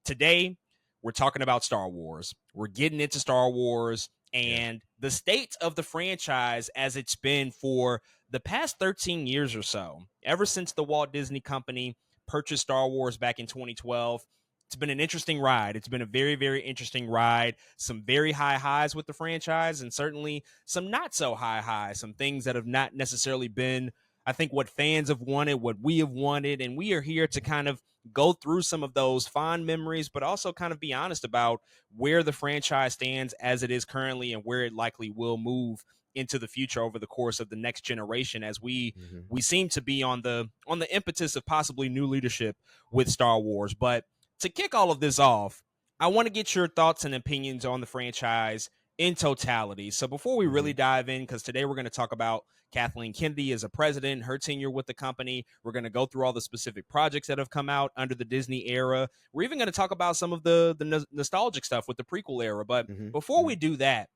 today we're talking about Star Wars. We're getting into Star Wars and the state of the franchise as it's been for the past 13 years or so, ever since the Walt Disney Company purchased Star Wars back in 2012. It's been an interesting ride. It's been a very, very interesting ride. Some very high highs with the franchise and certainly some not so high highs, some things that have not necessarily been, I think, what fans have wanted, what we have wanted. And we are here to kind of go through some of those fond memories, but also kind of be honest about where the franchise stands as it is currently and where it likely will move into the future over the course of the next generation, as we seem to be on the impetus of possibly new leadership with Star Wars. But to kick all of this off, I want to get your thoughts and opinions on the franchise in totality. So before we really dive in, because today we're going to talk about Kathleen Kennedy as a president, her tenure with the company. We're going to go through all the specific projects that have come out under the Disney era. We're even going to talk about some of the nostalgic stuff with the prequel era. But before we do that,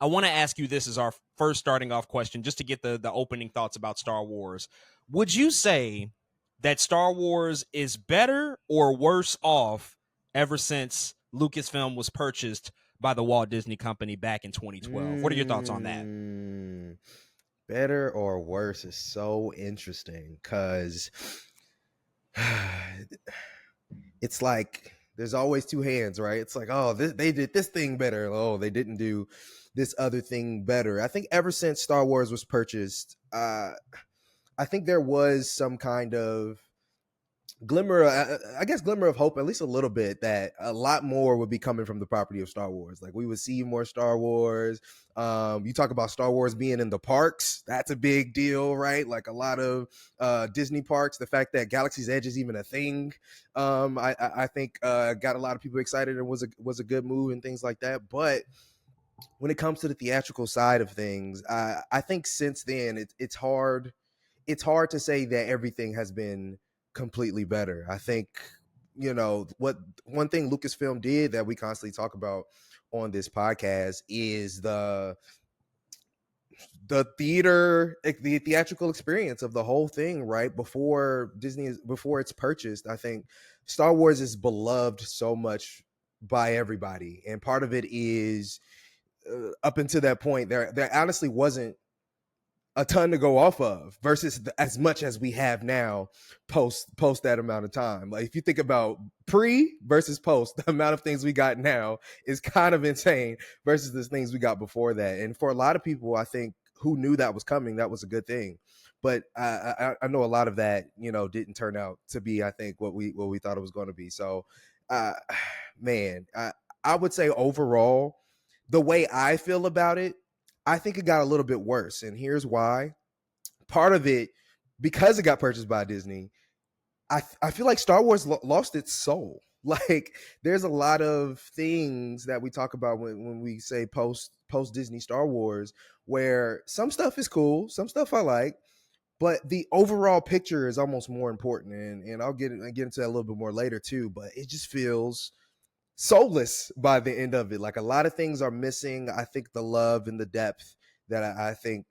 I want to ask you this as our first starting off question, just to get the opening thoughts about Star Wars. Would you say that Star Wars is better or worse off ever since Lucasfilm was purchased by the Walt Disney Company back in 2012? What are your thoughts on that? Better or worse is so interesting because it's like there's always two hands, right? It's like, oh, they did this thing better. Oh, they didn't do this other thing better. I think ever since Star Wars was purchased, I think there was some kind of glimmer of hope, at least a little bit, that a lot more would be coming from the property of Star Wars. Like we would see more Star Wars. You talk about Star Wars being in the parks. That's a big deal, right? Like a lot of Disney parks, the fact that Galaxy's Edge is even a thing, I think got a lot of people excited and was a good move and things like that. But when it comes to the theatrical side of things, I think since then it's hard to say that everything has been completely better. I think, what one thing Lucasfilm did that we constantly talk about on this podcast is the theatrical experience of the whole thing, right? Before it's purchased, I think Star Wars is beloved so much by everybody. And part of it is up until that point, there honestly wasn't a ton to go off of versus as much as we have now post that amount of time. Like if you think about pre versus post, the amount of things we got now is kind of insane versus the things we got before that. And for a lot of people, I think, who knew that was coming, that was a good thing. But I know a lot of that, didn't turn out to be, I think, what we thought it was going to be. So, man, I would say overall, the way I feel about it, I think it got a little bit worse. And here's why. Part of it, because it got purchased by Disney, I feel like Star Wars lost its soul. Like there's a lot of things that we talk about when we say post Disney Star Wars, where some stuff is cool, some stuff I like, but the overall picture is almost more important. And I'll get into that a little bit more later too, but it just feels soulless by the end of it. Like a lot of things are missing. I think the love and the depth that I think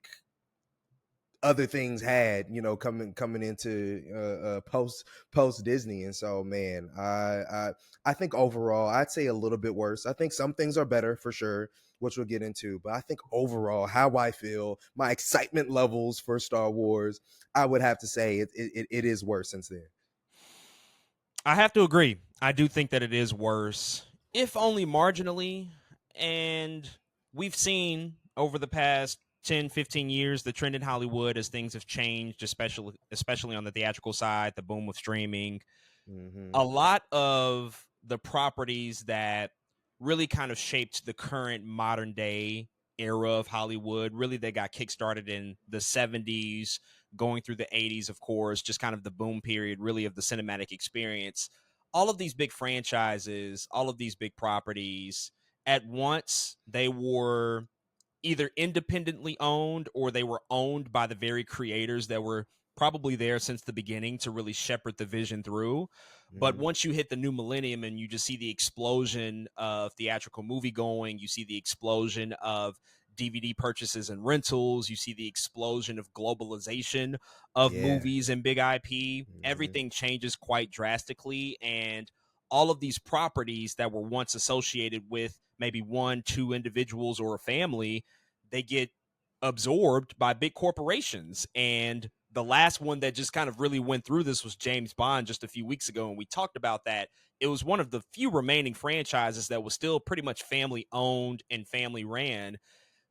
other things had, coming into post Disney. And so, man, I think overall, I'd say a little bit worse. I think some things are better for sure, which we'll get into. But I think overall, how I feel, my excitement levels for Star Wars, I would have to say it is worse since then. I have to agree. I do think that it is worse, if only marginally. And we've seen over the past 10, 15 years the trend in Hollywood as things have changed, especially on the theatrical side, the boom of streaming. A lot of the properties that really kind of shaped the current modern day era of Hollywood, really they got kickstarted in the 70s, going through the 80s, of course, just kind of the boom period, really, of the cinematic experience. All of these big franchises, all of these big properties, at once, they were either independently owned or they were owned by the very creators that were probably there since the beginning to really shepherd the vision through. But once you hit the new millennium and you just see the explosion of theatrical movie going, you see the explosion of DVD purchases and rentals, you see the explosion of globalization of movies and big IP, everything changes quite drastically. And all of these properties that were once associated with maybe one, two individuals or a family, they get absorbed by big corporations. And the last one that just kind of really went through this was James Bond just a few weeks ago. And we talked about that. It was one of the few remaining franchises that was still pretty much family owned and family ran.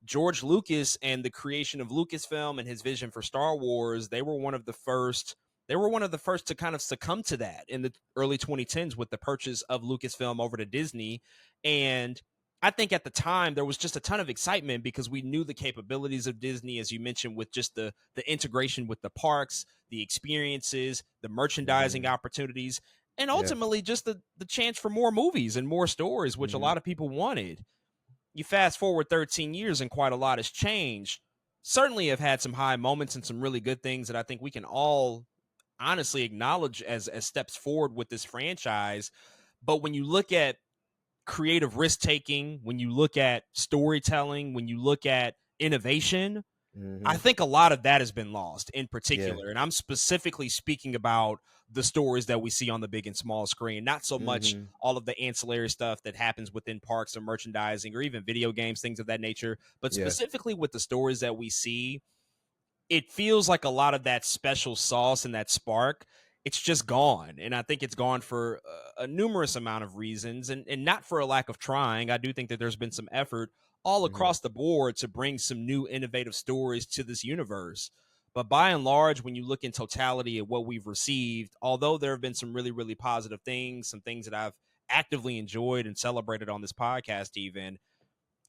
George Lucas and the creation of Lucasfilm and his vision for Star Wars, they were one of the first. They were one of the first to kind of succumb to that in the early 2010s with the purchase of Lucasfilm over to Disney. And I think at the time there was just a ton of excitement because we knew the capabilities of Disney, as you mentioned, with just the integration with the parks, the experiences, the merchandising opportunities, and Yeah. ultimately just the chance for more movies and more stories, which a lot of people wanted. You fast forward 13 years and quite a lot has changed. Certainly have had some high moments and some really good things that I think we can all honestly acknowledge as steps forward with this franchise. But when you look at creative risk taking, when you look at storytelling, when you look at innovation, I think a lot of that has been lost in Yeah. particular. And I'm specifically speaking about the stories that we see on the big and small screen, not so much all of the ancillary stuff that happens within parks or merchandising or even video games, things of that nature, but Yeah. specifically with the stories that we see. It feels like a lot of that special sauce and that spark, it's just gone. And I think it's gone for a numerous amount of reasons, and not for a lack of trying. I do think that there's been some effort all across the board to bring some new innovative stories to this universe. But by and large, when you look in totality at what we've received, although there have been some really, really positive things, some things that I've actively enjoyed and celebrated on this podcast, even,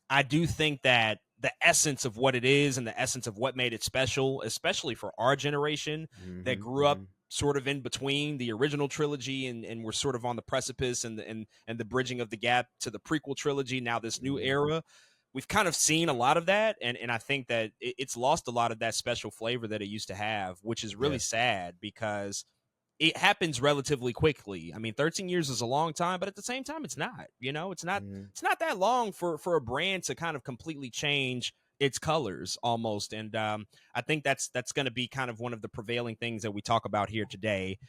I do think that the essence of what it is and the essence of what made it special, especially for our generation that grew up sort of in between the original trilogy and we're sort of on the precipice and the bridging of the gap to the prequel trilogy, now this new era, we've kind of seen a lot of that. And I think that it's lost a lot of that special flavor that it used to have, which is really Yeah. sad because it happens relatively quickly. I mean, 13 years is a long time, but at the same time, it's not. You know, it's not that long for a brand to kind of completely change its colors almost. And I think that's going to be kind of one of the prevailing things that we talk about here today.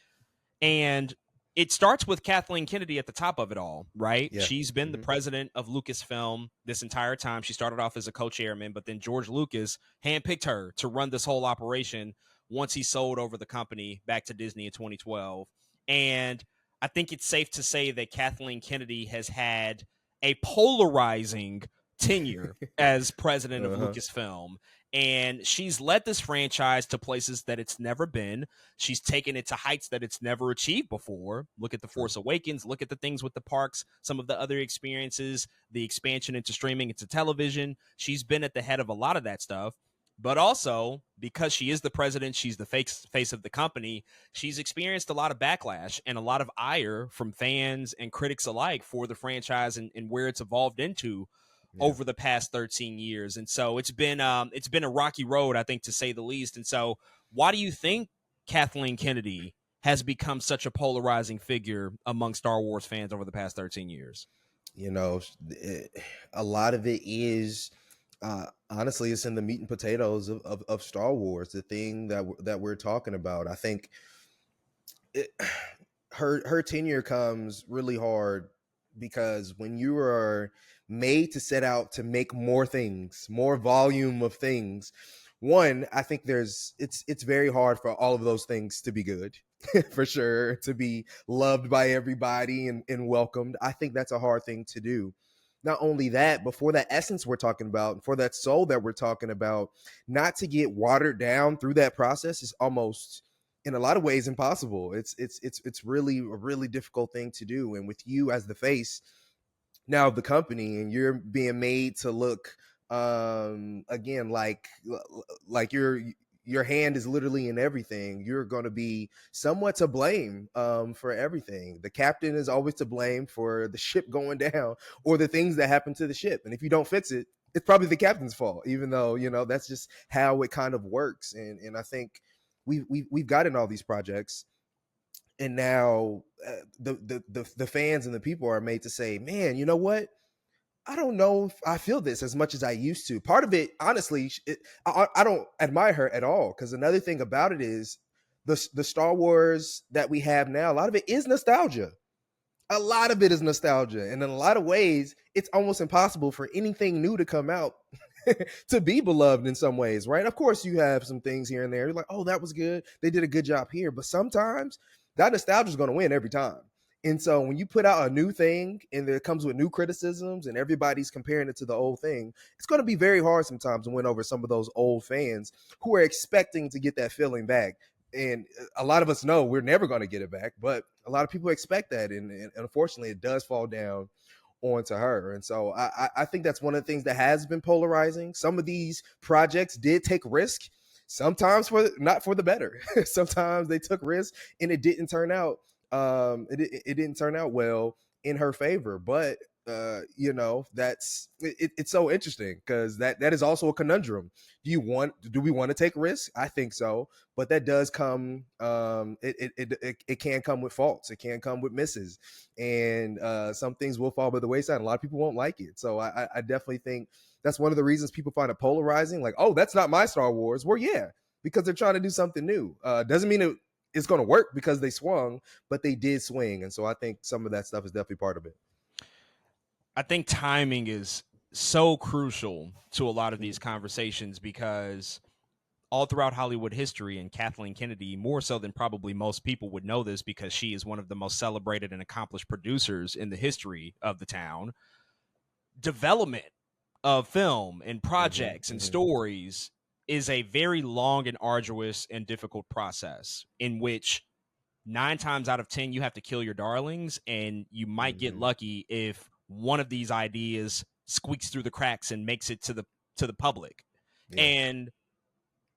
And it starts with Kathleen Kennedy at the top of it all, right? Yeah. She's been the president of Lucasfilm this entire time. She started off as a co-chairman, but then George Lucas handpicked her to run this whole operation once he sold over the company back to Disney in 2012. And I think it's safe to say that Kathleen Kennedy has had a polarizing tenure as president of Lucasfilm. And she's led this franchise to places that it's never been. She's taken it to heights that it's never achieved before. Look at The Force Awakens. Look at the things with the parks, some of the other experiences, the expansion into streaming, into television. She's been at the head of a lot of that stuff. But also, because she is the president, she's the face of the company, she's experienced a lot of backlash and a lot of ire from fans and critics alike for the franchise and where it's evolved into over the past 13 years. And so it's been a rocky road, I think, to say the least. And so why do you think Kathleen Kennedy has become such a polarizing figure among Star Wars fans over the past 13 years? You know, a lot of it is honestly, it's in the meat and potatoes of Star Wars, the thing that we're talking about. I think her tenure comes really hard because when you are made to set out to make more things, more volume of things, one, I think it's very hard for all of those things to be good. For sure, to be loved by everybody and welcomed. I think that's a hard thing to do. Not only that, but for that essence we're talking about, for that soul that we're talking about, not to get watered down through that process is almost, in a lot of ways, impossible. It's really a really difficult thing to do. And with you as the face now of the company, and you're being made to look again like your hand is literally in everything, you're going to be somewhat to blame for everything. The captain is always to blame for the ship going down or the things that happen to the ship, and if you don't fix it, it's probably the captain's fault, even though, you know, that's just how it kind of works. And I think we've gotten all these projects, and now the fans and the people are made to say, man, you know what, I don't know if I feel this as much as I used to. Part of it, honestly, I don't admire her at all, because another thing about it is the Star Wars that we have now, a lot of it is nostalgia. A lot of it is nostalgia, and in a lot of ways, it's almost impossible for anything new to come out to be beloved in some ways, right? Of course, you have some things here and there. You're like, oh, that was good. They did a good job here. But sometimes that nostalgia is going to win every time. And so when you put out a new thing and it comes with new criticisms and everybody's comparing it to the old thing, it's going to be very hard sometimes to win over some of those old fans who are expecting to get that feeling back. And a lot of us know we're never going to get it back, but a lot of people expect that. And unfortunately, it does fall down onto her. And so I think that's one of the things that has been polarizing. Some of these projects did take risk, sometimes for not for the better. Sometimes they took risk and it didn't turn out. It didn't turn out well in her favor. But it's so interesting because that is also a conundrum. Do we want to take risks? I think so, but that does come. It can come with faults. It can come with misses, and some things will fall by the wayside. A lot of people won't like it. So I definitely think that's one of the reasons people find it polarizing. Like, oh, that's not my Star Wars. Well, yeah, because they're trying to do something new. Doesn't mean it's going to work because they swung, but they did swing, and so I think some of that stuff is definitely part of it. I think timing is so crucial to a lot of these conversations because all throughout Hollywood history, and Kathleen Kennedy, more so than probably most people would know this because she is one of the most celebrated and accomplished producers in the history of the town, development of film and projects and stories is a very long and arduous and difficult process in which 9 times out of 10 you have to kill your darlings, and you might get lucky if one of these ideas squeaks through the cracks and makes it to the public. Yeah. And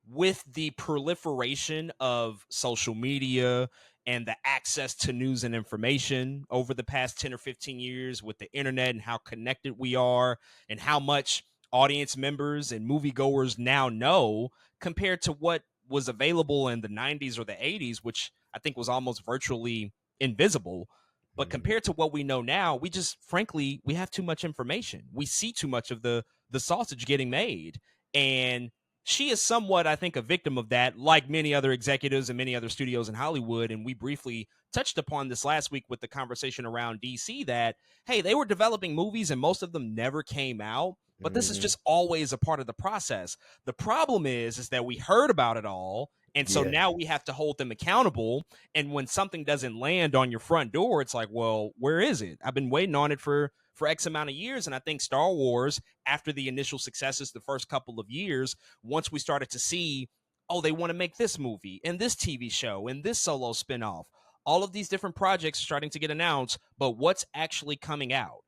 with the proliferation of social media and the access to news and information over the past 10 or 15 years with the internet and how connected we are and how much audience members and moviegoers now know compared to what was available in the 90s or the 80s, which I think was almost virtually invisible. But compared to what we know now, we just, frankly, we have too much information. We see too much of the sausage getting made. And she is somewhat, I think, a victim of that, like many other executives and many other studios in Hollywood. And we briefly touched upon this last week with the conversation around DC that, hey, they were developing movies and most of them never came out. But this is just always a part of the process. The problem is that we heard about it all. And so now we have to hold them accountable. And when something doesn't land on your front door, it's like, well, where is it? I've been waiting on it for X amount of years. And I think Star Wars, after the initial successes the first couple of years, once we started to see, oh, they want to make this movie and this TV show and this solo spinoff, all of these different projects are starting to get announced, but what's actually coming out?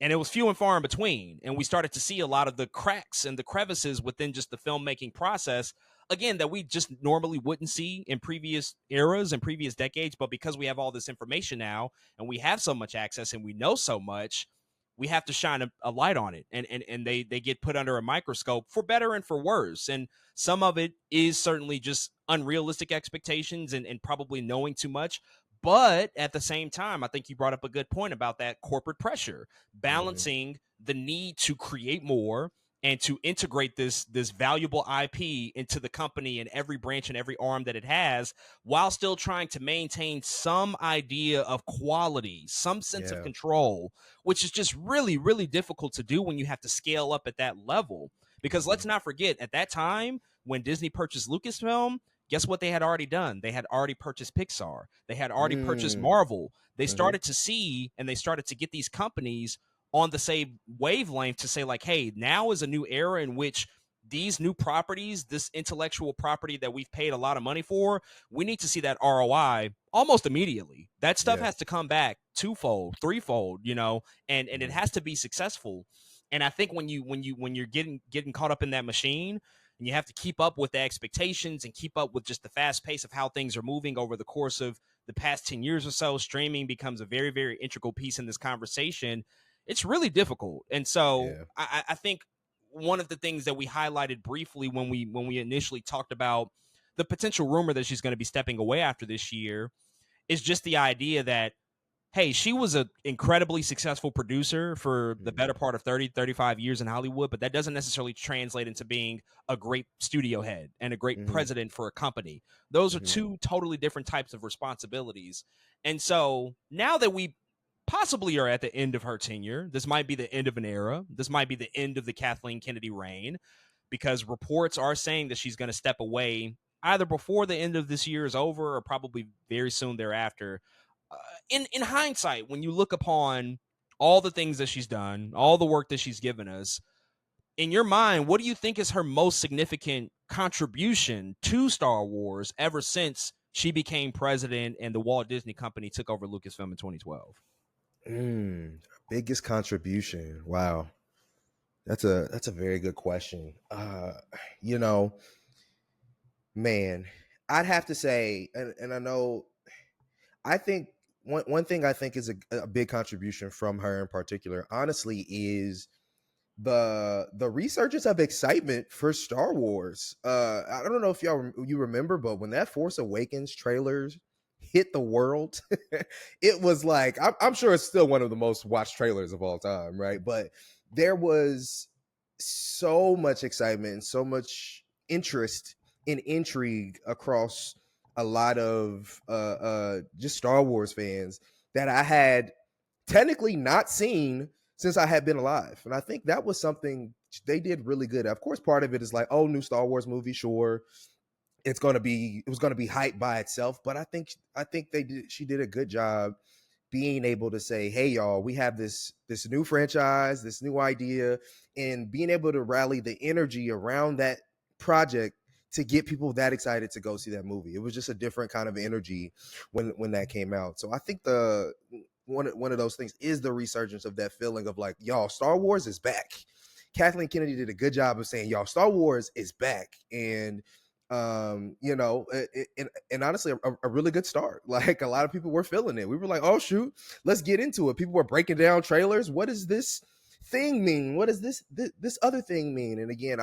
And it was few and far in between. And we started to see a lot of the cracks and the crevices within just the filmmaking process, again, that we just normally wouldn't see in previous eras and previous decades. But because we have all this information now and we have so much access and we know so much, we have to shine a light on it. And they get put under a microscope for better and for worse. And some of it is certainly just unrealistic expectations and probably knowing too much. But at the same time, I think you brought up a good point about that corporate pressure, balancing the need to create more and to integrate this valuable IP into the company and every branch and every arm that it has, while still trying to maintain some idea of quality, some sense of control, which is just really, really difficult to do when you have to scale up at that level. Because let's not forget, at that time, when Disney purchased Lucasfilm, guess what they had already done? They had already purchased Pixar. They had already purchased Marvel. They started to see and they started to get these companies on the same wavelength to say, like, hey, now is a new era in which these new properties, this intellectual property that we've paid a lot of money for, we need to see that ROI almost immediately. That stuff has to come back twofold, threefold, and it has to be successful. And I think when you're getting caught up in that machine, and you have to keep up with the expectations and keep up with just the fast pace of how things are moving over the course of the past 10 years or so, streaming becomes a very, very integral piece in this conversation. It's really difficult. And so I think one of the things that we highlighted briefly when we initially talked about the potential rumor that she's going to be stepping away after this year is just the idea that, hey, she was an incredibly successful producer for the better part of 30, 35 years in Hollywood, but that doesn't necessarily translate into being a great studio head and a great president for a company. Those are two totally different types of responsibilities. And so now that we possibly are at the end of her tenure. This might be the end of an era. This might be the end of the Kathleen Kennedy reign, because reports are saying that she's going to step away either before the end of this year is over or probably very soon thereafter. In hindsight, when you look upon all the things that she's done, all the work that she's given us, in your mind, what do you think is her most significant contribution to Star Wars ever since she became president and the Walt Disney Company took over Lucasfilm in 2012? Biggest contribution. Wow. That's a very good question. You know, man, I'd have to say, and I know, I think one thing I think is a big contribution from her in particular, honestly, is the resurgence of excitement for Star Wars. I don't know if you remember, but when that Force Awakens trailers hit the world, it was like, I'm sure it's still one of the most watched trailers of all time, right? But there was so much excitement and so much interest and intrigue across a lot of just Star Wars fans that I had technically not seen since I had been alive. And I think that was something they did really good. Of course, part of it is like, oh, new Star Wars movie, sure. It was gonna be hyped by itself. But I think she did a good job being able to say, hey y'all, we have this new franchise, this new idea, and being able to rally the energy around that project to get people that excited to go see that movie. It was just a different kind of energy when that came out. So I think the one of those things is the resurgence of that feeling of like, y'all, Star Wars is back. Kathleen Kennedy did a good job of saying, y'all, Star Wars is back. And you know, and honestly, a really good start. Like, a lot of people were feeling it. We were like, oh shoot, let's get into it. People were breaking down trailers. What does this thing mean? What does this other thing mean? And again,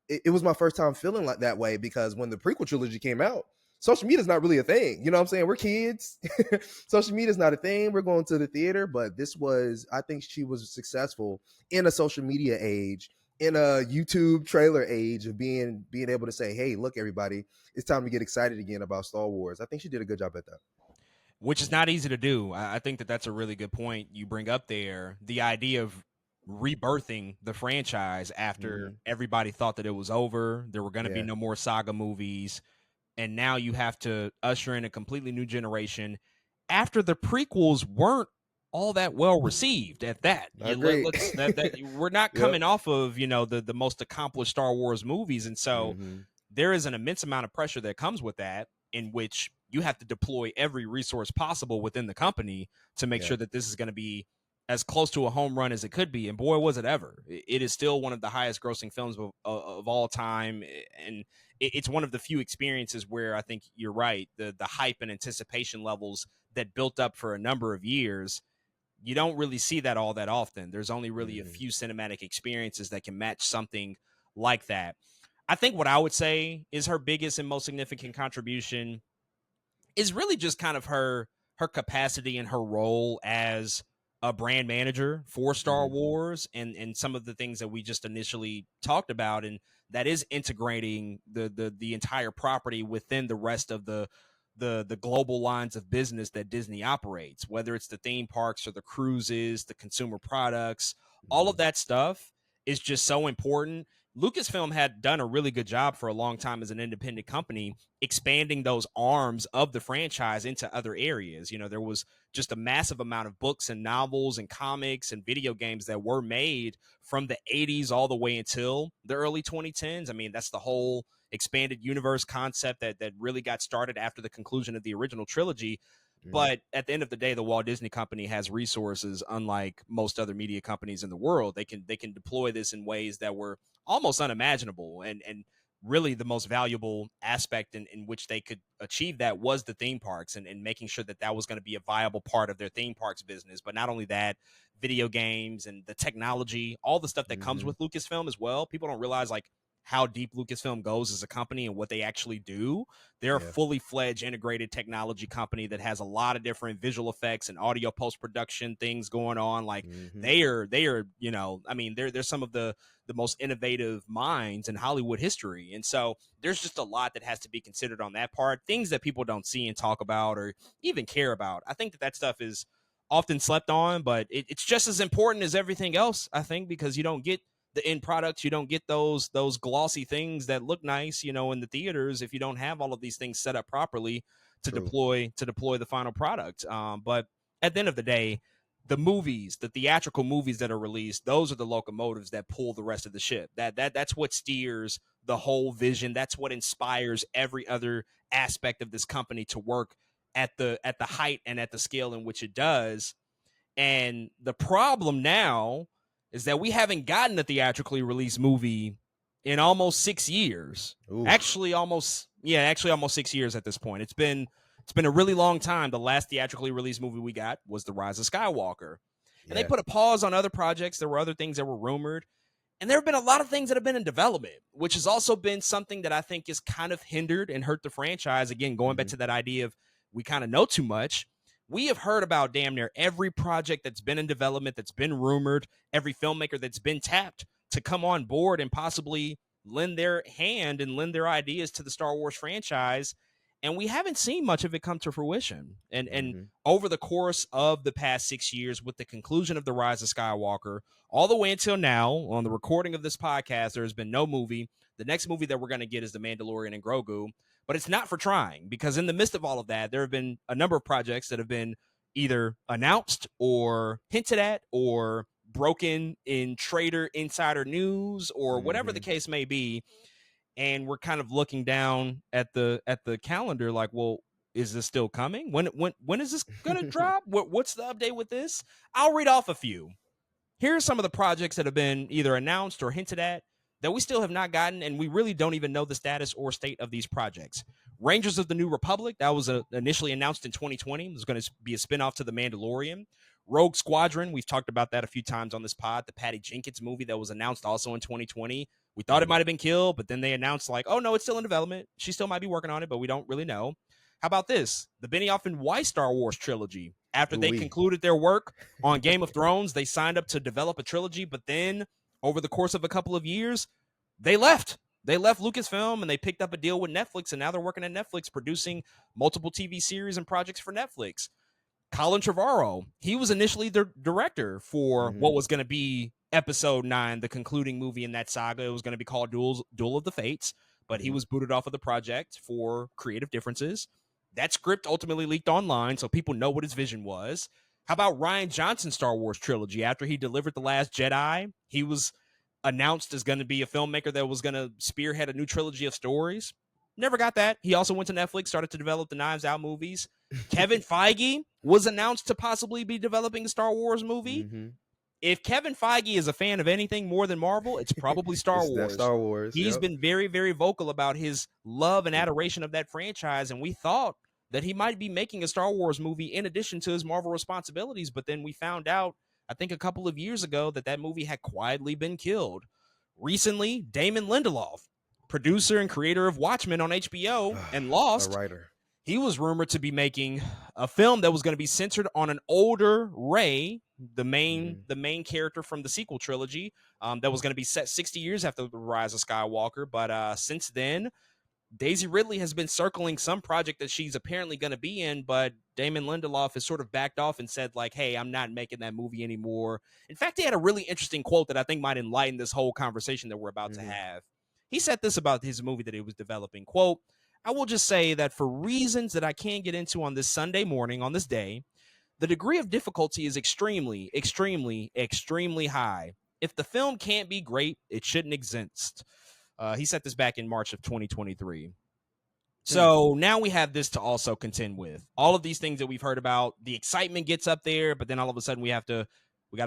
it was my first time feeling like that way, because when the prequel trilogy came out, social media is not really a thing. You know what I'm saying? We're kids. Social media is not a thing. We're going to the theater, but this was, I think she was successful in a social media age, in a YouTube trailer age, of being able to say, hey, look, everybody, it's time to get excited again about Star Wars. I think she did a good job at that. Which is not easy to do. I think that that's a really good point you bring up there. The idea of rebirthing the franchise after everybody thought that it was over, there were going to be no more saga movies, and now you have to usher in a completely new generation after the prequels weren't all that well received at that. We're not coming off of, the most accomplished Star Wars movies, and so there is an immense amount of pressure that comes with that, in which you have to deploy every resource possible within the company to make sure that this is going to be as close to a home run as it could be. And boy, was it ever. It is still one of the highest grossing films of all time. And it's one of the few experiences where I think you're right. The hype and anticipation levels that built up for a number of years, you don't really see that all that often. There's only really a few cinematic experiences that can match something like that. I think what I would say is her biggest and most significant contribution is really just kind of her capacity and her role as a brand manager for Star Wars, and some of the things that we just initially talked about, and that is integrating the entire property within the rest of the global lines of business that Disney operates, whether it's the theme parks or the cruises, the consumer products, all of that stuff is just so important. Lucasfilm had done a really good job for a long time as an independent company, expanding those arms of the franchise into other areas. There was just a massive amount of books and novels and comics and video games that were made from the 80s all the way until the early 2010s. I mean, that's the whole expanded universe concept that really got started after the conclusion of the original trilogy. But at the end of the day, the Walt Disney Company has resources unlike most other media companies in the world. They can deploy this in ways that were almost unimaginable, and really the most valuable aspect in which they could achieve that was the theme parks, and making sure that was going to be a viable part of their theme parks business. But not only that, video games and the technology, all the stuff that comes with Lucasfilm as well. People don't realize like how deep Lucasfilm goes as a company and what they actually do. They're a fully fledged integrated technology company that has a lot of different visual effects and audio post-production things going on. Like they are, I mean, they're some of the most innovative minds in Hollywood history. And so there's just a lot that has to be considered on that part, things that people don't see and talk about or even care about. I think that stuff is often slept on, but it's just as important as everything else, I think, because you don't get the end products, you don't get those glossy things that look nice, you know, in the theaters if you don't have all of these things set up properly to True. deploy the final product. But at the end of the day, the movies, the theatrical movies that are released, those are the locomotives that pull the rest of the ship. That's what steers the whole vision. That's what inspires every other aspect of this company to work at the height and at the scale in which it does. And the problem now is that we haven't gotten a theatrically released movie in almost 6 years. Oof. Actually almost 6 years at this point. It's been a really long time. The last theatrically released movie we got was The Rise of Skywalker. And they put a pause on other projects. There were other things that were rumored. And there have been a lot of things that have been in development, which has also been something that I think is kind of hindered and hurt the franchise. Again, going back to that idea of we kind of know too much. We have heard about damn near every project that's been in development, that's been rumored, every filmmaker that's been tapped to come on board and possibly lend their hand and lend their ideas to the Star Wars franchise. And we haven't seen much of it come to fruition. And over the course of the past 6 years, with the conclusion of The Rise of Skywalker, all the way until now, on the recording of this podcast, there has been no movie. The next movie that we're going to get is The Mandalorian and Grogu. But it's not for trying, because in the midst of all of that, there have been a number of projects that have been either announced or hinted at or broken in trader insider news or whatever the case may be. And we're kind of looking down at the calendar like, well, is this still coming? When is this going to drop? What's the update with this? I'll read off a few. Here are some of the projects that have been either announced or hinted at that we still have not gotten, and we really don't even know the status or state of these projects. Rangers of the New Republic, that was initially announced in 2020. It was going to be a spinoff to The Mandalorian. Rogue Squadron, we've talked about that a few times on this pod, the Patty Jenkins movie that was announced also in 2020. We thought it might have been killed, but then they announced like, oh, no, it's still in development. She still might be working on it, but we don't really know. How about this? The Benioff and Weiss Star Wars trilogy. After they concluded their work on Game of Thrones, they signed up to develop a trilogy, but then over the course of a couple of years, they left. They left Lucasfilm and they picked up a deal with Netflix, and now they're working at Netflix producing multiple TV series and projects for Netflix. Colin Trevorrow, he was initially the director for what was going to be Episode 9, the concluding movie in that saga. It was going to be called Duel of the Fates, but he was booted off of the project for creative differences. That script ultimately leaked online, so people know what his vision was. How about Rian Johnson's Star Wars trilogy? After he delivered The Last Jedi, he was announced as going to be a filmmaker that was going to spearhead a new trilogy of stories. Never got that. He also went to Netflix, started to develop the Knives Out movies. Kevin Feige was announced to possibly be developing a Star Wars movie. If Kevin Feige is a fan of anything more than Marvel, it's probably Star Wars. Star Wars. He's been very, very vocal about his love and adoration of that franchise, and we thought that he might be making a Star Wars movie in addition to his Marvel responsibilities, but then we found out, I think a couple of years ago, that movie had quietly been killed. Recently, Damon Lindelof, producer and creator of Watchmen on HBO and Lost, a writer. He was rumored to be making a film that was going to be centered on an older Rey, the main character from the sequel trilogy, that was going to be set 60 years after The Rise of Skywalker. But since then, Daisy Ridley has been circling some project that she's apparently going to be in, but Damon Lindelof has sort of backed off and said, like, hey, I'm not making that movie anymore. In fact, he had a really interesting quote that I think might enlighten this whole conversation that we're about to have. He said this about his movie that he was developing, quote, I will just say that for reasons that I can't get into on this Sunday morning, on this day, the degree of difficulty is extremely, extremely, extremely high. If the film can't be great, it shouldn't exist. He said this back in March of 2023. So now we have this to also contend with. All of these things that we've heard about, the excitement gets up there, but then all of a sudden we got to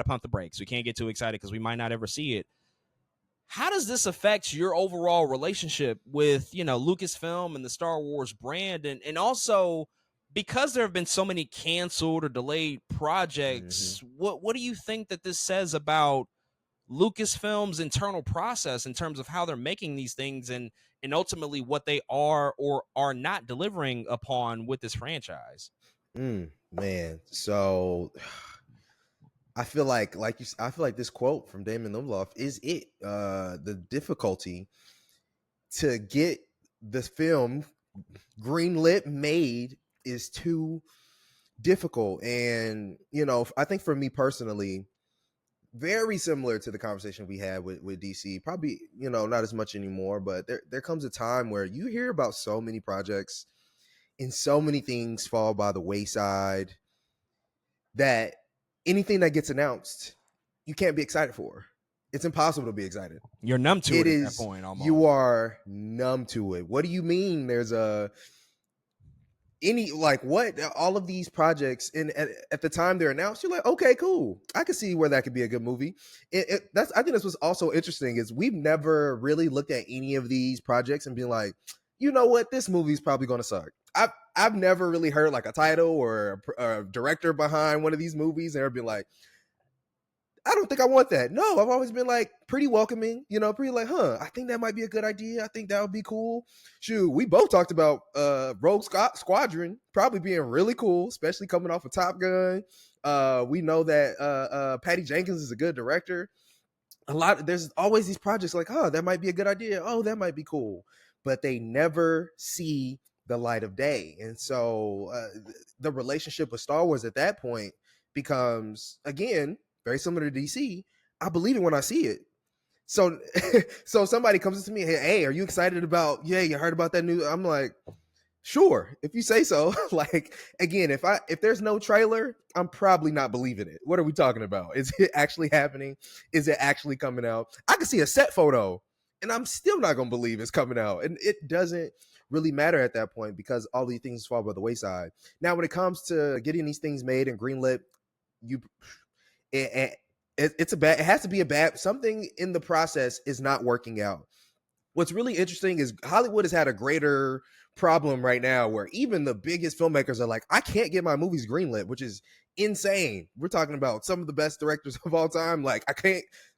pump the brakes. We can't get too excited because we might not ever see it. How does this affect your overall relationship with, Lucasfilm and the Star Wars brand? And also, because there have been so many canceled or delayed projects, what do you think that this says about Lucasfilm's internal process in terms of how they're making these things and ultimately what they are or are not delivering upon with this franchise? Man, so I feel like this quote from Damon Lindelof is it. The difficulty to get the film greenlit, made, is too difficult. And, you know, I think for me personally, very similar to the conversation we had with DC, probably, you know, not as much anymore, but there comes a time where you hear about so many projects and so many things fall by the wayside that anything that gets announced, you can't be excited for. It's impossible to be excited. You're numb to It it at that is, point almost. you are numb to it. What do you mean there's any, like, what, all of these projects, and at the time they're announced, you're like, okay, cool, I can see where that could be a good movie. That's, I think that's what's also interesting, is we've never really looked at any of these projects and been like, you know what, this movie's probably going to suck. I've never really heard like a title or a director behind one of these movies and ever been like, I don't think I want that. No, I've always been like pretty welcoming, you know, pretty like, I think that might be a good idea. I think that would be cool. Shoot, we both talked about Rogue Squadron probably being really cool, especially coming off of Top Gun. We know that Patty Jenkins is a good director. There's always these projects like, that might be a good idea. Oh, that might be cool. But they never see the light of day. And so the relationship with Star Wars at that point becomes, again, very similar to DC. I believe it when I see it. So so somebody comes to me, hey, are you excited about, you heard about that new? I'm like, sure, if you say so. Like, again, if there's no trailer, I'm probably not believing it. What are we talking about? Is it actually happening? Is it actually coming out? I can see a set photo and I'm still not gonna believe it's coming out. And it doesn't really matter at that point because all these things fall by the wayside. Now, when it comes to getting these things made and greenlit, it has to be a bad, something in the process is not working out. What's really interesting is Hollywood has had a greater problem right now where even the biggest filmmakers are like, I can't get my movies greenlit, which is insane. We're talking about some of the best directors of all time. Like,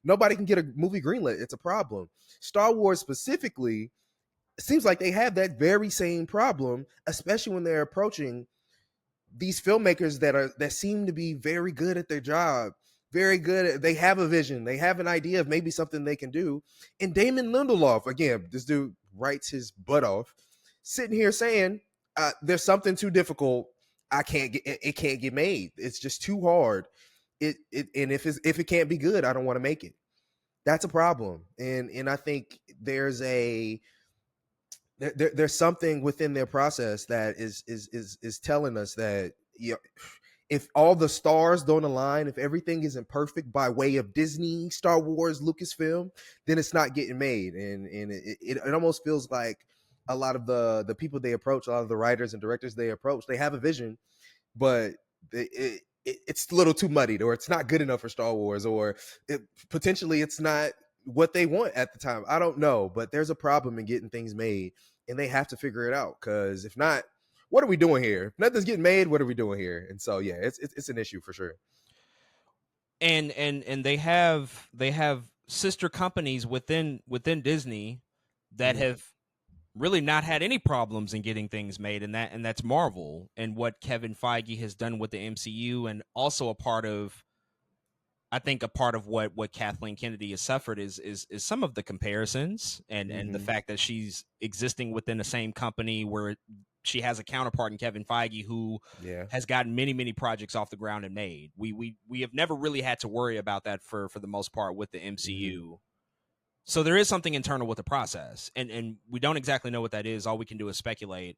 nobody can get a movie greenlit. It's a problem. Star Wars specifically, it seems like they have that very same problem, especially when they're approaching these filmmakers that seem to be very good at their job, very good. They have a vision. They have an idea of maybe something they can do. And Damon Lindelof, again, this dude writes his butt off, sitting here saying, there's something too difficult. It can't get made. It's just too hard. And if it can't be good, I don't want to make it. That's a problem. And I think there's something within their process that is telling us that, if all the stars don't align, if everything isn't perfect by way of Disney, Star Wars, Lucasfilm, then it's not getting made. And it almost feels like a lot of the people they approach, a lot of the writers and directors they approach, they have a vision, but it's a little too muddied, or it's not good enough for Star Wars, or potentially it's not what they want at the time. I don't know, but there's a problem in getting things made, and they have to figure it out, because if not, what are we doing here? If nothing's getting made, what are we doing here? And so, yeah, it's an issue for sure. And they have sister companies within Disney that have really not had any problems in getting things made, and that's Marvel, and what Kevin Feige has done with the MCU, and also a part of what Kathleen Kennedy has suffered is some of the comparisons and the fact that she's existing within the same company where she has a counterpart in Kevin Feige who has gotten many projects off the ground and made. We have never really had to worry about that for the most part with the MCU. So there is something internal with the process, and we don't exactly know what that is. All we can do is speculate.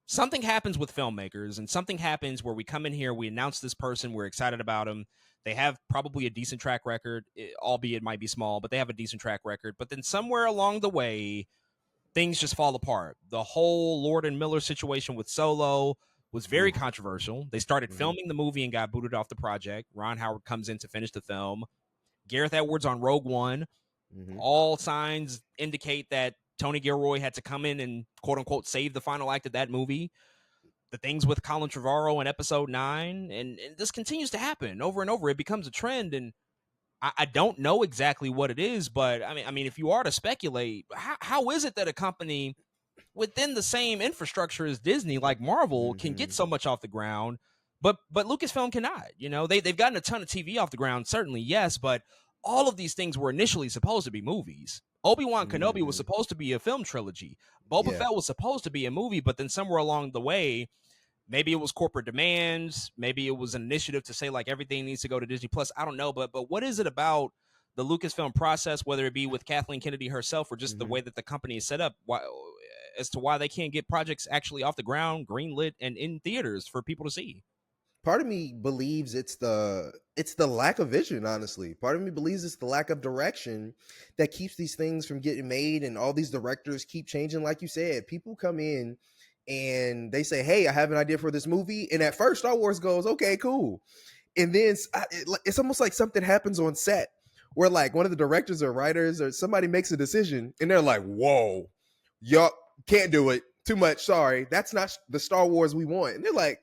Something happens with filmmakers, and something happens where we come in here, we announce this person, we're excited about them. They have probably a decent track record, albeit it might be small, but they have a decent track record. But then somewhere along the way, things just fall apart. The whole Lord and Miller situation with Solo was very controversial. They started filming the movie and got booted off the project. Ron Howard comes in to finish the film. Gareth Edwards on Rogue One. All signs indicate that Tony Gilroy had to come in and quote-unquote save the final act of that movie. The things with Colin Trevorrow in Episode 9, and this continues to happen over and over. It becomes a trend, and I don't know exactly what it is, but I mean, if you are to speculate, how is it that a company within the same infrastructure as Disney, like Marvel, can get so much off the ground, but Lucasfilm cannot? You know, they've gotten a ton of TV off the ground, certainly, yes, but all of these things were initially supposed to be movies. Obi-Wan Kenobi was supposed to be a film trilogy. Boba Fett was supposed to be a movie, but then somewhere along the way, maybe it was corporate demands, maybe it was an initiative to say like everything needs to go to Disney Plus. I don't know, but what is it about the Lucasfilm process, whether it be with Kathleen Kennedy herself or just the Mhm. way that the company is set up, as to why they can't get projects actually off the ground, greenlit, and in theaters for people to see? Part of me believes it's the lack of vision, honestly. Part of me believes it's the lack of direction that keeps these things from getting made, and all these directors keep changing. Like you said, people come in and they say, hey, I have an idea for this movie, and at first Star Wars goes, okay, cool, and then it's almost like something happens on set where like one of the directors or writers or somebody makes a decision and they're like, whoa, y'all can't do it, too much, sorry, that's not the Star Wars we want. And they're like,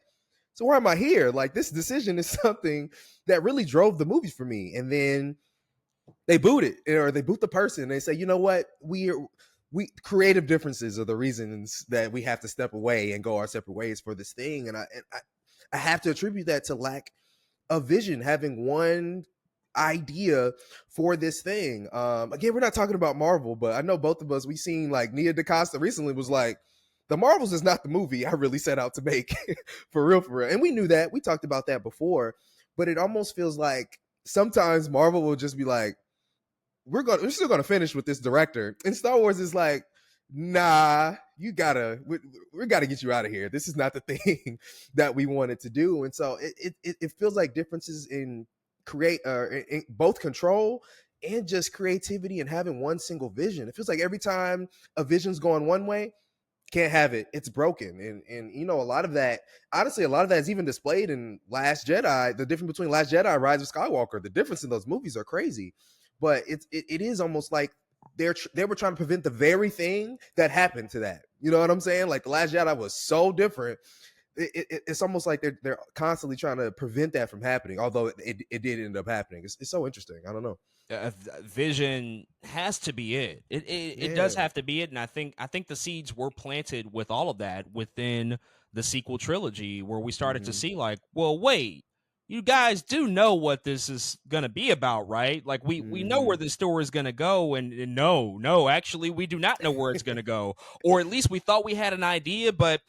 so why am I here? Like, this decision is something that really drove the movies for me. And then they boot it, or they boot the person. And they say, you know what? We creative differences are the reasons that we have to step away and go our separate ways for this thing. And I have to attribute that to lack of vision, having one idea for this thing. Again, we're not talking about Marvel, but I know both of us, we seen like Nia DaCosta recently was like, the Marvels is not the movie I really set out to make for real, for real. And we knew that. We talked about that before, but it almost feels like sometimes Marvel will just be like, we're still gonna finish with this director. And Star Wars is like, nah, we gotta get you out of here. This is not the thing that we wanted to do. And so it feels like differences in in both control and just creativity and having one single vision. It feels like every time a vision's going one way, can't have it, it's broken. And you know, a lot of that, honestly, a lot of that is even displayed in Last Jedi. The difference between Last Jedi and Rise of Skywalker, the difference in those movies are crazy. But it is almost like they were trying to prevent the very thing that happened to that. You know what I'm saying? Like, the Last Jedi was so different. It's almost like they're constantly trying to prevent that from happening, although it did end up happening. It's so interesting. I don't know. Vision has to be it. It does Yeah. have to be it, and I think the seeds were planted with all of that within the sequel trilogy, where we started to Mm-hmm. see like, well, wait, you guys do know what this is gonna be about, right? Like we know Mm-hmm. where this story is gonna go, and no, actually, we do not know where it's gonna go, or at least we thought we had an idea, but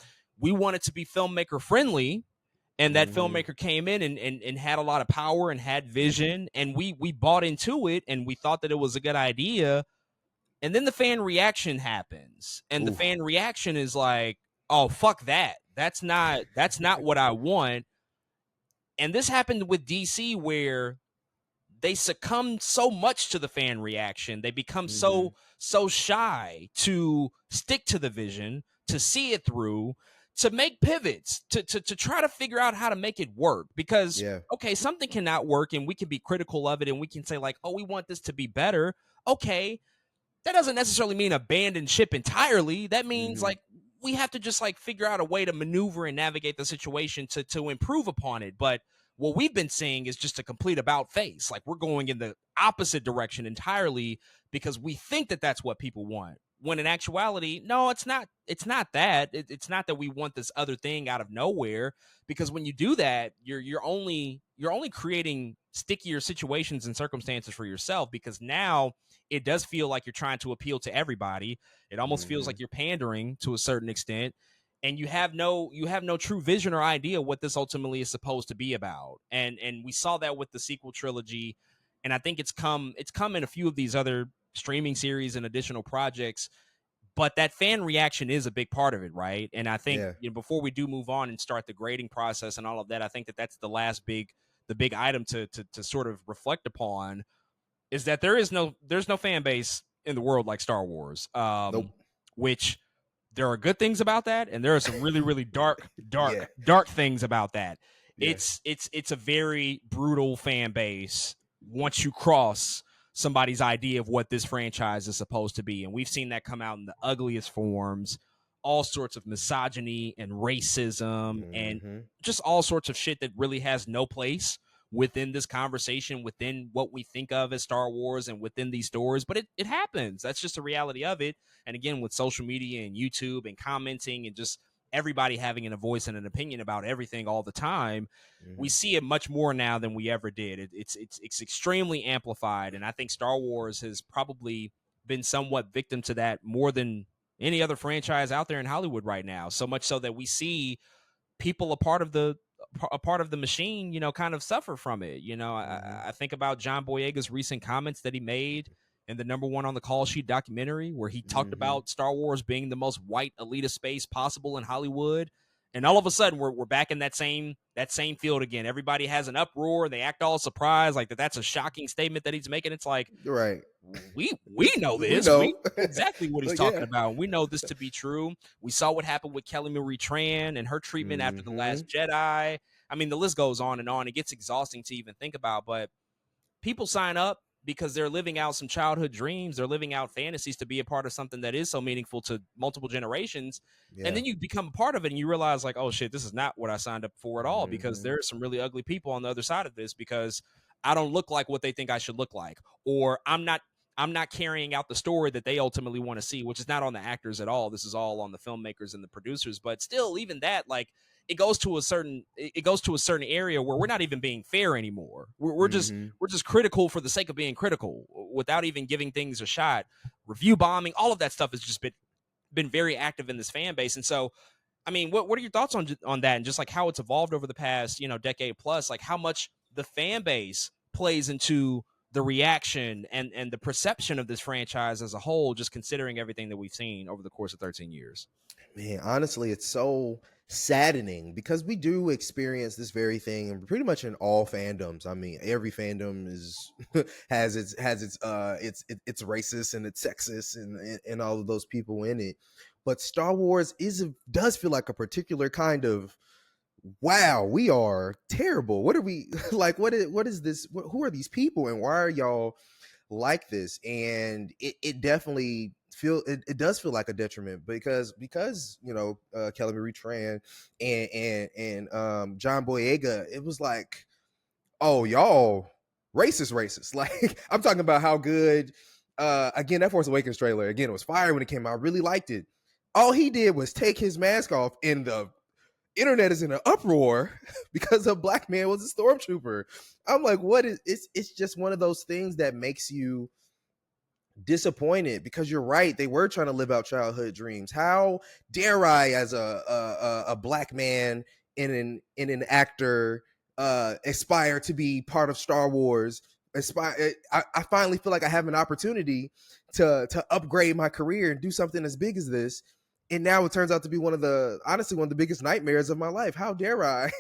we want it to be filmmaker friendly, and that Mm-hmm. filmmaker came in and had a lot of power and had vision, and we bought into it, and we thought that it was a good idea, and then the fan reaction happens, and the Oof. fan reaction is like, oh, fuck that, that's not what I want. And this happened with DC, where they succumb so much to the fan reaction, they become Mm-hmm. so shy to stick to the vision, to see it through, to make pivots, to try to figure out how to make it work. Because Yeah. okay, something cannot work, and we can be critical of it, and we can say like, oh, we want this to be better. Okay, that doesn't necessarily mean abandon ship entirely. That means Mm-hmm. like we have to just like figure out a way to maneuver and navigate the situation to improve upon it. But what we've been seeing is just a complete about face. Like, we're going in the opposite direction entirely because we think that that's what people want. When in actuality, no, it's not. It's not that. It's not that we want this other thing out of nowhere. Because when you do that, you're only creating stickier situations and circumstances for yourself. Because now it does feel like you're trying to appeal to everybody. It almost feels Mm-hmm. like you're pandering to a certain extent, and you have no true vision or idea what this ultimately is supposed to be about. And we saw that with the sequel trilogy, and I think it's come in a few of these other streaming series and additional projects. But that fan reaction is a big part of it, right? And I think, Yeah. before we do move on and start the grading process and all of that, I think that that's the big item to sort of reflect upon, is that there's no fan base in the world like Star Wars. Nope. Which there are good things about that, and there are some really, really dark, Yeah. dark, dark things about that. Yeah. It's a very brutal fan base once you cross somebody's idea of what this franchise is supposed to be. And we've seen that come out in the ugliest forms, all sorts of misogyny and racism and Mm-hmm. just all sorts of shit that really has no place within this conversation, within what we think of as Star Wars and within these stories. But it happens. That's just the reality of it. And again, with social media and YouTube and commenting and just everybody having a voice and an opinion about everything all the time, we Mm-hmm. see it much more now than we ever did. It's extremely amplified, and I think Star Wars has probably been somewhat victim to that more than any other franchise out there in Hollywood right now. So much so that we see people a part of the machine, kind of suffer from it. I think about John Boyega's recent comments that he made in the Number One on the Call Sheet documentary, where he talked about Star Wars being the most white elitist space possible in Hollywood. And all of a sudden, we're back in that same field again. Everybody has an uproar. They act all surprised, like that's a shocking statement that he's making. It's like, right. We know this. We know. We know exactly what he's talking about. We know this to be true. We saw what happened with Kelly Marie Tran and her treatment after The Last Jedi. I mean, the list goes on and on. It gets exhausting to even think about, but people sign up because they're living out some childhood dreams. They're living out fantasies to be a part of something that is so meaningful to multiple generations. Yeah. And then you become a part of it and you realize, like, oh shit, this is not what I signed up for at all, because there are some really ugly people on the other side of this, because I don't look like what they think I should look like, or I'm not carrying out the story that they ultimately want to see, which is not on the actors at all. This is all on the filmmakers and the producers. But still, even that, like, it goes to a certain area where we're not even being fair anymore. We're just critical for the sake of being critical without even giving things a shot. Review bombing, all of that stuff has just been very active in this fan base. And so, I mean, what are your thoughts on that, and just like how it's evolved over the past, decade plus, like how much the fan base plays into the reaction and the perception of this franchise as a whole, just considering everything that we've seen over the course of 13 years? Man, honestly, it's so saddening because we do experience this very thing, and pretty much in all fandoms. I mean, every fandom has its racist and it's sexist and all of those people in it. But Star Wars does feel like a particular kind of, wow, we are terrible. What are we like? What is this? Who are these people, and why are y'all like this? And it definitely it does feel like a detriment because Kelly Marie Tran and John Boyega, it was like, oh, y'all racist. Like, I'm talking about how good again, that Force Awakens trailer, again, it was fire when it came out. I really liked it. All he did was take his mask off, and the internet is in an uproar because a black man was a stormtrooper. I'm like, what is it's just one of those things that makes you disappointed, because you're right, they were trying to live out childhood dreams. How dare I, as a black man and an actor, aspire to be part of Star Wars? I finally feel like I have an opportunity to upgrade my career and do something as big as this. And now it turns out to be one of the biggest nightmares of my life. How dare I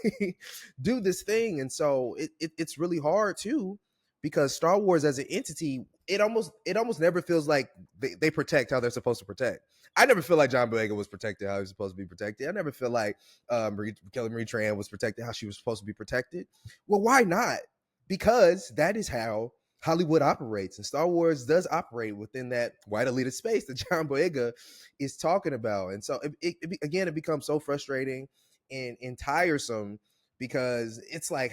do this thing? And so it's really hard too, because Star Wars as an entity, it almost never feels like they protect how they're supposed to protect. I never feel like John Boyega was protected how he was supposed to be protected. I never feel like Kelly Marie Tran was protected how she was supposed to be protected. Well, why not? Because that is how Hollywood operates, and Star Wars does operate within that white elitist space that John Boyega is talking about. And so it becomes so frustrating and tiresome, because it's like,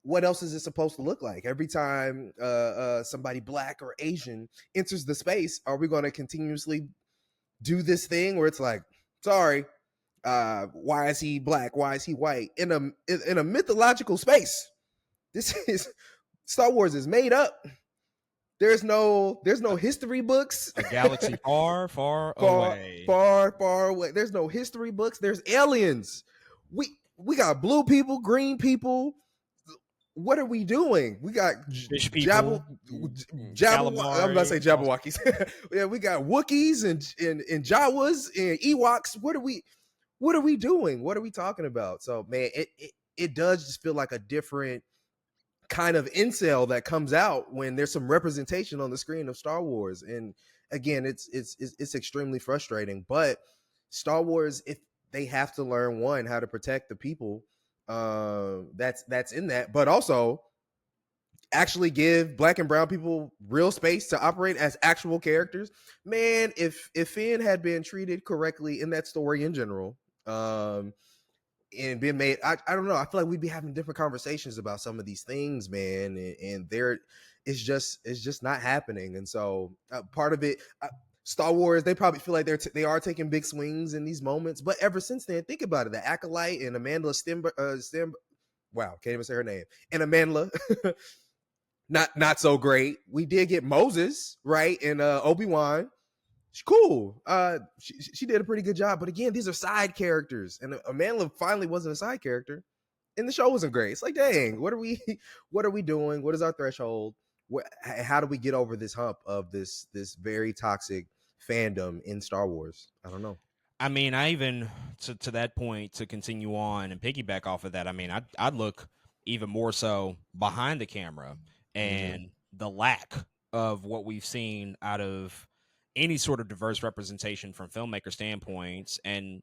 what else is it supposed to look like? Every time somebody black or Asian enters the space, are we going to continuously do this thing where it's like, sorry, why is he black? Why is he white? In a mythological space. This is Star Wars is made up. There's no history books. A galaxy far, far away. Far away. There's no history books. There's aliens. We got blue people, green people. What are we doing? We got fish people. I'm about to say Jabberwockies. Yeah, we got Wookiees and Jawas and Ewoks. What are we doing? What are we talking about? So, man, it does just feel like a different kind of incel that comes out when there's some representation on the screen of Star Wars. And again, it's extremely frustrating. But Star Wars, if they have to learn, how to protect the people that's in that, but also actually give black and brown people real space to operate as actual characters. Man, if Finn had been treated correctly in that story in general, and being made, I don't know, I feel like we'd be having different conversations about some of these things, man. And it's just not happening. And so part of it, Star Wars, they probably feel like they are taking big swings in these moments. But ever since then, think about it. The Acolyte and Amanda wow, can't even say her name. And Amanda, not so great. We did get Moses, right, and Obi-Wan. She's cool. She did a pretty good job. But again, these are side characters, and Amanda finally wasn't a side character, and the show wasn't great. It's like, dang, what are we doing? What is our threshold? How do we get over this hump of this very toxic fandom in Star Wars? I don't know. I mean, I even to that point, to continue on and piggyback off of that. I mean, I'd look even more so behind the camera Mm-hmm. and the lack of what we've seen out of any sort of diverse representation from filmmaker standpoints. And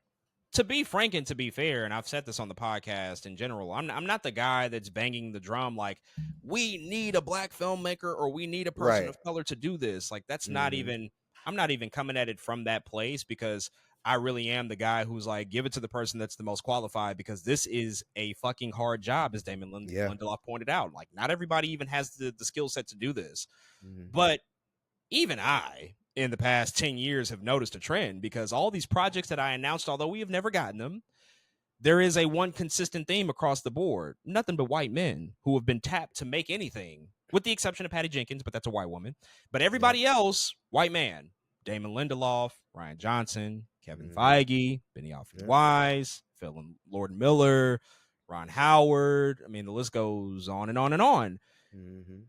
to be frank and to be fair, and I've said this on the podcast in general, I'm not the guy that's banging the drum like we need a black filmmaker or we need a person Right. of color to do this. Like that's not Mm-hmm. even, I'm not even coming at it from that place, because I really am the guy who's like, give it to the person that's the most qualified, because this is a fucking hard job, as Damon Yeah. Lindelof pointed out. Like not everybody even has the skill set to do this. Mm-hmm. But even I, in the past 10 years, have noticed a trend, because all these projects that I announced, although we have never gotten them, there is a one consistent theme across the board. Nothing but white men who have been tapped to make anything, with the exception of Patty Jenkins, but that's a white woman. But Yep. everybody else, white man. Damon Lindelof, Ryan Johnson, Kevin Mm-hmm. Feige, Benioff and Yep. Weiss, Phil and Lord Miller, Ron Howard. I mean, the list goes on and on and on. Mm-hmm.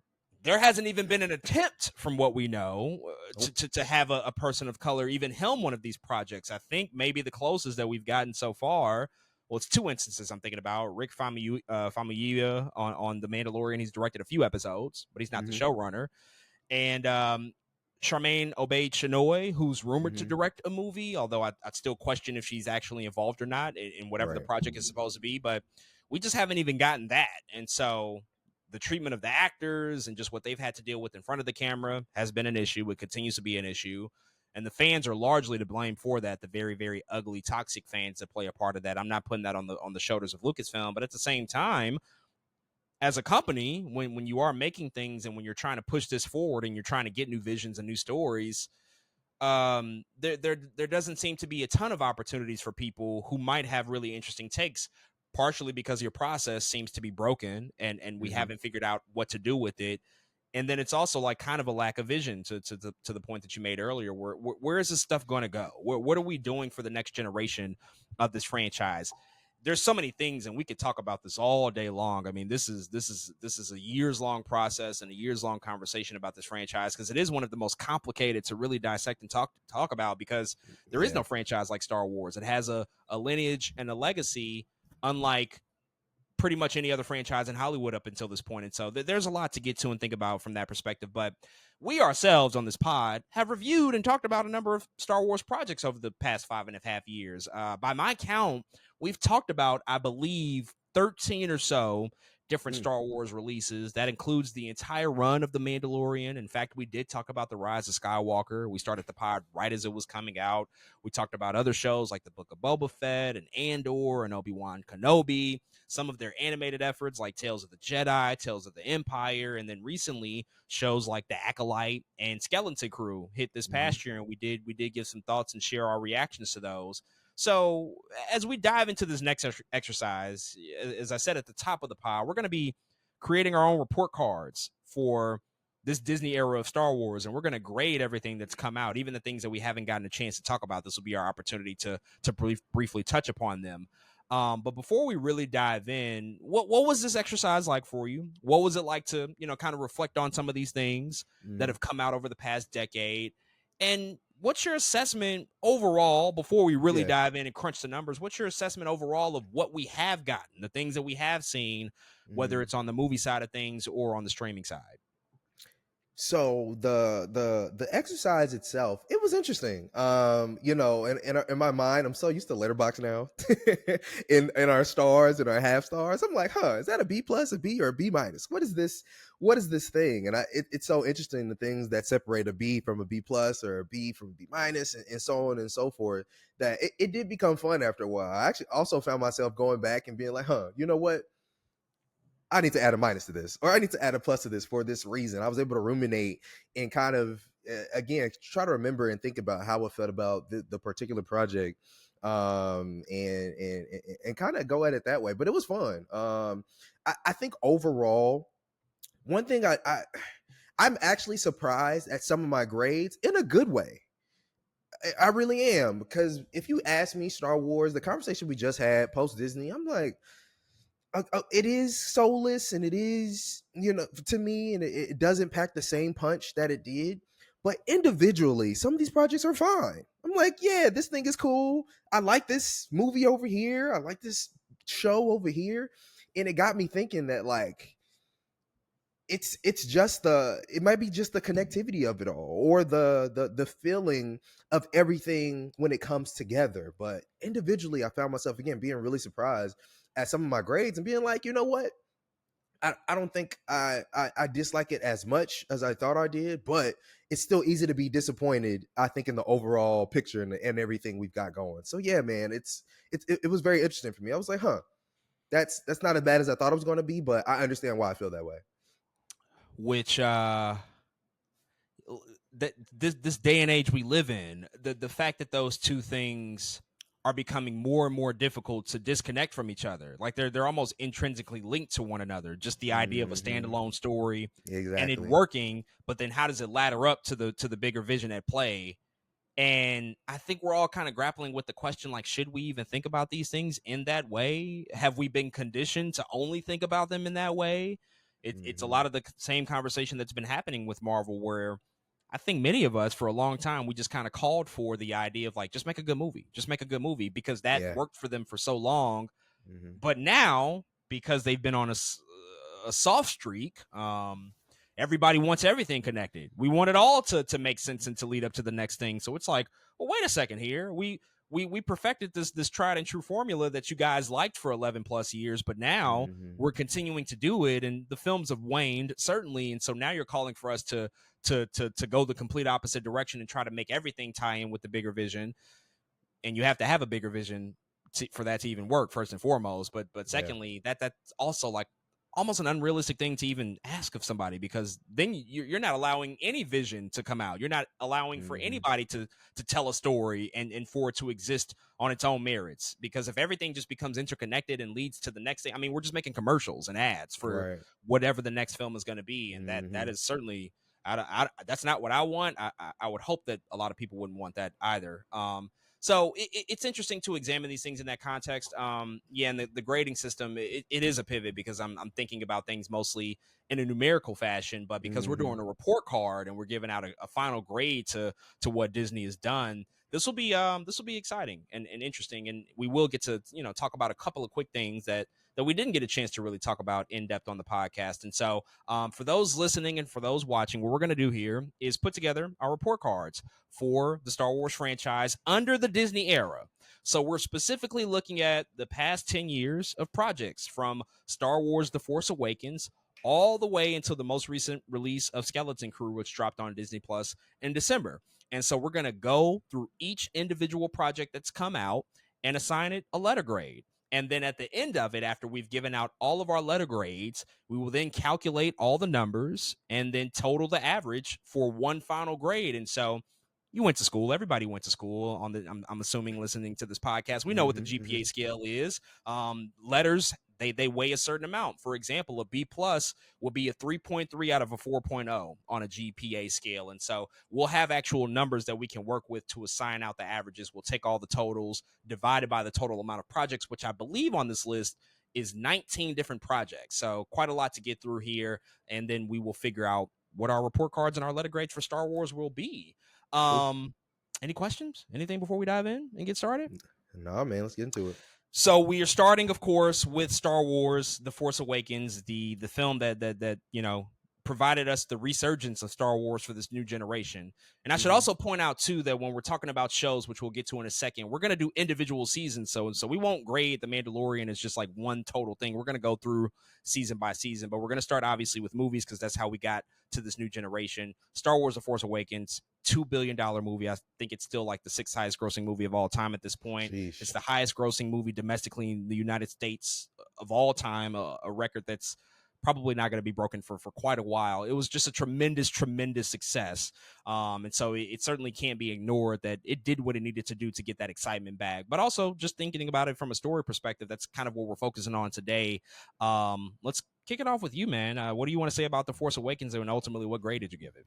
There hasn't even been an attempt, from what we know, Nope. to have a person of color even helm one of these projects. I think maybe the closest that we've gotten so far, well, it's two instances I'm thinking about. Rick Famuyiwa on The Mandalorian. He's directed a few episodes, but he's not the Mm-hmm. showrunner. And Charmaine Obaid-Chinoy, who's rumored to Mm-hmm. direct a movie, although I'd still question if she's actually involved or not in whatever the Right. project is supposed to be. But we just haven't even gotten that. And so the treatment of the actors and just what they've had to deal with in front of the camera has been an issue. It continues to be an issue. And the fans are largely to blame for that. The very, very ugly, toxic fans that play a part of that. I'm not putting that on the shoulders of Lucasfilm, but at the same time, as a company, when you are making things and when you're trying to push this forward and you're trying to get new visions and new stories, there doesn't seem to be a ton of opportunities for people who might have really interesting takes, partially because your process seems to be broken and we Mm-hmm. haven't figured out what to do with it. And then it's also like kind of a lack of vision to the point that you made earlier. Where is this stuff going to go? What are we doing for the next generation of this franchise? There's so many things, and we could talk about this all day long. I mean, this is a years long process and a years long conversation about this franchise, because it is one of the most complicated to really dissect and talk about, because there is Yeah. no franchise like Star Wars. It has a lineage and a legacy, unlike pretty much any other franchise in Hollywood up until this point. And so there's a lot to get to and think about from that perspective. But we ourselves on this pod have reviewed and talked about a number of Star Wars projects over the past 5.5 years. By my count, we've talked about, I believe, 13 or so different Star Wars releases. That includes the entire run of The Mandalorian. In fact, we did talk about The Rise of Skywalker. We started the pod right as it was coming out. We talked about other shows like The Book of Boba Fett and Andor and Obi-Wan Kenobi, some of their animated efforts like Tales of the Jedi, Tales of the Empire, and then recently shows like The Acolyte and Skeleton Crew hit this Mm-hmm. past year, and we did give some thoughts and share our reactions to those. So as we dive into this next exercise, as I said at the top of the pod, we're going to be creating our own report cards for this Disney era of Star Wars, and we're going to grade everything that's come out, even the things that we haven't gotten a chance to talk about. This will be our opportunity to briefly touch upon them. But before we really dive in, what was this exercise like for you? What was it like to, kind of reflect on some of these things that Mm-hmm. have come out over the past decade? And what's your assessment overall, before we really Yeah. dive in and crunch the numbers? What's your assessment overall of what we have gotten, the things that we have seen, whether Mm-hmm. it's on the movie side of things or on the streaming side? So the exercise itself, it was interesting. In my mind, I'm so used to letterbox now. in our stars and our half stars, I'm like, is that a B plus, a B, or a B minus? What is this? What is this thing? And it's so interesting, the things that separate a B from a B plus or a B from a B minus, and so on and so forth. That it did become fun after a while. I actually also found myself going back and being like, you know what? I need to add a minus to this, or I need to add a plus to this for this reason. I was able to ruminate and kind of, again, try to remember and think about how I felt about the particular project, and kind of go at it that way. But it was fun. I think overall, one thing I'm actually surprised at some of my grades in a good way. I really am, because if you ask me, Star Wars, the conversation we just had post Disney, I'm like, it is soulless, and it is, to me, and it doesn't pack the same punch that it did. But individually, some of these projects are fine. I'm like, yeah, this thing is cool. I like this movie over here. I like this show over here. And it got me thinking that, like, it's just it might be just the connectivity of it all, or the feeling of everything when it comes together. But individually, I found myself again being really surprised at some of my grades and being like, you know what, I don't think I dislike it as much as I thought I did, but it's still easy to be disappointed, I think, in the overall picture and everything we've got going. So yeah, man, it was very interesting for me. I was like, that's not as bad as I thought it was going to be, but I understand why I feel that way. Which that this day and age we live in, the fact that those two things are becoming more and more difficult to disconnect from each other, like they're almost intrinsically linked to one another. Just the idea of a standalone story and it Exactly. working, but then how does it ladder up to the bigger vision at play? And I think we're all kind of grappling with the question, like, should we even think about these things in that way? Have we been conditioned to only think about them in that way? It's a lot of the same conversation that's been happening with Marvel, where I think many of us for a long time, we just kind of called for the idea of, like, just make a good movie, because that Yeah. worked for them for so long. Mm-hmm. But now, because they've been on a soft streak, everybody wants everything connected. We want it all to make sense and to lead up to the next thing. So it's like, well, wait a second here. We perfected this tried and true formula that you guys liked for 11 plus years, but now we're continuing to do it, and the films have waned, certainly. And so now you're calling for us to go the complete opposite direction and try to make everything tie in with the bigger vision. And you have to have a bigger vision for that to even work, first and foremost. But secondly, that's also like almost an unrealistic thing to even ask of somebody, because then you're not allowing any vision to come out. You're not allowing for anybody to tell a story and for it to exist on its own merits. Because if everything just becomes interconnected and leads to the next thing, I mean, we're just making commercials and ads for whatever the next film is going to be. And that is certainly, that's not what I want. I would hope that a lot of people wouldn't want that either. So it's interesting to examine these things in that context. And the grading system, it is a pivot, because I'm thinking about things mostly in a numerical fashion, but because we're doing a report card and we're giving out a final grade to what Disney has done, this will be exciting and interesting. And we will get to, talk about a couple of quick things that we didn't get a chance to really talk about in depth on the podcast. And so for those listening and for those watching, what we're going to do here is put together our report cards for the Star Wars franchise under the Disney era. So we're specifically looking at the past 10 years of projects, from Star Wars The Force Awakens all the way until the most recent release of Skeleton Crew, which dropped on Disney Plus in December. And so we're going to go through each individual project that's come out and assign it a letter grade. And then at the end of it, after we've given out all of our letter grades, we will then calculate all the numbers and then total the average for one final grade. And so you went to school. Everybody went to school on the, I'm assuming, listening to this podcast. We know what the GPA scale is. Letters, they weigh a certain amount. For example, a B plus will be a 3.3 out of a 4.0 on a GPA scale. And so we'll have actual numbers that we can work with to assign out the averages. We'll take all the totals divided by the total amount of projects, which I believe on this list is 19 different projects. So quite a lot to get through here. And then we will figure out what our report cards and our letter grades for Star Wars will be. Any questions? Anything before we dive in and get started? No, man, let's get into it. So we are starting, of course, with Star Wars: The Force Awakens, the film that provided us the resurgence of Star Wars for this new generation. And I should also point out too that when we're talking about shows, which we'll get to in a second, we're going to do individual seasons. So we won't grade The Mandalorian as just like one total thing. We're going to go through season by season, but we're going to start obviously with movies, because that's how we got to this new generation. Star Wars: The Force Awakens, $2 billion movie. I think it's still like the 6th highest grossing movie of all time at this point. Sheesh. It's the highest grossing movie domestically in the United States of all time, a record that's probably not going to be broken for quite a while. It was just a tremendous success. And so it certainly can't be ignored that it did what it needed to do to get that excitement back. But also just thinking about it from a story perspective, that's kind of what we're focusing on today. Let's kick it off with you, man. What do you want to say about The Force Awakens, and ultimately what grade did you give it?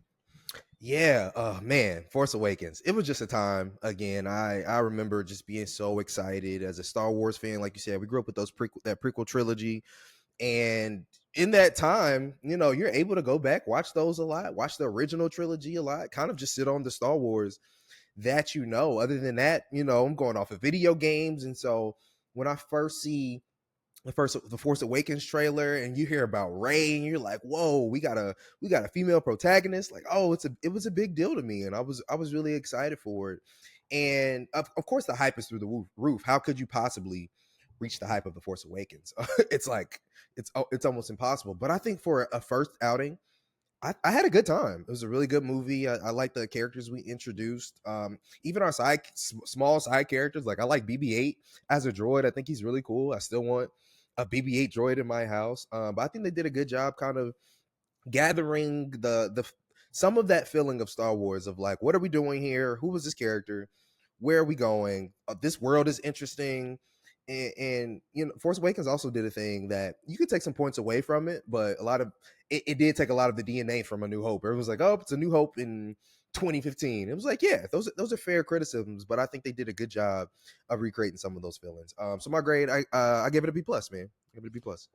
Yeah, man, Force Awakens. It was just a time again. I remember just being so excited as a Star Wars fan. Like you said, we grew up with that prequel trilogy, and in that time, you're able to go back, watch those a lot, watch the original trilogy a lot, kind of just sit on the Star Wars that Other than that, I'm going off of video games, and so when I first see the Force Awakens trailer and you hear about Rey and you're like, whoa, we got a female protagonist. Like, oh, it was a big deal to me, and I was really excited for it. And of course, the hype is through the roof. How could you possibly reach the hype of the Force Awakens? It's like it's almost impossible. But I think for a first outing, I had a good time. It was a really good movie. I like the characters we introduced. Even our small side characters. Like I like BB-8 as a droid. I think he's really cool. I still want a BB-8 droid in my house. But I think they did a good job, kind of gathering the some of that feeling of Star Wars of like, what are we doing here? Who was this character? Where are we going? This world is interesting. And Force Awakens also did a thing that you could take some points away from it, but it did take a lot of the DNA from A New Hope. It was like, oh, it's A New Hope in 2015. It was like, yeah, those are fair criticisms, but I think they did a good job of recreating some of those feelings. So my grade, I gave it a B plus, man. I gave it a B plus.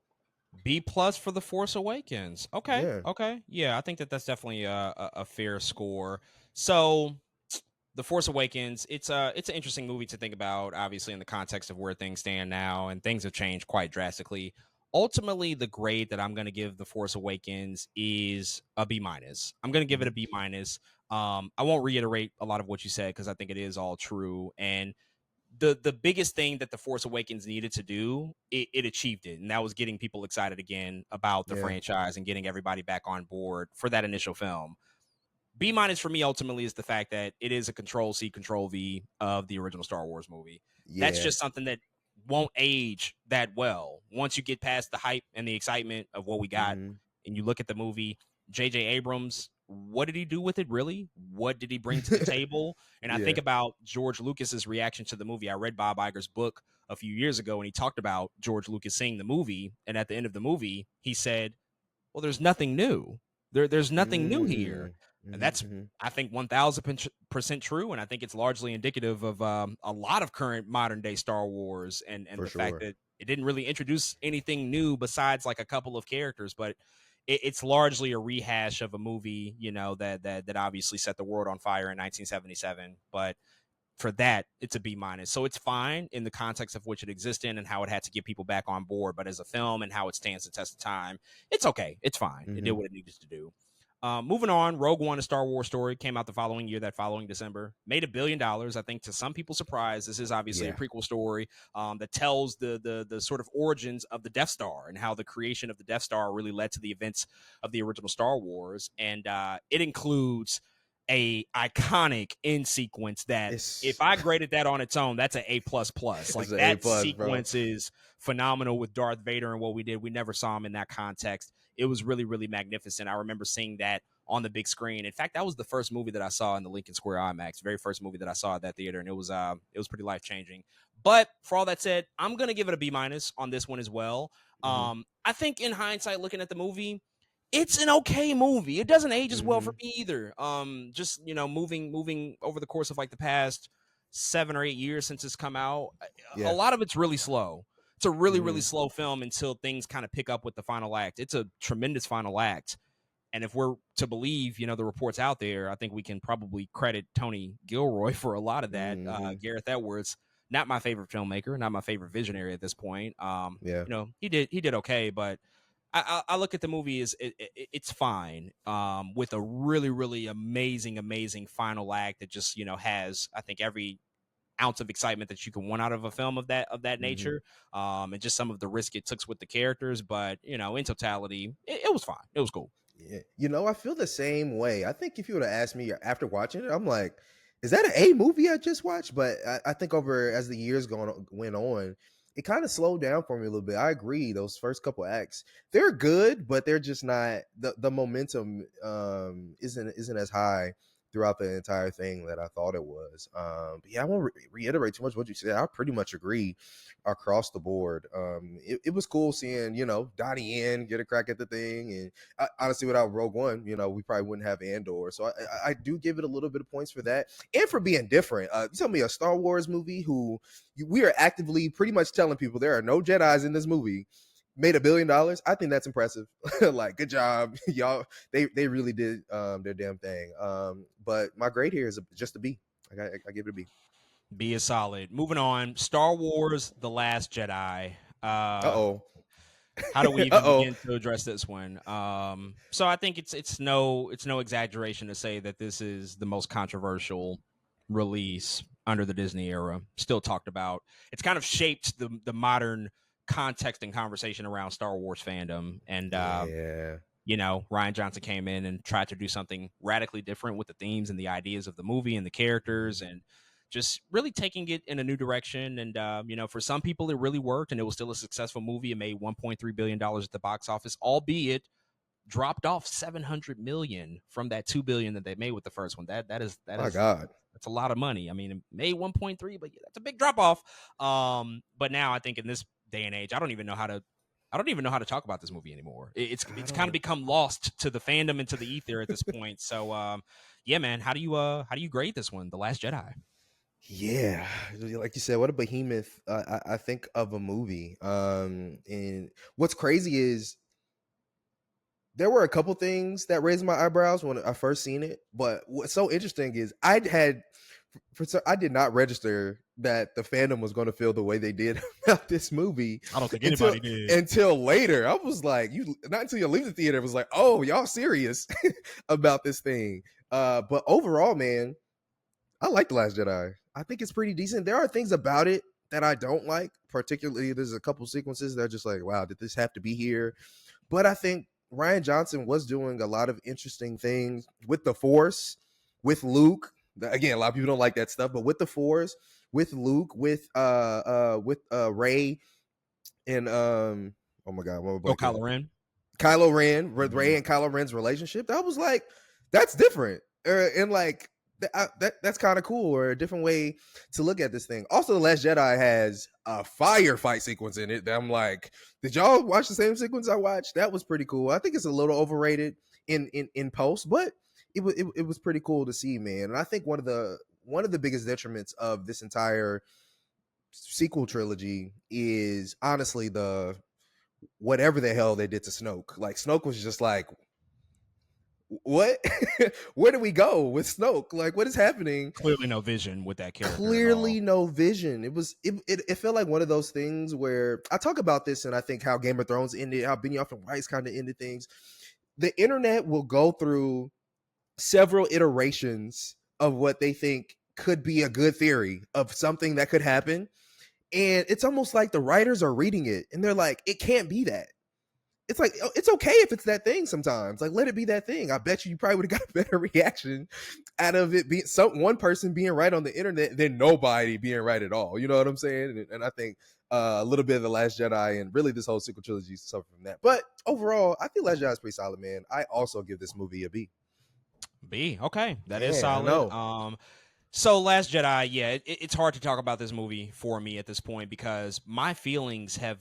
B plus for the Force Awakens. Okay, Yeah. okay, yeah, I think that that's definitely a fair score. So the Force Awakens, it's an interesting movie to think about, obviously in the context of where things stand now, and things have changed quite drastically. Ultimately, the grade that I'm going to give the Force Awakens is a B minus. I'm going to give it Hmm. a B minus. I won't reiterate a lot of what you said because I think it is all true. And the biggest thing that the Force Awakens needed to do, it achieved it, and that was getting people excited again about the Yeah. franchise and getting everybody back on board for that initial film. B minus for me ultimately is the fact that it is a control C, control V of the original Star Wars movie. That's Yeah. just something that won't age that well. Once you get past the hype and the excitement of what we got Hmm. and you look at the movie, J.J. Abrams, what did he do with it really? What did he bring to the table? And I think Yeah. about George Lucas's reaction to the movie. I read Bob Iger's book a few years ago and he talked about George Lucas seeing the movie. And at the end of the movie, he said, well, there's nothing new. There's nothing new here. Mm. And Hmm. that's, Hmm. I think, 1000% true. And I think it's largely indicative of a lot of current modern day Star Wars and For the fact sure. that it didn't really introduce anything new besides like a couple of characters, but it's largely a rehash of a movie, that obviously set the world on fire in 1977. But for that, it's a B minus. So it's fine in the context of which it exists in and how it had to get people back on board. But as a film and how it stands the test of time, it's okay. It's fine. It did Hmm. what it needed to do. Moving on, Rogue One, a Star Wars story, came out the following year, that following December, made $1 billion. I think to some people's surprise, this is obviously a Yeah. prequel story that tells the sort of origins of the Death Star and how the creation of the Death Star really led to the events of the original Star Wars. And it includes a iconic end sequence that if It's I graded that on its own, that's an A plus plus. it's Like an A that plus, bro. sequence is phenomenal with Darth Vader and what we did. We never saw him in that context. It was really, really magnificent. I remember seeing that on the big screen. In fact, that was the first movie that I saw in the Lincoln Square IMAX, very first movie that I saw at that theater, and it was pretty life changing. But for all that said, I'm gonna give it a B minus on this one as well. Hmm. I think in hindsight, looking at the movie, it's an okay movie. It doesn't age as well for Hmm. me either. Just moving over the course of like the past 7 or 8 years since it's come out, a Yeah. lot of it's really slow. It's a really really Hmm. slow film until things kind of pick up with the final act. It's a tremendous final act, and if we're to believe the reports out there, I think we can probably credit Tony Gilroy for a lot of that. Hmm. Gareth Edwards, not my favorite filmmaker, not my favorite visionary at this point. Yeah. He did okay, but I look at the movie as it's fine, with a really really amazing final act that just has, I think, every ounce of excitement that you can want out of a film of that Hmm. nature, and just some of the risk it took with the characters. But in totality, it was fine. It was cool. Yeah. I feel the same way. I think if you would have asked me after watching it, I'm like, is that an A movie I just watched? But I think over as the years went on, it kind of slowed down for me a little bit. I agree. Those first couple acts, they're good, but they're just not the momentum isn't as high throughout the entire thing that I thought it was. But yeah, I won't reiterate too much what you said. I pretty much agree across the board. It was cool seeing, Donnie Yen get a crack at the thing, and honestly, without Rogue One, we probably wouldn't have Andor. So I do give it a little bit of points for that, and for being different. You tell me a Star Wars movie we are actively pretty much telling people there are no Jedis in this movie, made $1 billion. I think that's impressive. Like, good job, y'all. They really did their damn thing. But my grade here is just a B. I give it a B. B is solid. Moving on, Star Wars: The Last Jedi. Uh-oh. How do we even begin to address this one? So I think it's no exaggeration to say that this is the most controversial release under the Disney era. Still talked about. It's kind of shaped the modern context and conversation around Star Wars fandom. And Rian Johnson came in and tried to do something radically different with the themes and the ideas of the movie and the characters, and just really taking it in a new direction. And, for some people, it really worked, and it was still a successful movie. It made $1.3 billion at the box office, albeit dropped off $700 million from that $2 billion that they made with the first one. That is my God. That's a lot of money. I mean, it made 1.3, but that's a big drop off. But now I think in this day and age, I don't even know how to talk about this movie anymore. It's kind of become lost to the fandom and to the ether at this point. So, yeah, man, how do you grade this one, The Last Jedi? Yeah, like you said, what a behemoth I think of a movie. And what's crazy is there were a couple things that raised my eyebrows when I first seen it, but what's so interesting is I did not register that the fandom was going to feel the way they did about this movie. I don't think anybody did until later. I was like, not until you leave the theater, it was like, oh, y'all serious about this thing. But overall, man, I like The Last Jedi. I think it's pretty decent. There are things about it that I don't like, particularly there's a couple sequences that are just like, wow, did this have to be here? But I think Rian Johnson was doing a lot of interesting things with the Force, with Luke. Again, a lot of people don't like that stuff, but with the Force, with Luke, with Rey, and oh my God, Kylo Ren. Kylo Ren, with Rey and Kylo Ren's relationship, that was like, that's different, and like that's kind of cool, or a different way to look at this thing. Also, The Last Jedi has a firefight sequence in it that I'm like, did y'all watch the same sequence I watched? That was pretty cool. I think it's a little overrated in post, but it was pretty cool to see, man. And I think one of the biggest detriments of this entire sequel trilogy is honestly the whatever the hell they did to Snoke. Like, Snoke was just like, what? Where do we go with Snoke? Like, what is happening? Clearly no vision with that character. Clearly no vision. It felt like one of those things where I talk about this, and I think how Game of Thrones ended, how Benioff and Weiss kind of ended things. The internet will go through several iterations of what they think could be a good theory of something that could happen. And it's almost like the writers are reading it and they're like, it can't be that. It's like, it's okay if it's that thing sometimes. Like, let it be that thing. I bet you probably would have got a better reaction out of it being one person being right on the internet than nobody being right at all. You know what I'm saying? And I think a little bit of The Last Jedi and really this whole sequel trilogy suffer from that. But overall, I think Last Jedi is pretty solid, man. I also give this movie a B. B. Okay. That is solid. So Last Jedi, yeah, it's hard to talk about this movie for me at this point because my feelings have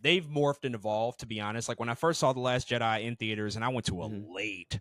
they've morphed and evolved, to be honest. Like, when I first saw The Last Jedi in theaters, and I went to a late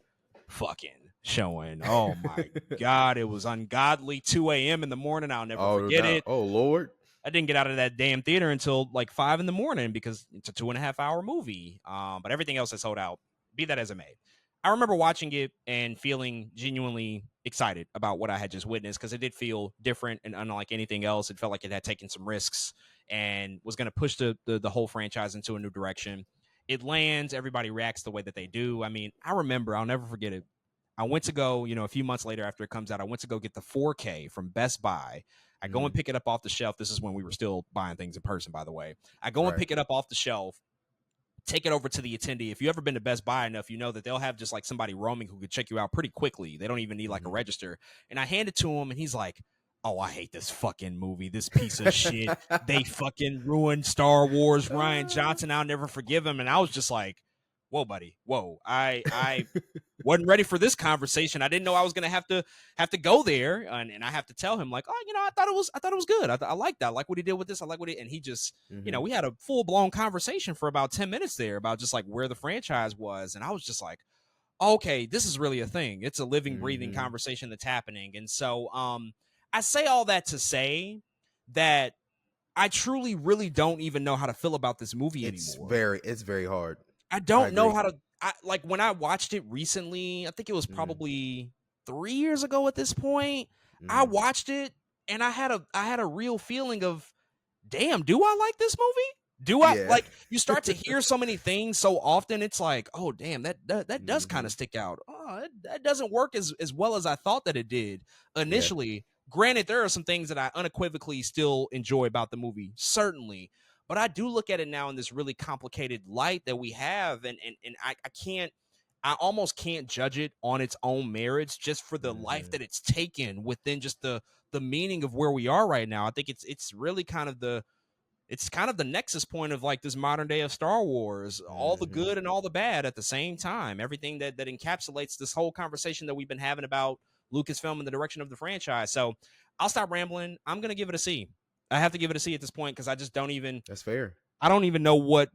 fucking showing. Oh my God, it was ungodly. 2 a.m. in the morning. I'll never forget it. Oh Lord. I didn't get out of that damn theater until like 5 in the morning because it's a 2.5 hour movie. But everything else is sold out. Be that as it may. I remember watching it and feeling genuinely excited about what I had just witnessed because it did feel different and unlike anything else. It felt like it had taken some risks and was going to push the whole franchise into a new direction. It lands. Everybody reacts the way that they do. I mean, I remember, I'll never forget it. I went to go, a few months later after it comes out, I went to go get the 4K from Best Buy. I go and pick it up off the shelf. This is when we were still buying things in person, by the way. I go and pick it up off the shelf. Take it over to the attendee. If you ever been to Best Buy enough, you know that they'll have just like somebody roaming who could check you out pretty quickly. They don't even need like a register. And I hand it to him and he's like, oh, I hate this fucking movie. This piece of shit. They fucking ruined Star Wars. Rian Johnson, I'll never forgive him. And I was just like, whoa, buddy. Whoa. wasn't ready for this conversation. I didn't know I was gonna have to go there, and I have to tell him like, oh, I thought it was good. I like that. I like what he did with this. I like what he, and he just, we had a full blown conversation for about 10 minutes there about just like where the franchise was, and I was just like, okay, this is really a thing. It's a living, breathing conversation that's happening, and so I say all that to say that I truly, really don't even know how to feel about this movie anymore. It's very hard. I don't know how to. Like when I watched it recently, I think it was probably 3 years ago at this point. I watched it and I had a real feeling of, damn, do I like this movie? Do I like? You start to hear so many things so often. It's like, oh damn, that does kind of stick out. Oh, that doesn't work as well as I thought that it did initially. Yeah. Granted, there are some things that I unequivocally still enjoy about the movie, certainly. But I do look at it now in this really complicated light that we have, and I almost can't judge it on its own merits just for the life that it's taken within just the meaning of where we are right now. I think it's really kind of the nexus point of like this modern day of Star Wars, all the good and all the bad at the same time. Everything that encapsulates this whole conversation that we've been having about Lucasfilm and the direction of the franchise. So I'll stop rambling. I'm going to give it a C. I have to give it a C at this point because I just don't even. That's fair. I don't even know what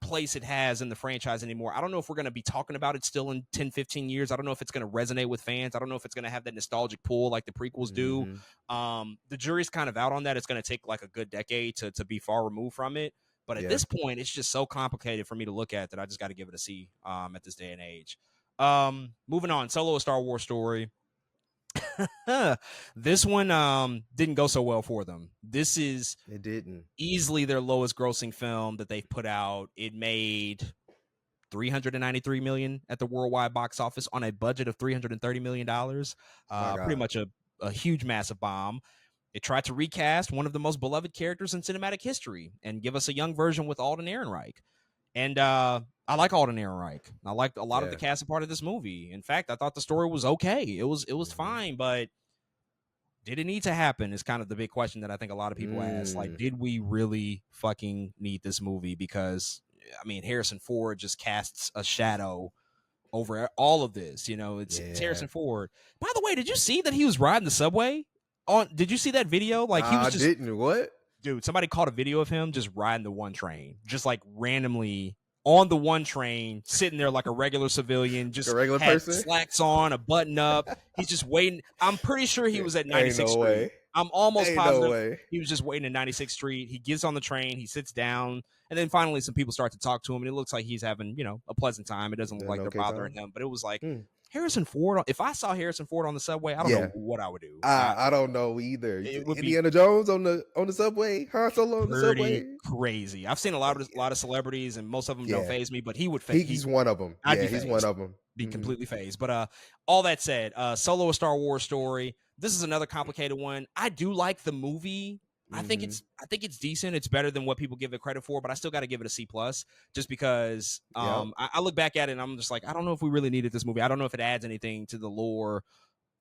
place it has in the franchise anymore. I don't know if we're going to be talking about it still in 10, 15 years. I don't know if it's going to resonate with fans. I don't know if it's going to have that nostalgic pull like the prequels do. The jury's kind of out on that. It's going to take like a good decade to be far removed from it. But at this point, it's just so complicated for me to look at that I just got to give it a C at this day and age. Moving on, Solo: A Star Wars Story. This one didn't go so well for them. It didn't easily their lowest grossing film that they've put out. It made $393 million at the worldwide box office on a budget of $330 million. Pretty much a huge, massive bomb. It tried to recast one of the most beloved characters in cinematic history and give us a young version with Alden Ehrenreich. And I like Alden Ehrenreich. I liked a lot of the cast and part of this movie. In fact, I thought the story was okay. It was fine, but did it need to happen is kind of the big question that I think a lot of people ask. Like, did we really fucking need this movie? Because, I mean, Harrison Ford just casts a shadow over all of this. It's Harrison Ford. By the way, did you see that he was riding the subway? Did you see that video? Like, he was just... didn't. What? Dude, somebody caught a video of him just riding the one train, just like randomly on the one train, sitting there like a regular civilian, just a regular person, slacks on, a button up. He's just waiting. I'm pretty sure he was at 96th Street. I'm almost positive he was just waiting at 96th Street. He gets on the train, he sits down, and then finally some people start to talk to him, and it looks like he's having, a pleasant time. It doesn't look like they're bothering him, but it was like, Harrison Ford. If I saw Harrison Ford on the subway, I don't know what I would do. I don't know either. Indiana Jones on the subway, Han Solo on the subway. Crazy. I've seen a lot of celebrities, and most of them don't faze me, but he would faze. He's one of them. He's one of them. Be completely phased. But all that said, Solo: A Star Wars Story. This is another complicated one. I do like the movie. I think it's decent. It's better than what people give it credit for, but I still got to give it a C+, just because I look back at it and I'm just like, I don't know if we really needed this movie. I don't know if it adds anything to the lore,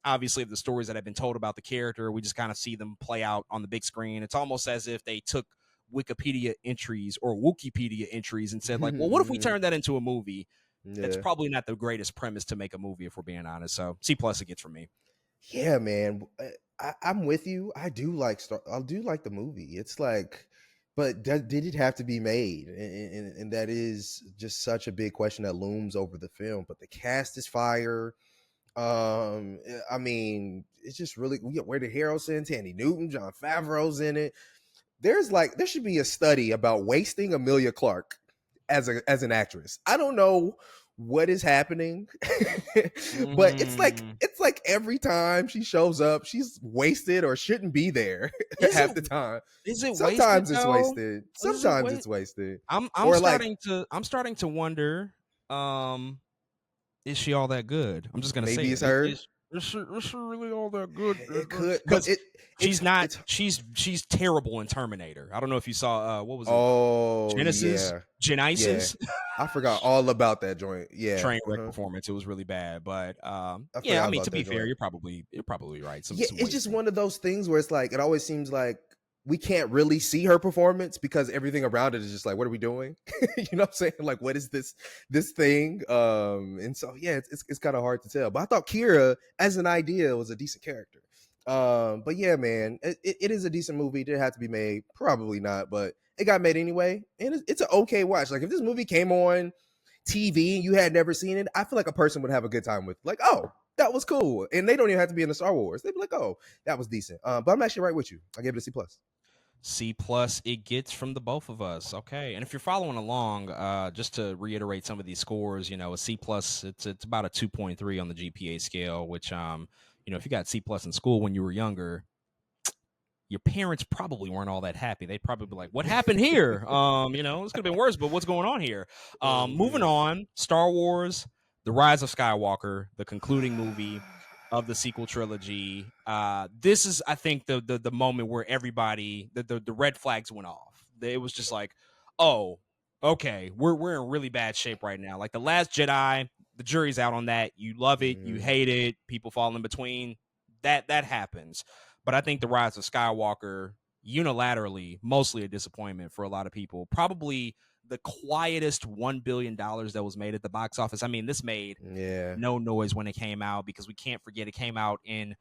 obviously, of the stories that have been told about the character. We just kind of see them play out on the big screen. It's almost as if they took Wikipedia entries or Wikipedia entries and said like, well, what if we turn that into a movie? That's probably not the greatest premise to make a movie, if we're being honest. So C+ it gets from me. Yeah, man. I'm with you. I do like the movie. It's like, but did it have to be made? And that is just such a big question that looms over the film. But the cast is fire. I mean, it's just really, where did Harrelson, Tandy Newton, Jon Favreau's in it. There should be a study about wasting Emilia Clarke as an actress. I don't know what is happening, but it's like every time she shows up, she's wasted or shouldn't be there half the time. Sometimes it's wasted. Sometimes it's wasted. I'm starting to wonder, is she all that good? I'm just gonna say maybe it's her. Is she really all that good? It could, because she's not. She's terrible in Terminator. I don't know if you saw what was it? Oh, Genesis. Genesis. Yeah. I forgot all about that joint. Yeah, train wreck performance. It was really bad, but I mean, to be fair, you're probably right. It's just one of those things where it's like, it always seems like we can't really see her performance because everything around it is just like, what are we doing? You know what I'm saying? Like, what is this thing? And so yeah, it's kind of hard to tell. But I thought Kira as an idea was a decent character. But yeah, man, it is a decent movie. Did it have to be made? Probably not, but it got made anyway, and it's an okay watch. Like if this movie came on TV and you had never seen it, I feel like a person would have a good time with. Like, oh, that was cool, and they don't even have to be in the Star Wars. They'd be like, oh, that was decent. But I'm actually right with you. I gave it a C plus. C plus it gets from the both of us. Okay. And if you're following along, just to reiterate some of these scores, a C plus, it's about a 2.3 on the GPA scale, which if you got C plus in school when you were younger, your parents probably weren't all that happy. They'd probably be like, what happened here? This could have been worse, but what's going on here? Moving on, Star Wars, The Rise of Skywalker, the concluding movie of the sequel trilogy. This is, I think, the moment where everybody, the red flags went off. It was just like, oh, okay, we're in really bad shape right now. Like The Last Jedi, the jury's out on that. You love it, you hate it, people fall in between. That happens. But I think The Rise of Skywalker, unilaterally, mostly a disappointment for a lot of people. Probably the quietest $1 billion that was made at the box office. I mean, this made no noise when it came out, because we can't forget it came out in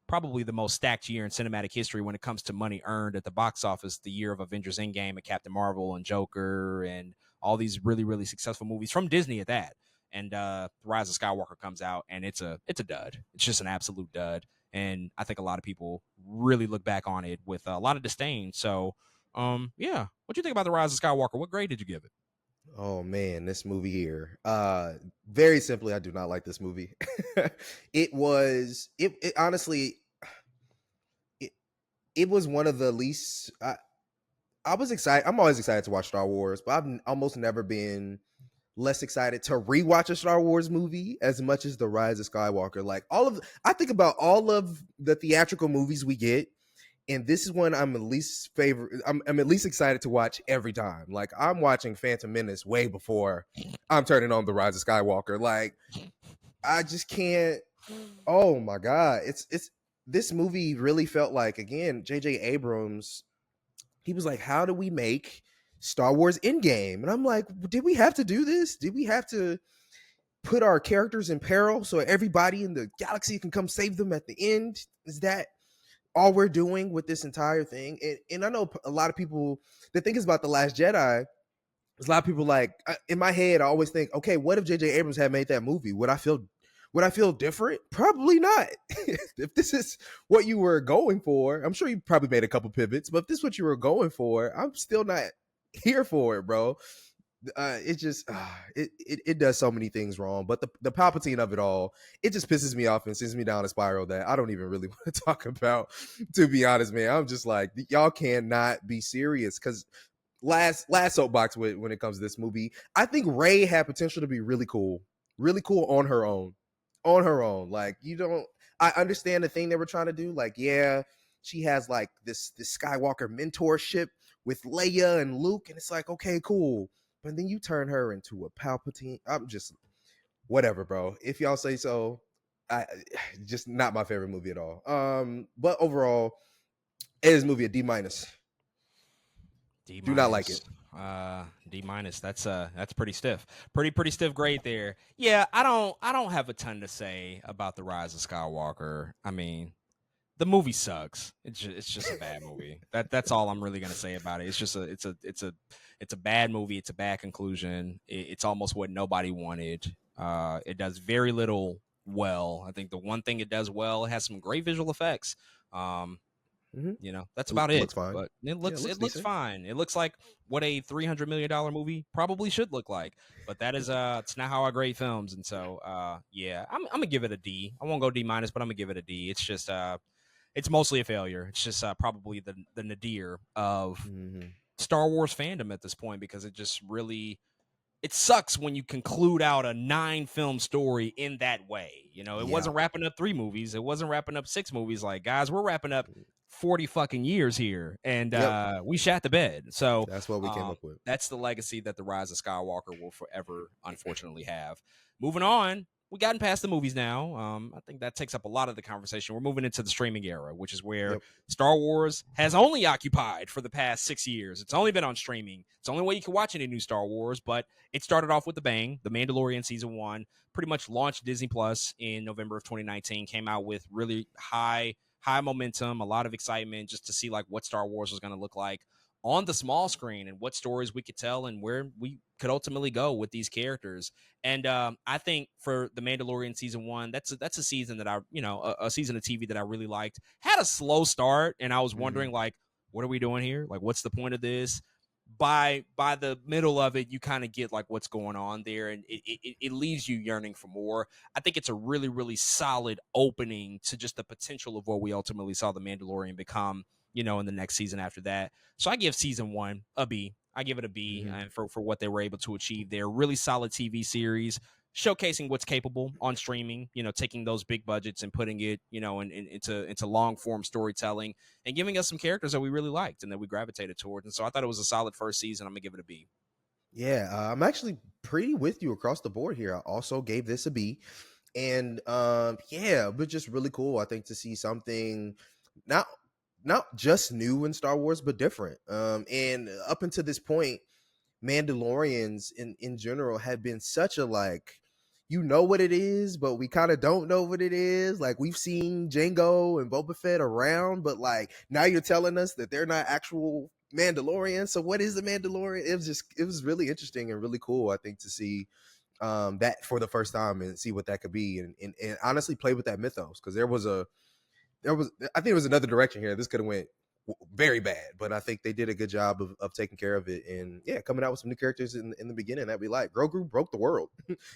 probably the most stacked year in cinematic history when it comes to money earned at the box office, the year of Avengers Endgame and Captain Marvel and Joker and all these really, really successful movies from Disney at that. And The Rise of Skywalker comes out, and it's a dud. It's just an absolute dud. And I think a lot of people really look back on it with a lot of disdain. So, yeah. What do you think about The Rise of Skywalker? What grade did you give it? Oh man, this movie here. Very simply, I do not like this movie. It honestly, it was one of the least. I was excited. I'm always excited to watch Star Wars, but I've almost never been less excited to rewatch a Star Wars movie as much as The Rise of Skywalker. Like I think about all of the theatrical movies we get, and this is one I'm at least I'm at least excited to watch every time. Like I'm watching Phantom Menace way before I'm turning on The Rise of Skywalker. Like I just can't. Oh my god, it's this movie really felt like, again, J.J. Abrams. He was like, how do we make Star Wars Endgame? And I'm like, did we have to do this? Did we have to put our characters in peril so everybody in the galaxy can come save them at the end? Is that all we're doing with this entire thing? And I know a lot of people, the thing is about The Last Jedi, there's a lot of people like, in my head, I always think, okay, what if J.J. Abrams had made that movie? Would I feel different? Probably not. If this is what you were going for, I'm sure you probably made a couple pivots, but if this is what you were going for, I'm still not here for it, bro. It just it does so many things wrong. But the Palpatine of it all, it just pisses me off and sends me down a spiral that I don't even really want to talk about, to be honest, man. I'm just like, y'all cannot be serious. Because last soapbox when it comes to this movie, I think Rey had potential to be really cool on her own. Like, I understand the thing they were trying to do. Like, yeah, she has like this Skywalker mentorship with Leia and Luke, and it's like, okay, cool. But then you turn her into a Palpatine. I'm just, whatever, bro. If y'all say so. Just not my favorite movie at all. But overall, it is movie a D minus. D-. Do not like it. D minus. That's pretty stiff. Pretty stiff grade there. Yeah, I don't have a ton to say about The Rise of Skywalker. I mean, the movie sucks. It's just a bad movie. That's all I'm really gonna say about it. It's just it's a bad movie. It's a bad conclusion. It's almost what nobody wanted. It does very little well. I think the one thing it does well, it has some great visual effects. That's about it. Looks fine. But it looks fine. It looks like what a $300 million movie probably should look like. But that is it's not how I grade films. And so yeah, I'm gonna give it a D. I won't go D minus, but I'm gonna give it a D. It's just it's mostly a failure. It's just probably the nadir of Star Wars fandom at this point, because it just really, it sucks when you conclude out a 9-film story in that way. It wasn't wrapping up 3 movies. It wasn't wrapping up 6 movies. Like, guys, we're wrapping up 40 fucking years here, and we shat the bed. So that's what we came up with. That's the legacy that The Rise of Skywalker will forever, unfortunately, have. Moving on, we gotten past the movies now. I think that takes up a lot of the conversation. We're moving into the streaming era, which is where Yep. Star Wars has only occupied for the past 6 years. It's only been on streaming. It's the only way you can watch any new Star Wars, but it started off with a bang. The Mandalorian season 1 pretty much launched Disney Plus in November of 2019, came out with really high momentum, a lot of excitement just to see like what Star Wars was going to look like on the small screen and what stories we could tell and where we could ultimately go with these characters. And I think for the Mandalorian season 1, that's a season that a season of TV that I really liked. Had a slow start, and I was wondering like, what are we doing here? Like, what's the point of this? By the middle of it, you kind of get like what's going on there, and it leaves you yearning for more. I think it's a really, really solid opening to just the potential of what we ultimately saw the Mandalorian become, in the next season after that. So I give season 1 a B. I give it a B for what they were able to achieve there. Really solid TV series, showcasing what's capable on streaming, taking those big budgets and putting it, into long form storytelling and giving us some characters that we really liked and that we gravitated towards. And so I thought it was a solid first season. I'm gonna give it a B. Yeah, I'm actually pretty with you across the board here. I also gave this a B. And yeah, but just really cool, I think, to see something not just new in Star Wars, but different. And up until this point, Mandalorians in general have been such a like, what it is, but we kind of don't know what it is. Like, we've seen Jango and Boba Fett around, but like now you're telling us that they're not actual Mandalorians. So what is the Mandalorian? It was really interesting and really cool, I think, to see that for the first time and see what that could be, and honestly play with that mythos, because I think it was another direction here. This could have went very bad, but I think they did a good job of taking care of it, and yeah, coming out with some new characters in the beginning that we like. Grogu broke the world.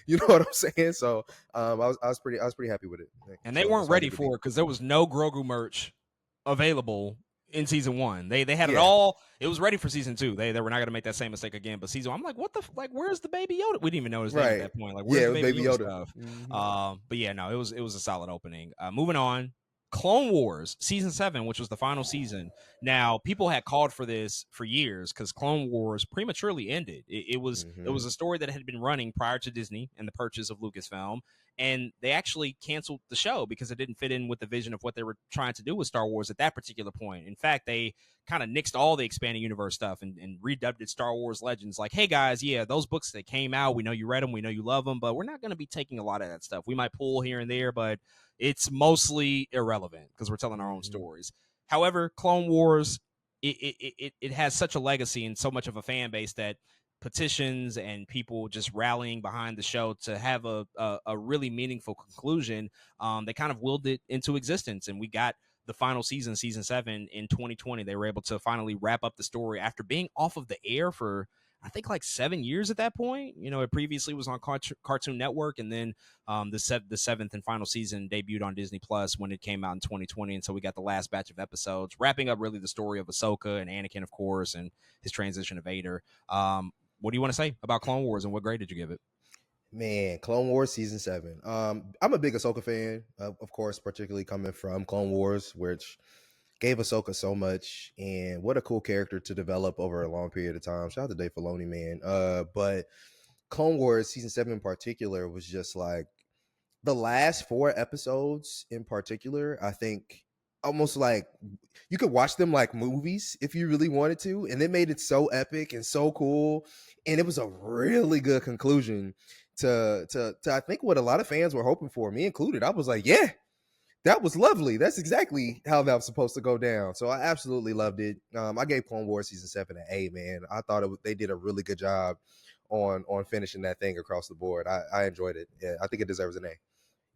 You know what I'm saying? So I was pretty happy with it. And they weren't ready for it because there was no Grogu merch available in season 1. They had it all. It was ready for season 2. They were not going to make that same mistake again. But season 1, I'm like, what the like? Where's the Baby Yoda? We didn't even know his name at that point. Like, where's the Baby Yoda stuff? But yeah, no, it was a solid opening. Moving on. Clone Wars season 7, which was the final season. Now, people had called for this for years because Clone Wars prematurely ended. It was a story that had been running prior to Disney and the purchase of Lucasfilm, and they actually canceled the show because it didn't fit in with the vision of what they were trying to do with Star Wars at that particular point. In fact, they kind of nixed all the expanded universe stuff and redubbed it Star Wars Legends. Like, hey guys, yeah, those books that came out, we know you read them, we know you love them, but we're not going to be taking a lot of that stuff. We might pull here and there, but it's mostly irrelevant because we're telling our own stories. However, Clone Wars, it has such a legacy and so much of a fan base that petitions and people just rallying behind the show to have a really meaningful conclusion, they kind of willed it into existence. And we got the final season, season 7 in 2020. They were able to finally wrap up the story after being off of the air for, I think, like 7 years at that point. It previously was on Cartoon Network, and then the 7th and final season debuted on Disney Plus when it came out in 2020. And so we got the last batch of episodes, wrapping up really the story of Ahsoka and Anakin, of course, and his transition to Vader. What do you want to say about Clone Wars, and what grade did you give it? Man, Clone Wars season 7. I'm a big Ahsoka fan, of course, particularly coming from Clone Wars, which gave Ahsoka so much, and what a cool character to develop over a long period of time. Shout out to Dave Filoni, man. But Clone Wars season 7 in particular was just like the last 4 episodes in particular. I think almost like you could watch them like movies if you really wanted to, and it made it so epic and so cool, and it was a really good conclusion to I think what a lot of fans were hoping for, me included. I was like, yeah, that was lovely. That's exactly how that was supposed to go down. So I absolutely loved it. I gave Clone Wars season 7 an A, man. I thought they did a really good job on finishing that thing across the board. I enjoyed it. Yeah, I think it deserves an A.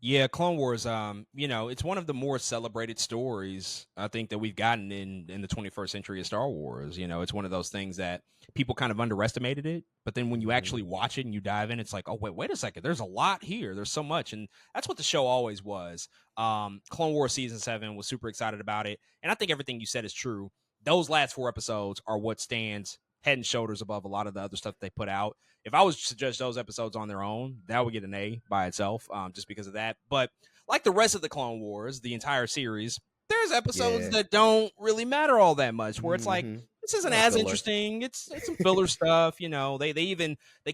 Yeah, Clone Wars, it's one of the more celebrated stories I think that we've gotten in the 21st century of Star Wars. It's one of those things that people kind of underestimated it, but then when you actually watch it and you dive in, it's like, oh, wait a second, there's a lot here. There's so much, and that's what the show always was. Clone Wars season 7, was super excited about it, and I think everything you said is true. Those last 4 episodes are what stands head and shoulders above a lot of the other stuff they put out. If I was to judge those episodes on their own, that would get an A by itself, just because of that. But like the rest of the Clone Wars, the entire series, there's episodes that don't really matter all that much, where it's like, this isn't Yeah, as filler. interesting. It's some filler stuff. They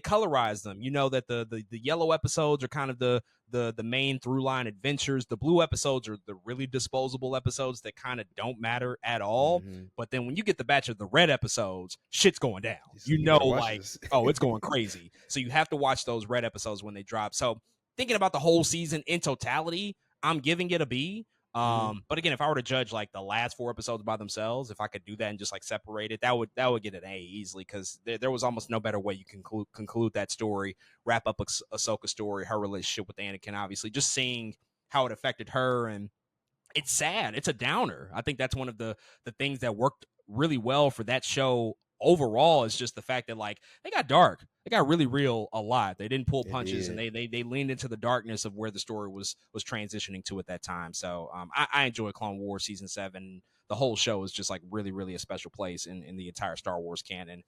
colorize them. That the yellow episodes are kind of the main through line adventures. The blue episodes are the really disposable episodes that kind of don't matter at all. Mm-hmm. But then when you get the batch of the red episodes, shit's going down. It's like, you better watch this. Oh, it's going crazy. So you have to watch those red episodes when they drop. So thinking about the whole season in totality, I'm giving it a B. Mm-hmm. But again, if I were to judge like the last 4 episodes by themselves, if I could do that and just like separate it, that would get an A easily, because there was almost no better way you can conclude that story, wrap up Ahsoka's story, her relationship with Anakin, obviously, just seeing how it affected her. And it's sad. It's a downer. I think that's one of the things that worked really well for that show overall, is just the fact that like they got dark. They got really real a lot. They didn't pull It punches, and did. they leaned into the darkness of where the story was transitioning to at that time. So I enjoy Clone Wars season 7. The whole show is just like really, really a special place in the entire Star Wars canon.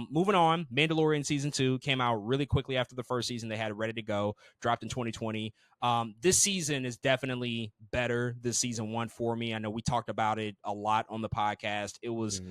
Moving on, Mandalorian season 2 came out really quickly after the first season. They had it ready to go, dropped in 2020. This season is definitely better than season 1 for me. I know we talked about it a lot on the podcast. It was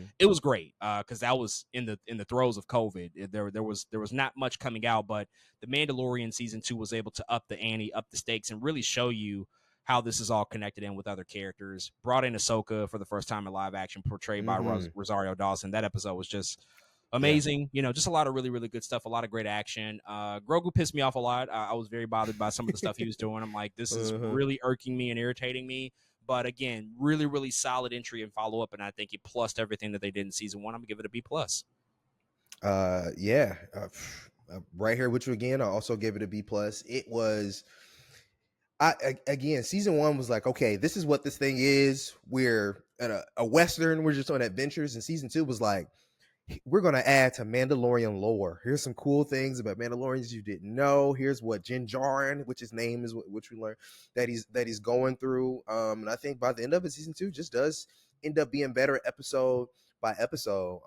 great, because that was in the throes of COVID. There was not much coming out, but the Mandalorian season 2 was able to up the ante, up the stakes, and really show you how this is all connected in with other characters. Brought in Ahsoka for the first time in live action, portrayed by Rosario Dawson. That episode was just amazing. Just a lot of really, really good stuff, a lot of great action. Grogu pissed me off a lot. I was very bothered by some of the stuff he was doing. I'm like, this is really irking me and irritating me. But again, really, really solid entry and follow up, and I think it plussed everything that they did in season 1. I'm gonna give it a B+. Yeah. Right here with you again. I also gave it a B+. It was, again, season 1 was like, okay, this is what this thing is. We're at a Western. We're just on adventures. And season 2 was like, we're going to add to Mandalorian lore. Here's some cool things about Mandalorians you didn't know. Here's what Din Djarin, which his name is, which we learned that he's going through. And I think by the end of it, season 2 just does end up being better episode by episode.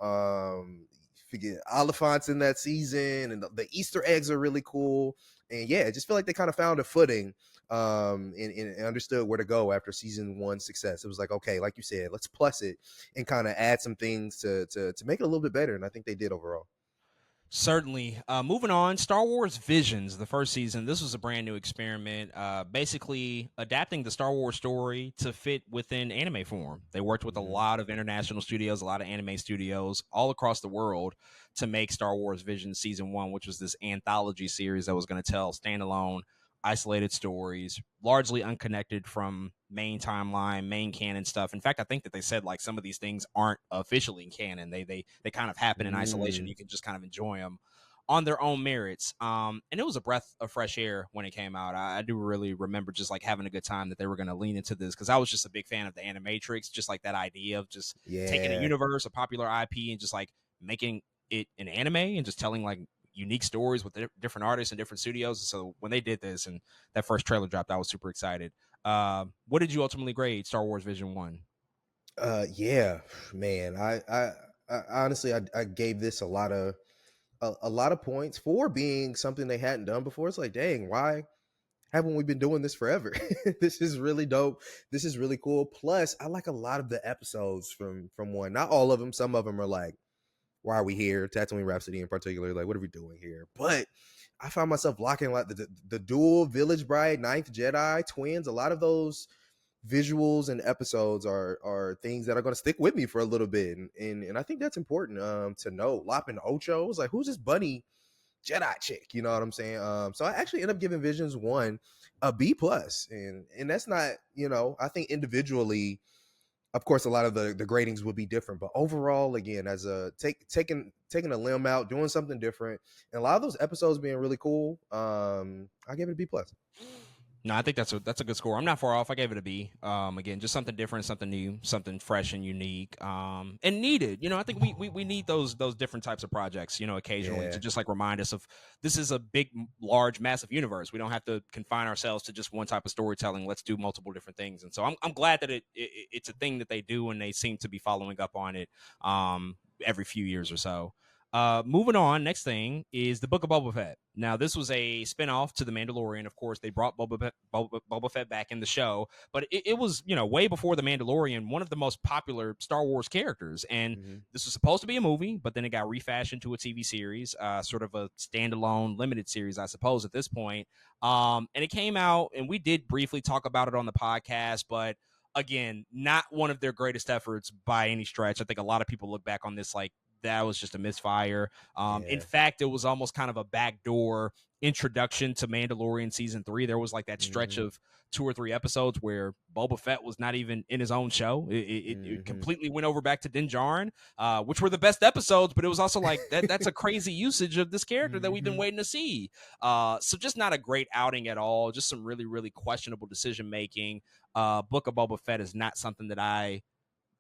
Forget Oliphant's in that season, and the Easter eggs are really cool. And yeah, I just feel like they kind of found a footing, and understood where to go after season 1 success. It was like, okay, like you said, let's plus it and kind of add some things to make it a little bit better. And I think they did overall. Certainly. Moving on, Star Wars Visions, the first season. This was a brand new experiment, basically adapting the Star Wars story to fit within anime form. They worked with a lot of international studios, a lot of anime studios all across the world to make Star Wars Visions season 1, which was this anthology series that was going to tell standalone, isolated stories, largely unconnected from main timeline, main canon stuff. In fact, I think that they said like some of these things aren't officially in canon. They kind of happen in isolation. You can just kind of enjoy them on their own merits. And it was a breath of fresh air when it came out. I do really remember just like having a good time that they were going to lean into this, because I was just a big fan of the Animatrix, just like that idea of just taking a universe, a popular IP, and just like making it an anime and just telling like unique stories with different artists and different studios. So when they did this and that first trailer dropped, I was super excited. What did you ultimately grade Star Wars Vision 1? Yeah, man. I honestly, I gave this a lot of points for being something they hadn't done before. It's like, dang, why haven't we been doing this forever? This is really dope. This is really cool. Plus, I like a lot of the episodes from 1. Not all of them. Some of them are like, why are we here? Tatooine Rhapsody in particular, like, what are we doing here? But I found myself locking like the dual Village Bride, Ninth Jedi, twins. A lot of those visuals and episodes are things that are going to stick with me for a little bit, and I think that's important to know. Lop and Ocho was like, who's this bunny Jedi chick? You know what I'm saying? So I actually end up giving Visions 1 a B+, and that's not, I think individually, of course, a lot of the gradings would be different, but overall, again, as a taking a limb out, doing something different, and a lot of those episodes being really cool, I gave it a B+. No, I think that's a good score. I'm not far off. I gave it a B. Again, just something different, something new, something fresh and unique, and needed. I think we need those different types of projects, occasionally, to just like remind us of this is a big, large, massive universe. We don't have to confine ourselves to just one type of storytelling. Let's do multiple different things. And so I'm glad that it's a thing that they do, and they seem to be following up on it every few years or so. Moving on, next thing is the Book of Boba Fett. Now, this was a spinoff to The Mandalorian. Of course, they brought Boba Fett back in the show, but it was, way before The Mandalorian, one of the most popular Star Wars characters. And Mm-hmm. this was supposed to be a movie, but then it got refashioned to a TV series, sort of a standalone limited series, I suppose, at this point. And it came out, and we did briefly talk about it on the podcast, but again, not one of their greatest efforts by any stretch. I think a lot of people look back on this like, that was just a misfire. In Yeah. fact, it was almost kind of a backdoor introduction to Mandalorian season 3. There was like that stretch Mm-hmm. of 2 or 3 episodes where Boba Fett was not even in his own show. It Mm-hmm. completely went over back to Din Djarin, which were the best episodes, but it was also like that's a crazy usage of this character that we've been Mm-hmm. waiting to see. So just not a great outing at all. Just some really, really questionable decision making. Book of Boba Fett is not something that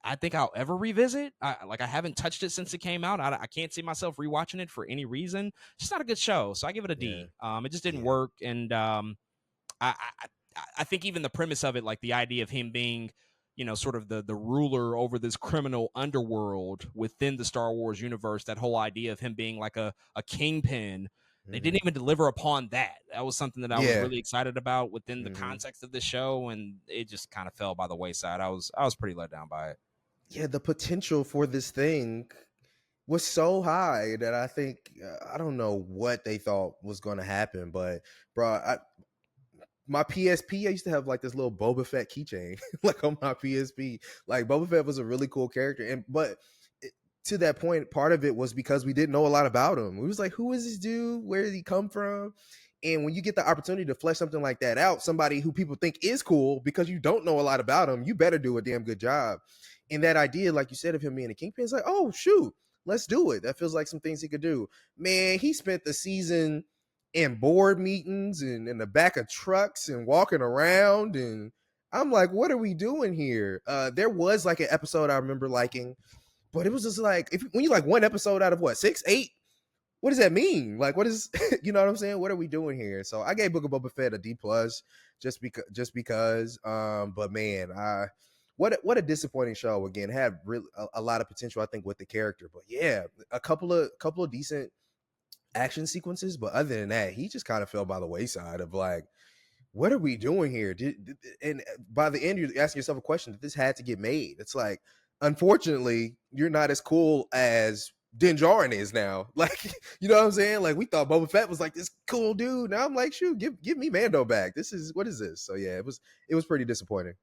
I think I'll ever revisit. I haven't touched it since it came out. I can't see myself rewatching it for any reason. It's just not a good show, so I give it a Yeah. D. It just didn't Yeah. work, and I, I I think even the premise of it, like the idea of him being, sort of the ruler over this criminal underworld within the Star Wars universe, that whole idea of him being like a kingpin. They Mm-hmm. didn't even deliver upon that. That was something that I was Yeah. really excited about within the Mm-hmm. context of the show, and it just kind of fell by the wayside. I was pretty let down by it. Yeah. The potential for this thing was so high that I think I don't know what they thought was going to happen, but bro, my PSP, I used to have like this little Boba Fett keychain, like on my PSP. Like Boba Fett was a really cool character, and to that point, part of it was because we didn't know a lot about him. We was like, who is this dude? Where did he come from? And when you get the opportunity to flesh something like that out, somebody who people think is cool because you don't know a lot about him, you better do a damn good job. And that idea, like you said, of him being a kingpin, is like, oh shoot, let's do it. That feels like some things he could do. Man, he spent the season in board meetings and in the back of trucks and walking around, and I'm like, what are we doing here? There was like an episode I remember liking, but it was just like, when you like one episode out of what, 6 8, what does that mean? Like, what is you know what I'm saying? What are we doing here? So I gave Book of Boba Fett a D plus, just because. But man, what a disappointing show. Again, had really a lot of potential, I think, with the character. But yeah, a couple of decent action sequences, but other than that, he just kind of fell by the wayside of like, what are we doing here? And by the end, you're asking yourself a question: that this had to get made? It's like, unfortunately, you're not as cool as Din Djarin is now. Like, you know what I'm saying? Like, we thought Boba Fett was like this cool dude. Now I'm like, shoot, give me Mando back. What is this? So yeah, it was pretty disappointing.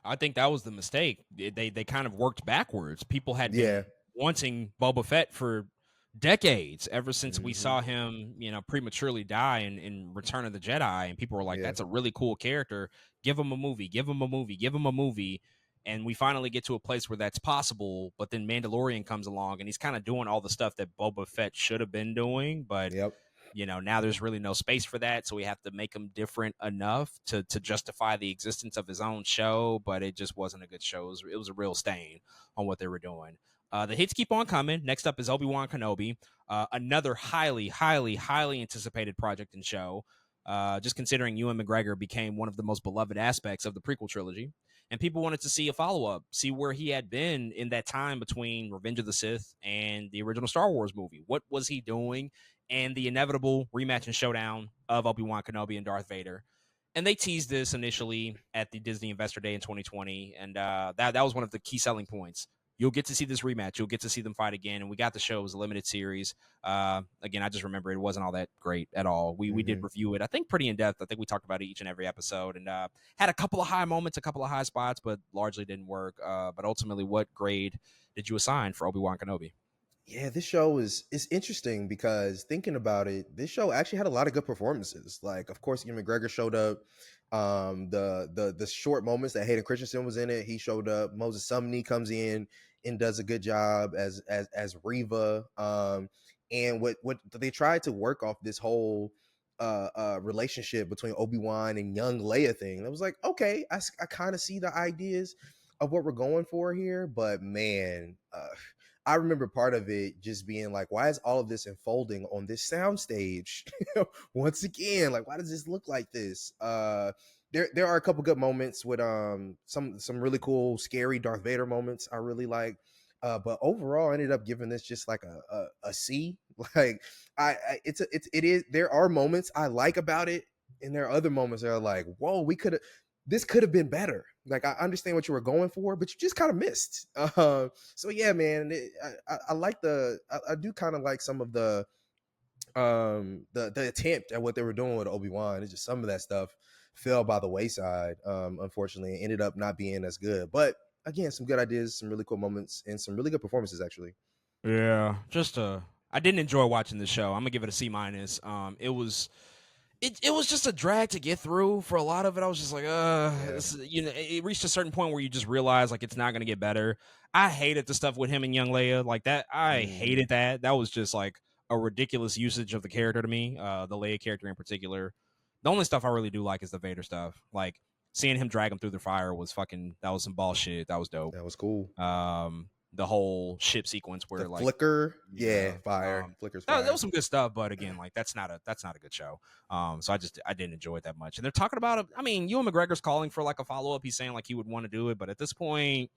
I think that was the mistake. They kind of worked backwards. People had Yeah. been wanting Boba Fett for decades, ever since we Hmm. saw him, prematurely die in Return of the Jedi, and people were like, Yeah. "That's a really cool character. Give him a movie. Give him a movie. Give him a movie." And we finally get to a place where that's possible. But then Mandalorian comes along, and he's kind of doing all the stuff that Boba Fett should have been doing, but Yep. now there's really no space for that, so we have to make him different enough to justify the existence of his own show. But it just wasn't a good show. It was a real stain on what they were doing. The hits keep on coming. Next up is Obi-Wan Kenobi, another highly, highly, highly anticipated project and show. Just considering Ewan McGregor became one of the most beloved aspects of the prequel trilogy, and people wanted to see a follow-up, see where he had been in that time between Revenge of the Sith and the original Star Wars movie. What was he doing? And the inevitable rematch and showdown of Obi-Wan Kenobi and Darth Vader. And they teased this initially at the Disney Investor Day in 2020, and that was one of the key selling points. You'll get to see this rematch. You'll get to see them fight again. And we got the show. It was a limited series. Again, I just remember it wasn't all that great at all. We did Hmm. review it, I think, pretty in depth. I think we talked about it each and every episode, and had a couple of high moments, a couple of high spots, but largely didn't work. But ultimately, what grade did you assign for Obi-Wan Kenobi? Yeah, this show is interesting because thinking about it, this show actually had a lot of good performances. Like, of course, Ewan McGregor showed up. The short moments that Hayden Christensen was in it, he showed up. Moses Sumney comes in and does a good job as Reva. And what they tried to work off this whole relationship between Obi-Wan and young Leia thing. I was like, okay, I kind of see the ideas of what we're going for here, but man, I remember part of it just being like, why is all of this unfolding on this soundstage? Once again, like, why does this look like this? There are a couple good moments with some really cool, scary Darth Vader moments I really like. But overall, I ended up giving this just like a C. Like it is. There are moments I like about it, and there are other moments that are like, whoa, this could have been better. Like I understand what you were going for, but you just kind of missed. So yeah, man, I like I do kind of like some of the attempt at what they were doing with Obi-Wan. It's just some of that stuff fell by the wayside. Unfortunately, it ended up not being as good. But again, some good ideas, some really cool moments, and some really good performances actually. Yeah, I didn't enjoy watching the show. I'm gonna give it a C minus. It was just a drag to get through for a lot of it. I was just like, Yeah. it reached a certain point where you just realize like it's not gonna get better. I hated the stuff with him and young Leia like that. I Mm. hated that. That was just like a ridiculous usage of the character to me. The Leia character in particular. The only stuff I really do like is the Vader stuff. Like seeing him drag him through the fire was that was some bullshit. That was dope. That was cool. The whole ship sequence The where like flicker, yeah, fire. Flicker's that fire. was some good stuff, but again, like that's not a good show. So I didn't enjoy it that much. And they're talking about it. I mean, Ewan McGregor's calling for like a follow up. He's saying like he would want to do it, but at this point,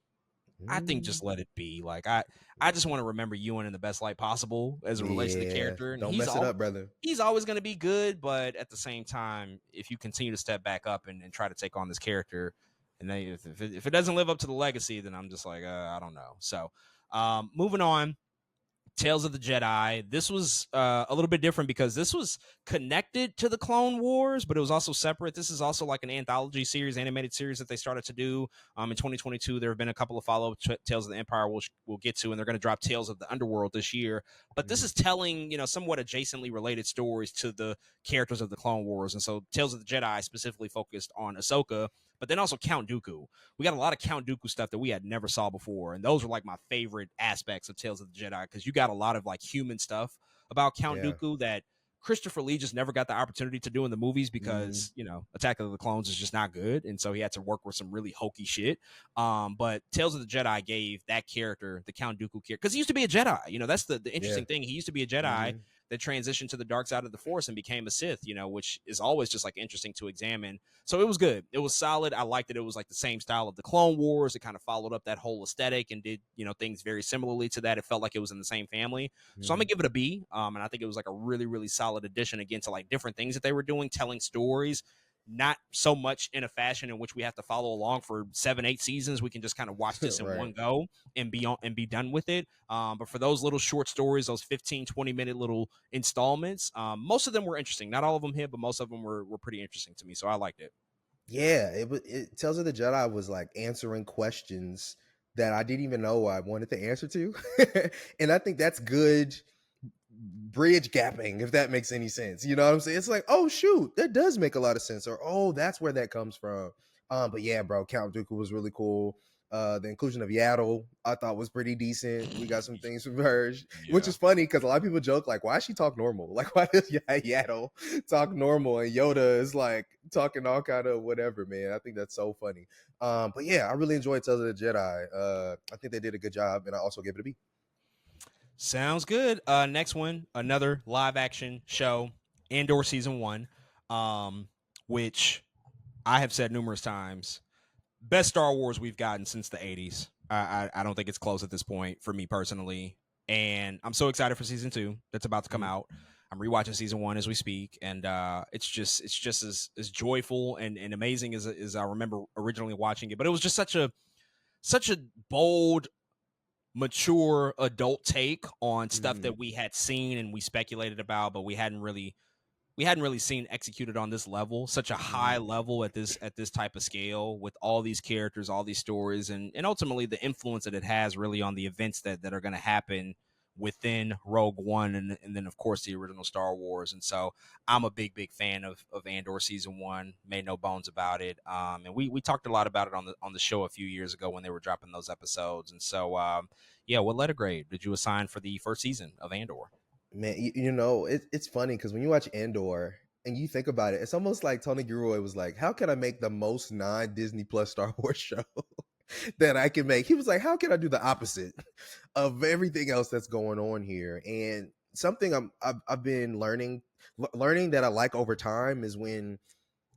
I think Mm. just let it be. Like I just want to remember Ewan in the best light possible as it relates to the Yeah. character, and Don't mess it up, brother. he's always going to be good. But at the same time, if you continue to step back up and try to take on this character, and then if it doesn't live up to the legacy, then I'm just like I don't know. So moving on. Tales of the Jedi. This was a little bit different because this was connected to the Clone Wars, but it was also separate. This is also like an anthology series, animated series that they started to do in 2022. There have been a couple of follow-up Tales of the Empire we'll get to, and they're going to drop Tales of the Underworld this year. But this is telling, somewhat adjacently related stories to the characters of the Clone Wars. And so Tales of the Jedi specifically focused on Ahsoka, but then also Count Dooku. We got a lot of Count Dooku stuff that we had never saw before, and those were like my favorite aspects of Tales of the Jedi because you got a lot of like human stuff about Count Yeah. Dooku that Christopher Lee just never got the opportunity to do in the movies Mm. because Attack of the Clones is just not good, and so he had to work with some really hokey shit. But Tales of the Jedi gave that character, the Count Dooku character, because he used to be a Jedi. That's the Yeah. interesting thing. He used to be a Jedi that transitioned to the dark side of the Force and became a Sith, which is always just like interesting to examine. So it was good. It was solid. I liked that it was like the same style of the Clone Wars. It kind of followed up that whole aesthetic and did, things very similarly to that. It felt like it was in the same family. So I'm gonna give it a B. And I think it was like a really, really solid addition again to like different things that they were doing, telling stories, not so much in a fashion in which we have to follow along for 7-8 seasons. We can just kind of watch this in Right. one go and be done with it. But for those little short stories, those 15-20 minute little installments, most of them were interesting. Not all of them hit, but most of them were pretty interesting to me. So I liked it. Yeah, it Tales of the Jedi was like answering questions that I didn't even know I wanted the answer to. And I think that's good bridge gapping, if that makes any sense. You know what I'm saying? It's like, oh shoot, that does make a lot of sense, or oh, that's where that comes from. But yeah, bro, Count Dooku was really cool. The inclusion of Yaddle I thought was pretty decent. We got some things from her, which Yeah. is funny because a lot of people joke like, why she talk normal? Like, why does Yaddle talk normal and Yoda is like talking all kind of whatever, man? I think that's so funny. But yeah, I really enjoyed Tales of the Jedi. I think they did a good job, and I also gave it a B. Sounds good. Next one, another live action show, Andor season 1, which I have said numerous times, best Star Wars we've gotten since the 80s. I don't think it's close at this point for me personally. And I'm so excited for season 2 that's about to come out. I'm rewatching season 1 as we speak, and it's just as joyful and amazing as I remember originally watching it. But it was just such a bold, mature adult take on stuff that we had seen and we speculated about, but we hadn't really seen executed on this level, such a high level at this type of scale, with all these characters, all these stories, and ultimately the influence that it has really on the events that are going to happen within Rogue One and then of course the original Star Wars. And so I'm a big fan of Andor season 1, made no bones about it. And we talked a lot about it on the show a few years ago when they were dropping those episodes. And so yeah, what letter grade did you assign for the first season of Andor? Man, it's funny because when you watch Andor and you think about it, it's almost like Tony Gilroy was like, how can I make the most non-Disney Plus Star Wars show that I can make? He was like, how can I do the opposite of everything else that's going on here? And something I've been learning that I like over time is when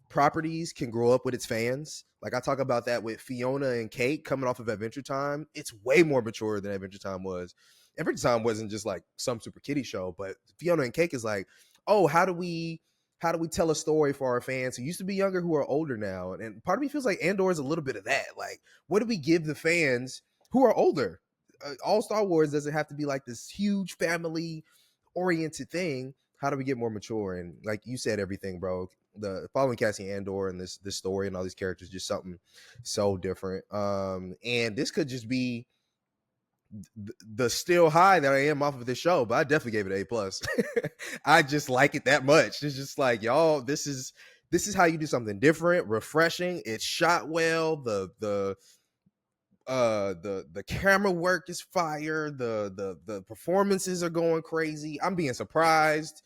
properties can grow up with its fans. Like I talk about that with Fiona and Kate coming off of Adventure Time. It's way more mature than Adventure Time was. Adventure Time wasn't just like some super kiddie show, but Fiona and Cake is like, oh, how do we tell a story for our fans who used to be younger who are older now? And part of me feels like Andor is a little bit of that. Like, what do we give the fans who are older? All Star Wars doesn't have to be like this huge family oriented thing. How do we get more mature? And like you said, everything, bro. The following Cassian Andor and this story and all these characters, just something so different. And this could just be the still high that I am off of this show, but I definitely gave it A+. I just like it that much. It's just like, y'all, this is how you do something different, refreshing. It's shot well. The camera work is fire. The performances are going crazy. I'm being surprised.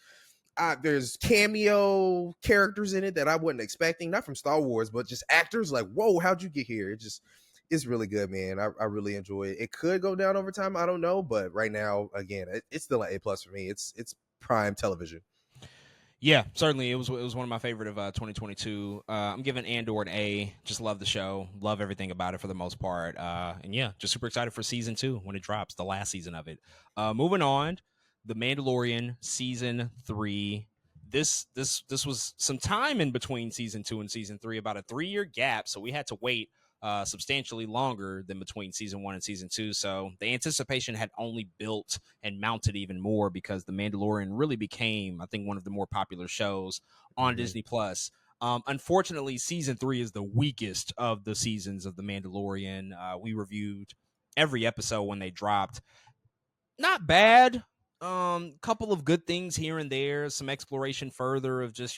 There's cameo characters in it that I wasn't expecting, not from Star Wars, but just actors. Like, whoa, how'd you get here? It's really good, man. I really enjoy it. It could go down over time, I don't know, but right now, again, it's still an A+ for me. It's prime television. Yeah, certainly. It was one of my favorite of 2022. I'm giving Andor an A. Just love the show. Love everything about it for the most part. And yeah, just super excited for season 2 when it drops, the last season of it. Moving on, The Mandalorian season 3. This was some time in between season 2 and season 3, about a 3-year gap. So we had to wait substantially longer than between season 1 and season 2. So the anticipation had only built and mounted even more because The Mandalorian really became, I think, one of the more popular shows on Disney Plus. Unfortunately, season 3 is the weakest of the seasons of The Mandalorian. We reviewed every episode when they dropped. Not bad. Couple of good things here and there, some exploration further of just,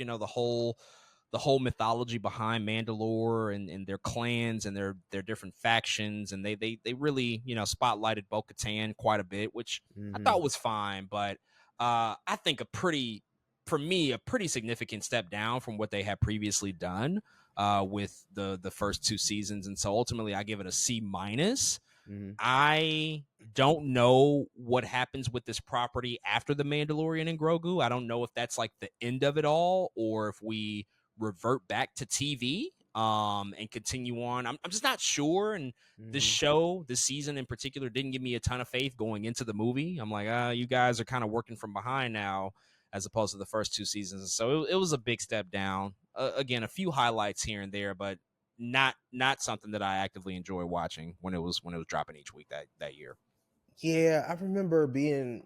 the whole mythology behind Mandalore and their clans and their different factions, and they really, spotlighted Bo-Katan quite a bit, which I thought was fine, but I think for me, a pretty significant step down from what they had previously done with the first 2 seasons, and so ultimately I give it a C-. I don't know what happens with this property after The Mandalorian and Grogu. I don't know if that's like the end of it all or if we revert back to TV and continue on. I'm just not sure. And this show, this season in particular, didn't give me a ton of faith going into the movie. I'm like, you guys are kind of working from behind now as opposed to the first 2 seasons. So it was a big step down. Again, a few highlights here and there, but not something that I actively enjoy watching when it was dropping each week that year. Yeah, I remember being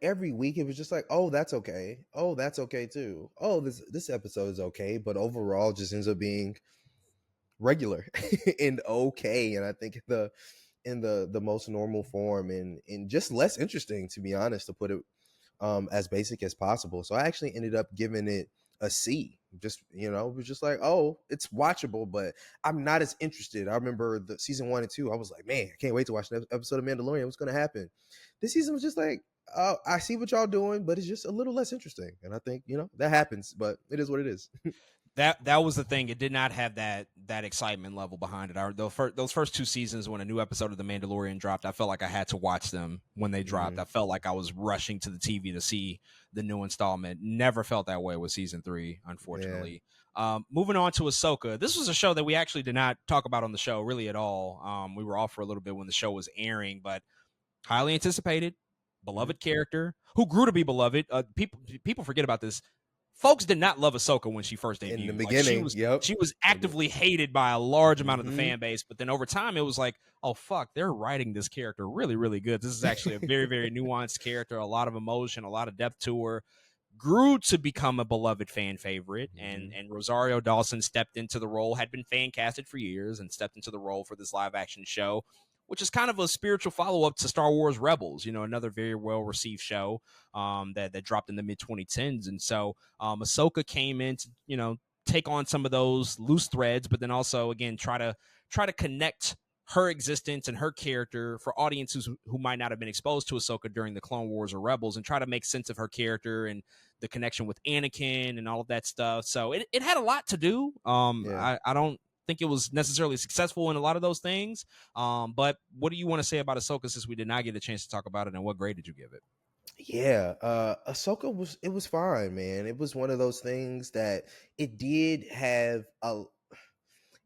every week. It was just like, oh, that's okay. Oh, that's okay too. Oh, this episode is okay, but overall, just ends up being regular and okay. And I think in the most normal form and just less interesting, to be honest, to put it as basic as possible. So I actually ended up giving it a C. Just, it was just like, oh, it's watchable, but I'm not as interested. I remember the season 1 and 2. I was like, man, I can't wait to watch an episode of Mandalorian. What's going to happen? This season was just like, I see what y'all doing, but it's just a little less interesting. And I think, that happens, but it is what it is. That was the thing. It did not have that excitement level behind it. Those first 2 seasons, when a new episode of The Mandalorian dropped, I felt like I had to watch them when they dropped. I felt like I was rushing to the TV to see the new installment. Never felt that way with season 3, unfortunately. Yeah. Moving on to Ahsoka. This was a show that we actually did not talk about on the show really at all. We were off for a little bit when the show was airing, but highly anticipated, beloved character who grew to be beloved. People forget about this. Folks did not love Ahsoka when she first debuted. In the beginning, she was actively hated by a large amount of the fan base, but then over time it was like, oh fuck, they're writing this character really, really good. This is actually a very, very nuanced character, a lot of emotion, a lot of depth to her. Grew to become a beloved fan favorite, and Rosario Dawson stepped into the role, had been fan casted for years, and stepped into the role for this live action show, which is kind of a spiritual follow-up to Star Wars Rebels, another very well-received show that dropped in the mid-2010s. And so Ahsoka came in to, take on some of those loose threads, but then also, again, try to connect her existence and her character for audiences who might not have been exposed to Ahsoka during the Clone Wars or Rebels, and try to make sense of her character and the connection with Anakin and all of that stuff. So it had a lot to do. I don't think it was necessarily successful in a lot of those things. But what do you want to say about Ahsoka since we did not get a chance to talk about it, and what grade did you give it? Yeah, Ahsoka was fine, man. It was one of those things that it did have a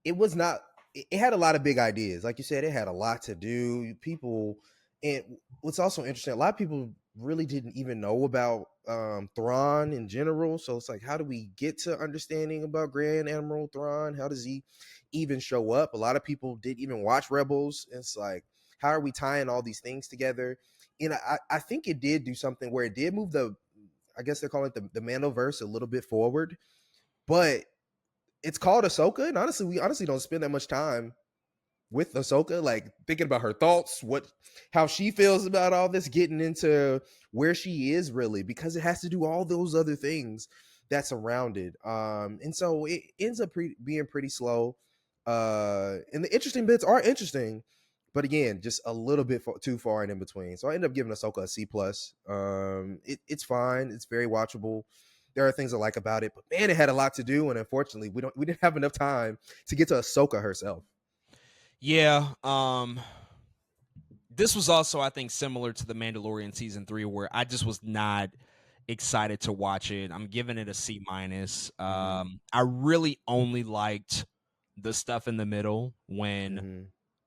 it was not it had a lot of big ideas. Like you said, it had a lot to do. People, and what's also interesting, a lot of people really didn't even know about Thrawn in general. So it's like, how do we get to understanding about Grand Admiral Thrawn? How does he even show up? A lot of people didn't even watch Rebels. It's like, how are we tying all these things together? And I think it did do something where it did move I guess they're calling it the Mandoverse a little bit forward, but it's called Ahsoka, and honestly, we honestly don't spend that much time with Ahsoka, like thinking about her thoughts, how she feels about all this, getting into where she is really, because it has to do all those other things that surround it. And so it ends up being pretty slow. And the interesting bits are interesting, but again, just a little bit too far and in between. So I end up giving Ahsoka a C plus. It's fine. It's very watchable. There are things I like about it, but man, it had a lot to do, and unfortunately, we didn't have enough time to get to Ahsoka herself. Yeah, this was also, I think, similar to the Mandalorian season 3, where I just was not excited to watch it. I'm giving it a C minus. Mm-hmm. I really only liked the stuff in the middle when Mm-hmm.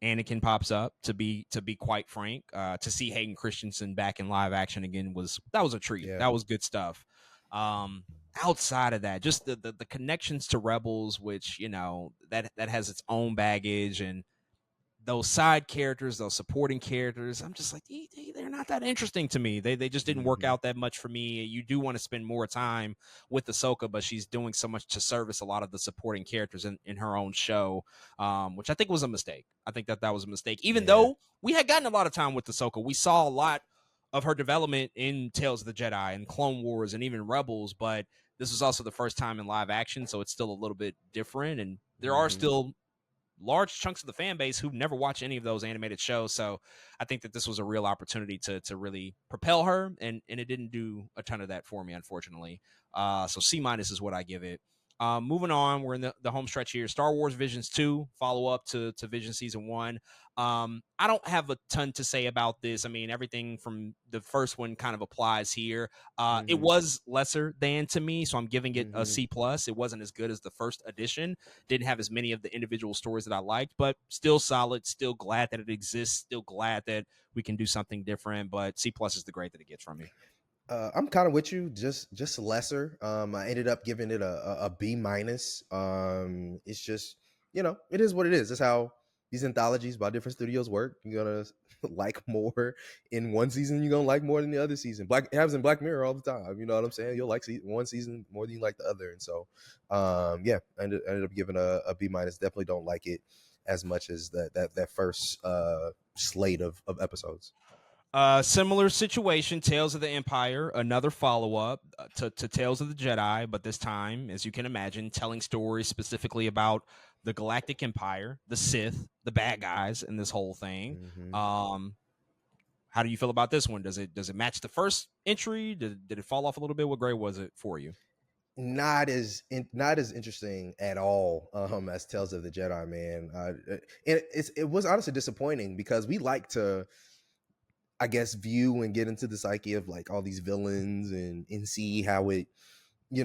Anakin pops up. To be quite frank, to see Hayden Christensen back in live action again was a treat. Yeah. That was good stuff. Um, Outside of that, just the connections to Rebels, which that has its own baggage, and those side characters, those supporting characters, I'm just like, they're not that interesting to me. They just didn't work Mm-hmm. out that much for me. You do want to spend more time with Ahsoka, but she's doing so much to service a lot of the supporting characters in her own show, which I think was a mistake. I think that was a mistake. Even Yeah. though we had gotten a lot of time with Ahsoka, we saw a lot of her development in Tales of the Jedi and Clone Wars and even Rebels, but this was also the first time in live action, so it's still a little bit different. And there are Mm-hmm. still large chunks of the fan base who never watch any of those animated shows. So I think that this was a real opportunity to really propel her, and it didn't do a ton of that for me, unfortunately. So C minus is what I give it. Moving on, we're in the home stretch here. Star Wars Visions 2, follow up to Vision Season 1. I don't have a ton to say about this. I mean, everything from the first one kind of applies here. It Mm-hmm. was lesser than to me, so I'm giving it a Mm-hmm. C plus. It wasn't as good as the first edition. Didn't have as many of the individual stories that I liked, but still solid. Still glad that it exists. Still glad that we can do something different. But C plus is the grade that it gets from me. I'm kind of with you, just lesser. I ended up giving it a B minus. It's just, it is what it is. That's how these anthologies by different studios work. You're gonna like more in one season. You're gonna like more than the other season. It happens in Black Mirror all the time. You know what I'm saying? You'll like one season more than you like the other. And so, yeah, I ended up giving a B minus. Definitely don't like it as much as that first slate of episodes. Similar situation, Tales of the Empire, another follow up to Tales of the Jedi, but this time, as you can imagine, telling stories specifically about the Galactic Empire, the Sith, the bad guys in this whole thing. Mm-hmm. Um, how do you feel about this one? Does it match the first entry? Did it fall off a little bit? What grade was it for you? Not as interesting at all as Tales of the Jedi, man. And it was honestly disappointing because we like to, I guess, view and get into the psyche of like all these villains and see how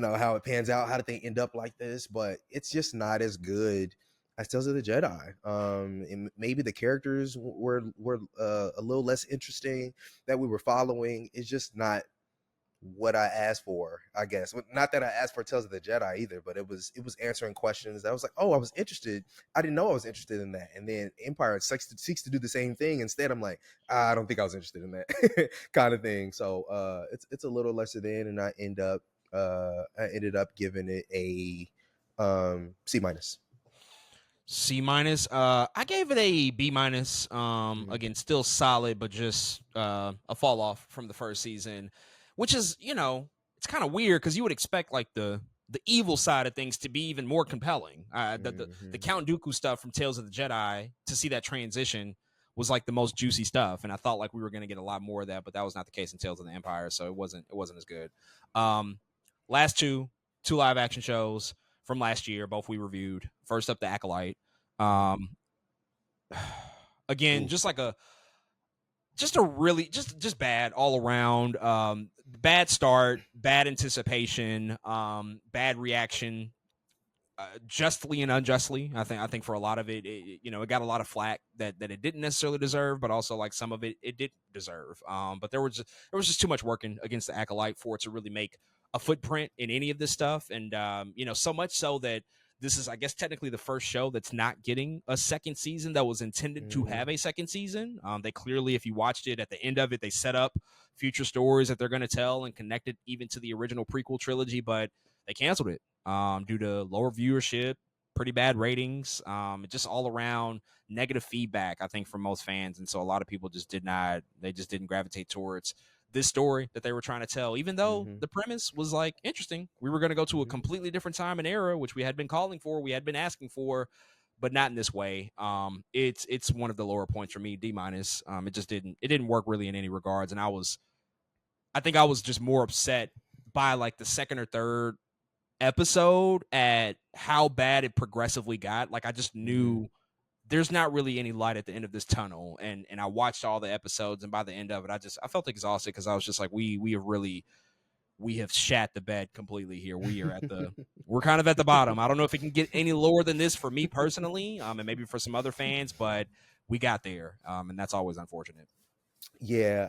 how it pans out. How did they end up like this? But it's just not as good as Tales of the Jedi. And maybe the characters were a little less interesting that we were following. It's just not what I asked for, I guess. Not that I asked for Tales of the Jedi either, but it was answering questions. I was like, oh, I was interested. I didn't know I was interested in that. And then Empire seeks to do the same thing. Instead, I'm like, I don't think I was interested in that kind of thing. So it's a little lesser than, and I ended up giving it a C minus. C minus. I gave it a B minus. Mm-hmm. Again, still solid, but just a fall off from the first season, which is it's kind of weird because you would expect like the evil side of things to be even more compelling. The Mm-hmm. Count Dooku stuff from Tales of the Jedi, to see that transition was like the most juicy stuff, and I thought like we were going to get a lot more of that, but that was not the case in Tales of the Empire, so it wasn't as good. Um, Last two live action shows from last year, both we reviewed. First up, The Acolyte. Mm-hmm. Um, Again, Oof. just like just a really just bad all around. Bad start, bad anticipation, bad reaction, justly and unjustly. I think for a lot of it, it got a lot of flack that it didn't necessarily deserve, but also like some of it did deserve. But there was just too much working against the Acolyte for it to really make a footprint in any of this stuff, and so much so that this is, I guess, technically the first show that's not getting a second season that was intended to Mm-hmm. have a second season. They clearly, if you watched it at the end of it, they set up future stories that they're going to tell and connect it even to the original prequel trilogy, but they canceled it due to lower viewership, pretty bad ratings, just all around negative feedback, I think, from most fans. And so a lot of people just didn't gravitate towards this story that they were trying to tell, even though Mm-hmm. the premise was like interesting. We were going to go to a Mm-hmm. completely different time and era, which we had been calling for, we had been asking for, but not in this way. It's one of the lower points for me, D minus. It didn't work really in any regards, and I think I was just more upset by like the second or third episode at how bad it progressively got. Like I just Mm-hmm. knew there's not really any light at the end of this tunnel, and I watched all the episodes, and by the end of it, I felt exhausted because I was just like, we have shat the bed completely here. We're kind of at the bottom. I don't know if it can get any lower than this for me personally, and maybe for some other fans, but we got there, and that's always unfortunate. Yeah,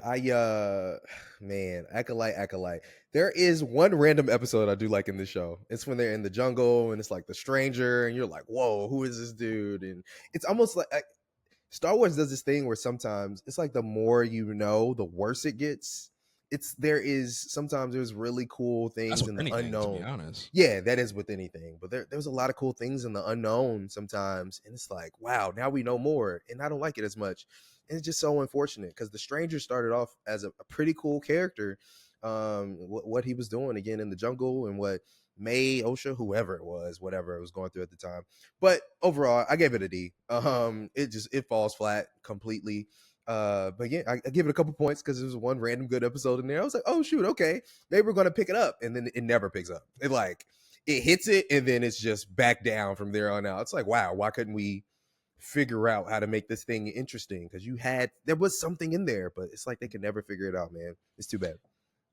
man, acolyte. There is one random episode I do like in this show. It's when they're in the jungle and it's like the stranger, and you're like, "Whoa, who is this dude?" And it's almost like Star Wars does this thing where sometimes it's like the more you know, the worse it gets. Sometimes there's really cool That's things with in the anything, to be unknown. honest. Yeah, that is with anything. But there's a lot of cool things in the unknown sometimes. And it's like, wow, now we know more. And I don't like it as much. And it's just so unfortunate because the stranger started off as a pretty cool character. What he was doing again in the jungle and what May, OSHA, whoever it was, whatever it was going through at the time. But overall, I gave it a D. It falls flat completely. But yeah, I give it a couple points because there was one random good episode in there. I was like, oh shoot, okay, maybe we're gonna pick it up, and then it never picks up. It hits it, and then it's just back down from there on out. It's like, wow, why couldn't we figure out how to make this thing interesting? Because there was something in there, but it's like they could never figure it out, man. It's too bad.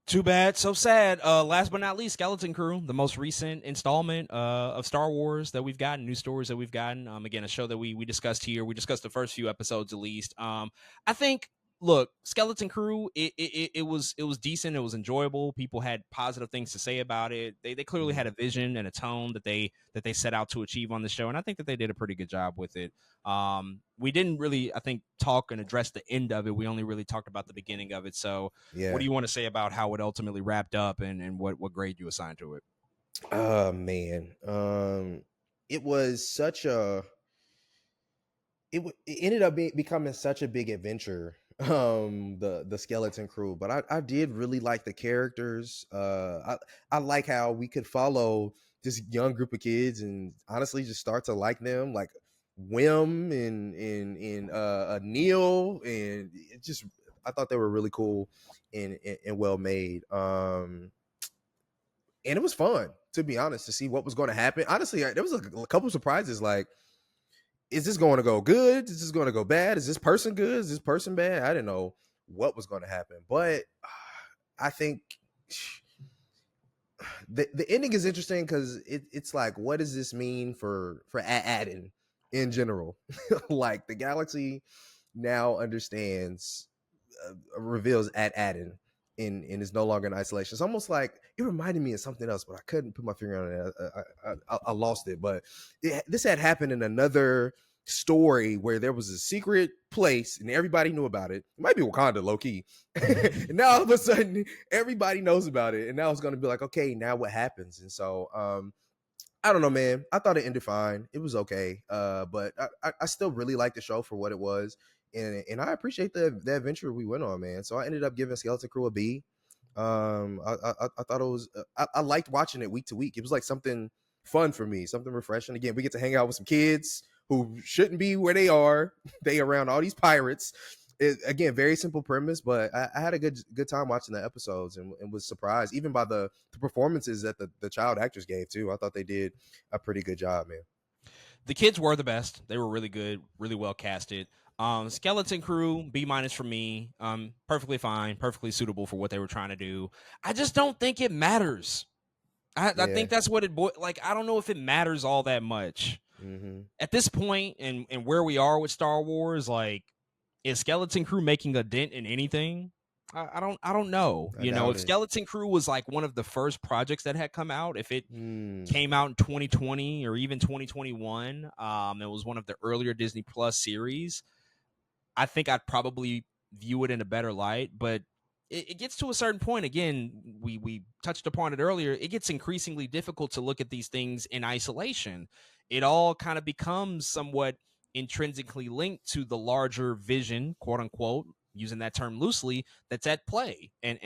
Too bad, so sad. Last but not least, Skeleton Crew, the most recent installment of Star Wars that we've gotten, new stories that we've gotten. Again, a show that we discussed here. We discussed the first few episodes at least. I think, look, Skeleton Crew, it was decent. It was enjoyable. People had positive things to say about it. They clearly Mhm. had a vision and a tone that they set out to achieve on the show, and I think that they did a pretty good job with it. We didn't really, I think, talk and address the end of it. We only really talked about the beginning of it. So what Yeah. do you want to say about how it ultimately wrapped up, and what grade you assigned to it? Oh man. It was such a it ended up becoming such a big adventure. The Skeleton Crew, but I did really like the characters. I like how we could follow this young group of kids and honestly just start to like them, like Wim and Neil, and it just I thought they were really cool and well made. And it was fun, to be honest, to see what was going to happen. Honestly, there was a couple surprises. Like, is this going to go good? Is this going to go bad? Is this person good? Is this person bad? I didn't know what was going to happen, but I think the ending is interesting because it's like, what does this mean for Adin in general? Like the galaxy now understands, reveals at Adin and is no longer in isolation. It's almost like it reminded me of something else, but I couldn't put my finger on it. I lost it, but this had happened in another story where there was a secret place and everybody knew about it. It might be Wakanda, low key. And now all of a sudden everybody knows about it, and now it's going to be like, okay, now what happens? And so I don't know, man. I thought it ended fine. It was okay. But I still really like the show for what it was. And I appreciate the adventure we went on, man. So I ended up giving Skeleton Crew a B. I thought it was I liked watching it week to week. It was like something fun for me, something refreshing. Again, we get to hang out with some kids who shouldn't be where they are. They around all these pirates. Again, very simple premise, but I had a good time watching the episodes and was surprised even by the performances that the child actors gave too. I thought they did a pretty good job, man. The kids were the best. They were really good, really well casted. Skeleton Crew, B- for me. Perfectly fine, perfectly suitable for what they were trying to do. I just don't think it matters. I Yeah. think that's what like. I don't know if it matters all that much Mm-hmm. at this point, and where we are with Star Wars. Like, is Skeleton Crew making a dent in anything? I don't know. I You know, doubt if it. Skeleton Crew was like one of the first projects that had come out, if it Mm. came out in 2020 or even 2021, it was one of the earlier Disney Plus series, I think I'd probably view it in a better light. But it gets to a certain point. Again, we touched upon it earlier. It gets increasingly difficult to look at these things in isolation. It all kind of becomes somewhat intrinsically linked to the larger vision, quote unquote, using that term loosely, that's at play, and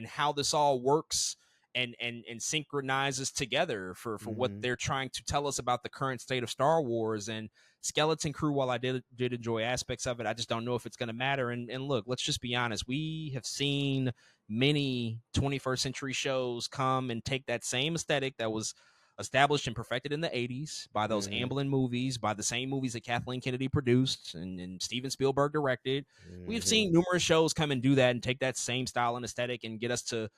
how this all works and synchronizes together for what Mm-hmm. they're trying to tell us about the current state of Star Wars. And Skeleton Crew, while I did enjoy aspects of it, I just don't know if it's going to matter. And look, let's just be honest. We have seen many 21st century shows come and take that same aesthetic that was established and perfected in the 80s by those Mm-hmm. Amblin movies, by the same movies that Kathleen Kennedy produced and Steven Spielberg directed. We've Mm-hmm. seen numerous shows come and do that and take that same style and aesthetic and get us to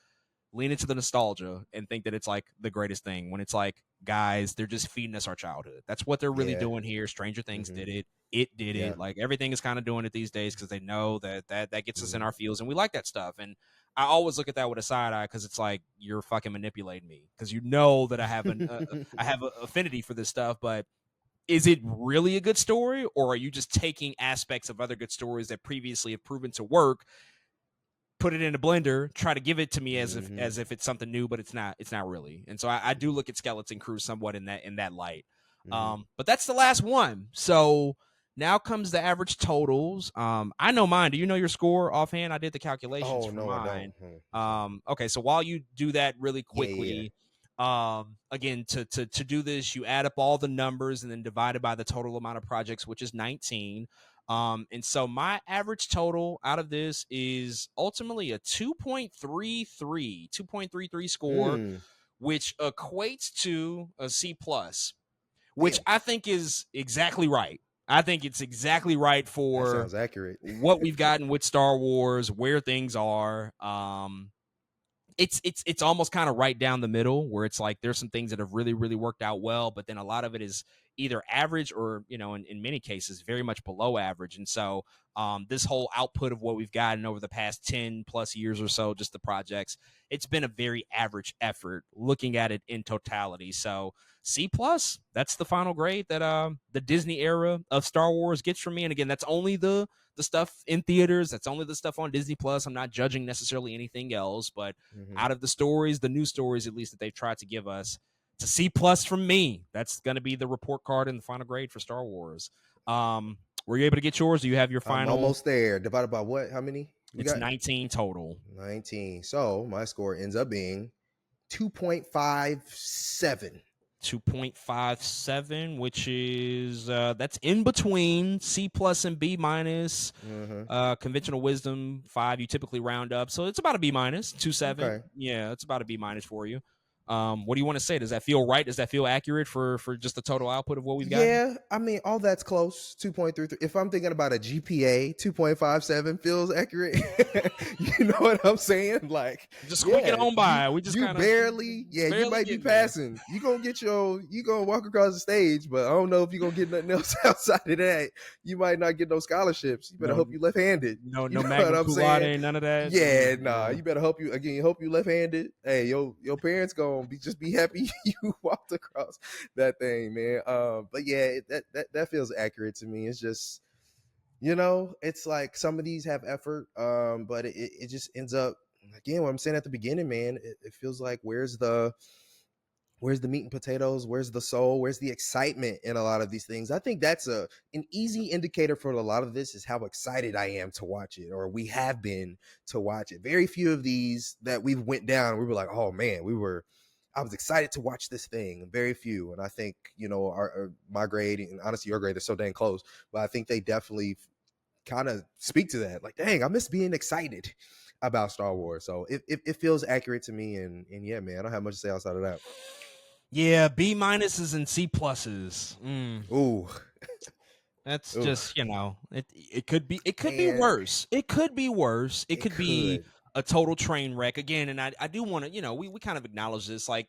lean into the nostalgia and think that it's like the greatest thing, when it's like, guys, they're just feeding us our childhood. That's what they're really Yeah. doing here. Stranger Things Mm-hmm. did it. It did Yeah. it. Like, everything is kind of doing it these days because they know that gets us in Mm-hmm. our feels and we like that stuff. And I always look at that with a side eye because it's like, you're fucking manipulating me because you know that I have I have an affinity for this stuff. But is it really a good story, or are you just taking aspects of other good stories that previously have proven to work, put it in a blender, try to give it to me Mm-hmm. as if it's something new, but it's not. It's not really. And so I do look at Skeleton Crew somewhat in that light. Mm-hmm. But that's the last one. So now comes the average totals. I know mine. Do you know your score offhand? I did the calculations Oh for no, I don't. mine. Let's see. Okay, so while you do that really Yeah, yeah, quickly, again, to do this, you add up all the numbers and then divide it by the total amount of projects, which is 19. And so my average total out of this is ultimately a 2.33 yeah. score, which equates to a C plus, which Damn, I think is exactly right. I think it's exactly right that for sounds accurate. what we've gotten with Star Wars, where things are. It's almost kind of right down the middle, where it's like there's some things that have really worked out well, but then a lot of it is either average or, in many cases very much below average. And so this whole output of what we've gotten over the past 10 plus years or so, just the projects, it's been a very average effort looking at it in totality. So C plus, that's the final grade that the Disney era of Star Wars gets from me. And again, that's only the stuff in theaters, that's only the stuff on Disney Plus. I'm not judging necessarily anything else, but Mm-hmm. out of the stories, the new stories at least that they've tried to give us, it's a C plus from me. That's going to be the report card and the final grade for Star Wars. Were you able to get yours? Do you have your I'm final? almost there. Divided by what? How many we It's got? 19 total. 19. So my score ends up being 2.57. 2.57, which is that's in between C plus and B minus. Mm-hmm. Conventional wisdom 5, you typically round up, so it's about a B minus. 2.7, Okay. yeah, it's about a B minus for you. What do you want to say? Does that feel right? Does that feel accurate for just the total output of what we've gotten? Yeah, I mean, all that's close. 2.33. If I'm thinking about a GPA, 2.57 feels accurate. You know what I'm saying? Like, Just squeaking yeah, on you by. We just you kind of barely, yeah, you barely might be getting there. passing. You gonna walk across the stage, but I don't know if you're gonna get nothing else outside of that. You might not get no scholarships. You better No, hope you left-handed. no, You no know what magna I'm cum laude, saying? none of that. Yeah, nah. Yeah. You better hope you left-handed. Hey, your parents gonna just be happy you walked across that thing, man. But yeah, that feels accurate to me. It's just, it's like some of these have effort, but it just ends up, again, what I'm saying at the beginning, man. It feels like where's the meat and potatoes, where's the soul, where's the excitement in a lot of these things. I think that's an easy indicator for a lot of this, is how excited I am to watch it, or we have been to watch it. Very few of these that we went down, we were like, oh man, I was excited to watch this thing. Very few. And I think, my grade and honestly your grade is so dang close, but I think they definitely kind of speak to that. Like, dang, I miss being excited about Star Wars. So it feels accurate to me. And yeah, man, I don't have much to say outside of that. Yeah, B minuses and C pluses. Ooh. That's Oof. just, it could be And worse. It could be worse. It it could be could. a total train wreck again. And I do want to, we kind of acknowledge this. Like,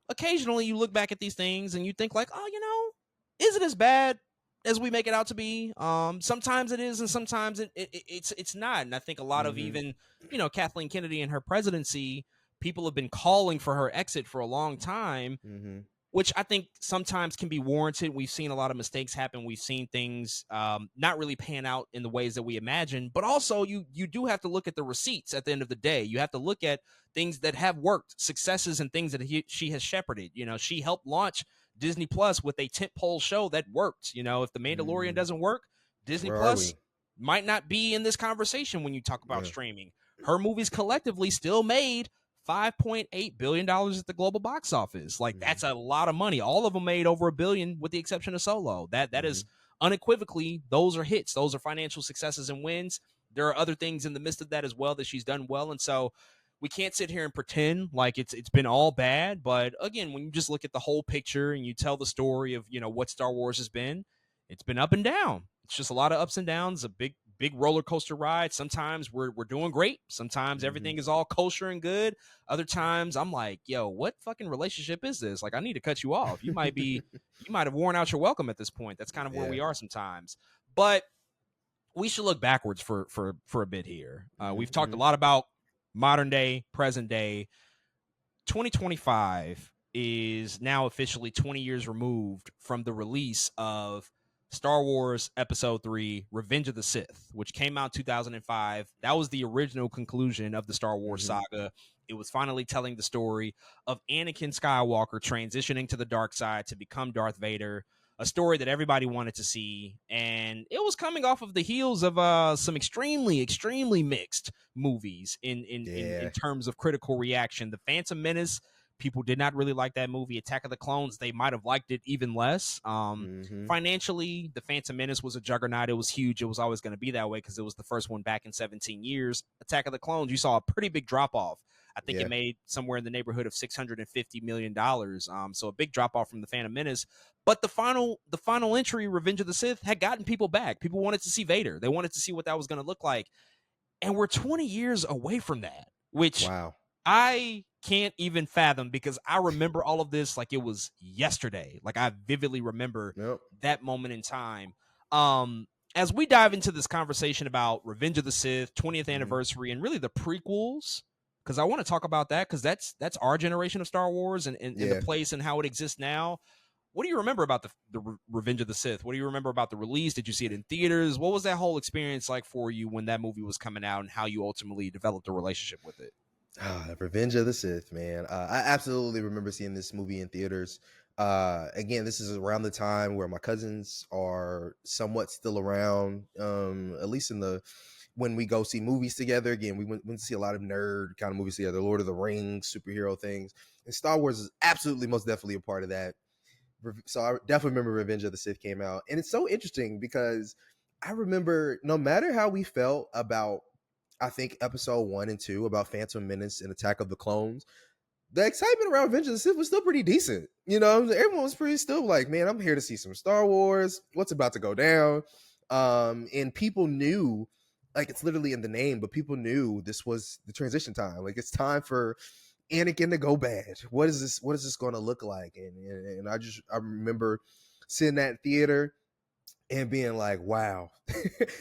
occasionally you look back at these things and you think like, oh, is it as bad as we make it out to be? Sometimes it is, and sometimes it's not. And I think a lot of Mm-hmm. even, Kathleen Kennedy and her presidency, people have been calling for her exit for a long time, Mm-hmm. which I think sometimes can be warranted. We've seen a lot of mistakes happen. We've seen things not really pan out in the ways that we imagine. But also, you do have to look at the receipts at the end of the day. You have to look at things that have worked, successes, and things that she has shepherded. She helped launch Disney Plus with a tentpole show that worked. If the Mandalorian Mm-hmm. doesn't work, Disney Where are Plus we? might not be in this conversation when you talk about Yeah. streaming. Her movies collectively still made $5.8 billion at the global box office. Like, Mm-hmm. that's a lot of money. All of them made over $1 billion with the exception of Solo. That Mm-hmm. is unequivocally, those are hits. Those are financial successes and wins. There are other things in the midst of that as well that she's done well. And so we can't sit here and pretend like it's been all bad. But again, when you just look at the whole picture and you tell the story of, what Star Wars has been, it's been up and down. It's just a lot of ups and downs, a big roller coaster ride. Sometimes we're doing great. Sometimes Mm-hmm. everything is all kosher and good. Other times I'm like, yo, what fucking relationship is this? Like, I need to cut you off. You might have worn out your welcome at this point. That's kind of where Yeah. we are sometimes. But we should look backwards for a bit here. We've talked a Mm-hmm. lot about modern day, present day. 2025 is now officially 20 years removed from the release of Star Wars Episode 3 Revenge of the Sith, which came out in 2005. That was the original conclusion of the Star Wars Mm-hmm. saga. It was finally telling the story of Anakin Skywalker transitioning to the dark side to become Darth Vader, a story that everybody wanted to see. And it was coming off of the heels of some extremely mixed movies in Yeah. terms of critical reaction. The Phantom Menace, people did not really like that movie. Attack of the Clones, they might have liked it even less. Mm-hmm. Financially, The Phantom Menace was a juggernaut. It was huge. It was always going to be that way because it was the first one back in 17 years. Attack of the Clones, you saw a pretty big drop off. I think it Yeah. made somewhere in the neighborhood of $650 million. So a big drop off from the Phantom Menace. But the final entry, Revenge of the Sith, had gotten people back. People wanted to see Vader. They wanted to see what that was going to look like. And we're 20 years away from that, which Wow. I can't even fathom because I remember all of this like it was yesterday. Like, I vividly remember Yep. that moment in time. As we dive into this conversation about Revenge of the Sith, 20th Mm-hmm. anniversary, and really the prequels, because I want to talk about that because that's our generation of Star Wars and the Yeah. place and how it exists now. What do you remember about the Revenge of the Sith? What do you remember about the release? Did you see it in theaters? What was that whole experience like for you when that movie was coming out and how you ultimately developed a relationship with it? Revenge of the Sith, man. I absolutely remember seeing this movie in theaters. Again, this is around the time where my cousins are somewhat still around. At least in the when we go see movies together. Again, we went to see a lot of nerd kind of movies together, Lord of the Rings, superhero things, and Star Wars is absolutely, most definitely a part of that. So I definitely remember Revenge of the Sith came out, and it's so interesting because I remember no matter how we felt about, I think episode 1 and 2 about Phantom Menace and Attack of the Clones, the excitement around Revenge of the Sith was still pretty decent. Everyone was pretty still like, man, I'm here to see some Star Wars. What's about to go down? And people knew, like, it's literally in the name, but people knew this was the transition time. Like, it's time for Anakin to go bad. What is this? What is this going to look like? And I remember seeing that in theater and being like, wow.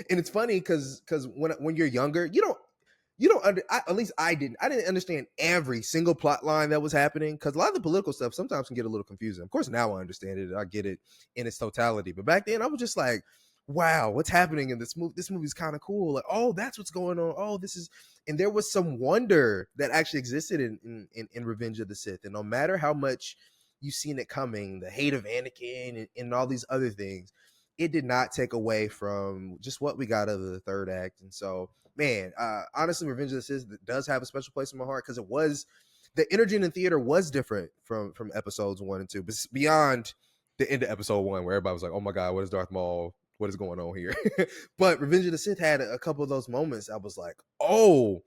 And it's funny because when you're younger, at least I didn't understand every single plot line that was happening, because a lot of the political stuff sometimes can get a little confusing. Of course, now I understand it, I get it in its totality, but back then I was just like, wow, what's happening in this movie? This movie's kind of cool. Like, oh, that's what's going on. Oh, this is, and there was some wonder that actually existed in Revenge of the Sith. And no matter how much you've seen it coming, the hate of Anakin and all these other things, it did not take away from just what we got out of the third act. And so, man, honestly, Revenge of the Sith does have a special place in my heart because it was, the energy in the theater was different from episodes 1 and 2, but beyond the end of episode 1 where everybody was like, oh my god, what is Darth Maul, what is going on here? But Revenge of the Sith had a couple of those moments. I was like, oh,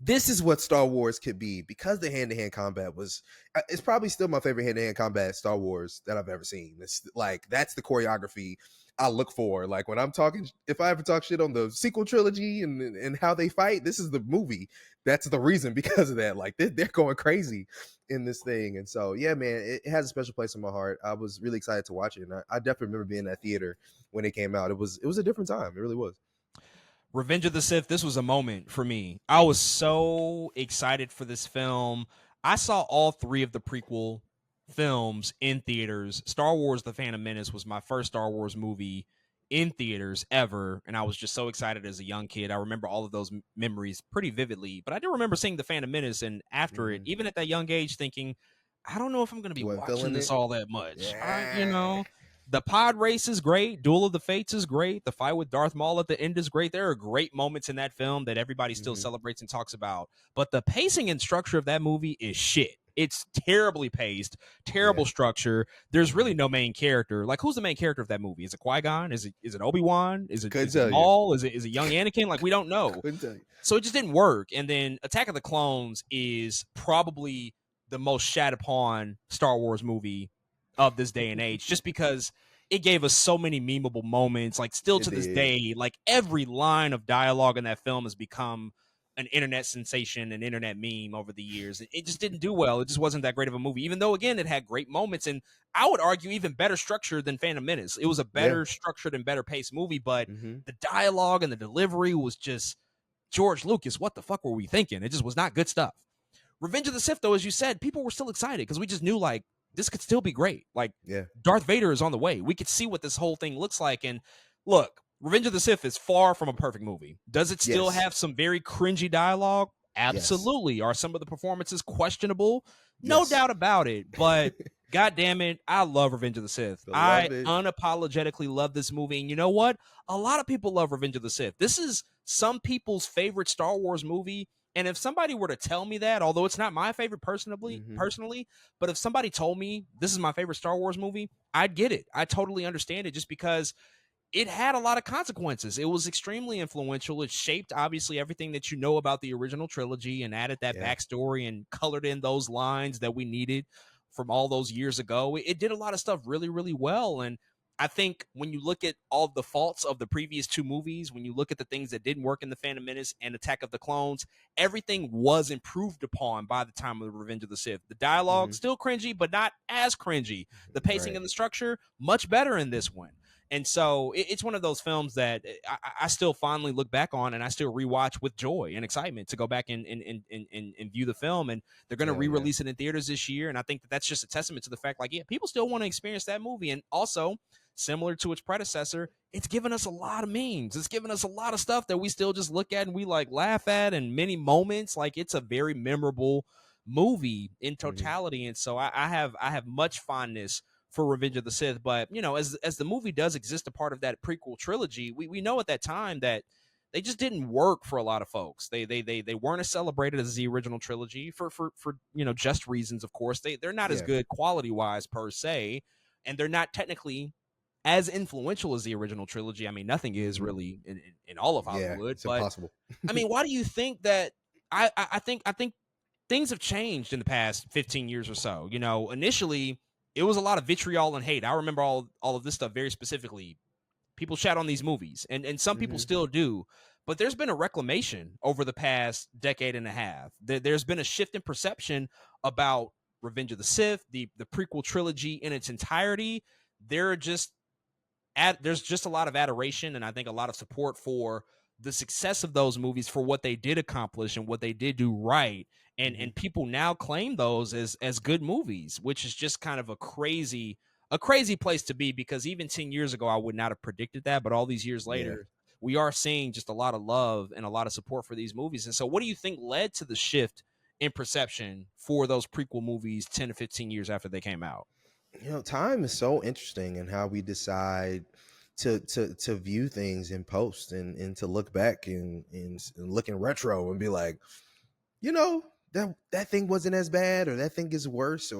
this is what Star Wars could be, because the hand-to-hand combat was, it's probably still my favorite hand-to-hand combat Star Wars that I've ever seen. It's like, that's the choreography I look for. Like when I'm talking, if I ever talk shit on the sequel trilogy and how they fight, this is the movie. That's the reason, because of that. Like they're going crazy in this thing. And so, yeah, man, it has a special place in my heart. I was really excited to watch it. And I definitely remember being in that theater when it came out. It was a different time. It really was. Revenge of the Sith, this was a moment for me. I was so excited for this film. I saw all three of the prequel films in theaters. Star Wars The Phantom Menace was my first Star Wars movie in theaters ever, and I was just so excited as a young kid. I remember all of those memories pretty vividly, but I do remember seeing The Phantom Menace, and after it, even at that young age, thinking, I don't know if I'm going to be You weren't watching feeling this it? all that much. Yeah. The pod race is great. Duel of the Fates is great. The fight with Darth Maul at the end is great. There are great moments in that film that everybody still celebrates and talks about. But the pacing and structure of that movie is shit. It's terribly paced, terrible structure. There's really no main character. Like, who's the main character of that movie? Is it Qui-Gon? Is it Obi-Wan? Is it Maul? Is it young Anakin? Like, we don't know. Couldn't tell you. So it just didn't work. And then Attack of the Clones is probably the most shat upon Star Wars movie of this day and age, just because it gave us so many memeable moments. Like, still to this day, like every line of dialogue in that film has become an internet sensation, an internet meme over the years. It just didn't do well. It just wasn't that great of a movie, even though, again, it had great moments, and I would argue even better structure than Phantom Menace. It was a better structured and better paced movie, but the dialogue and the delivery was just, George Lucas, what the fuck were we thinking? It just was not good stuff. Revenge of the Sith, though, as you said, people were still excited because we just knew, like, this could still be great. Like, Darth Vader is on the way. We could see what this whole thing looks like. And look, Revenge of the Sith is far from a perfect movie. Does it still have some very cringy dialogue? Absolutely. Are some of the performances questionable? No doubt about it. But God damn it, I love Revenge of the Sith. I unapologetically love this movie. And you know what? A lot of people love Revenge of the Sith. This is some people's favorite Star Wars movie. And if somebody were to tell me that, although it's not my favorite personally, but if somebody told me this is my favorite Star Wars movie, I'd get it. I totally understand it, just because it had a lot of consequences. It was extremely influential. It shaped, obviously, everything that you know about the original trilogy and added that backstory and colored in those lines that we needed from all those years ago. It did a lot of stuff really, really well. And I think when you look at all the faults of the previous two movies, when you look at the things that didn't work in The Phantom Menace and Attack of the Clones, everything was improved upon by the time of the Revenge of the Sith. The dialogue, still cringy, but not as cringy. The pacing and the structure, much better in this one. And so it's one of those films that I still fondly look back on, and I still rewatch with joy and excitement to go back and view the film. And they're going to re-release it in theaters this year. And I think that that's just a testament to the fact, like, people still want to experience that movie. And also, similar to its predecessor, it's given us a lot of memes. It's given us a lot of stuff that we still just look at and we like laugh at, and many moments. Like, it's a very memorable movie in totality. And so I have much fondness for Revenge of the Sith. But, you know, as the movie does exist a part of that prequel trilogy, we know at that time that they just didn't work for a lot of folks. They weren't as celebrated as the original trilogy for you know, just reasons, of course. They're not as good quality wise per se, and they're not technically as influential as the original trilogy. I mean, nothing is really in all of Hollywood. It's impossible. I mean, why do you think that? I think things have changed in the past 15 years or so. You know, initially it was a lot of vitriol and hate. I remember all of this stuff very specifically. People shat on these movies, and some people still do. But there's been a reclamation over the past decade and a half. There's been a shift in perception about Revenge of the Sith, the prequel trilogy in its entirety. There's just a lot of adoration, and I think a lot of support for the success of those movies, for what they did accomplish and what they did do right. And people now claim those as good movies, which is just kind of a crazy place to be, because even 10 years ago, I would not have predicted that. But all these years later, we are seeing just a lot of love and a lot of support for these movies. And so what do you think led to the shift in perception for those prequel movies 10 to 15 years after they came out? You know, time is so interesting in how we decide to view things in post, and to look back and look in retro and be like, you know, that thing wasn't as bad, or that thing is worse.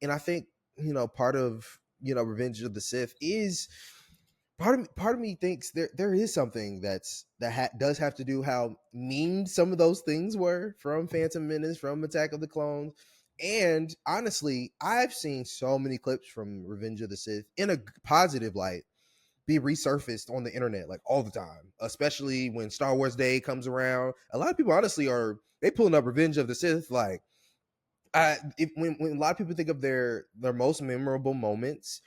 And I think, you know, part of, you know, Revenge of the Sith is part of me thinks there is something does have to do how mean some of those things were from Phantom Menace, from Attack of the Clones. And honestly, I've seen so many clips from Revenge of the Sith in a positive light be resurfaced on the internet like all the time, especially when Star Wars Day comes around. A lot of people honestly are they pulling up Revenge of the Sith like when a lot of people think of their most memorable moments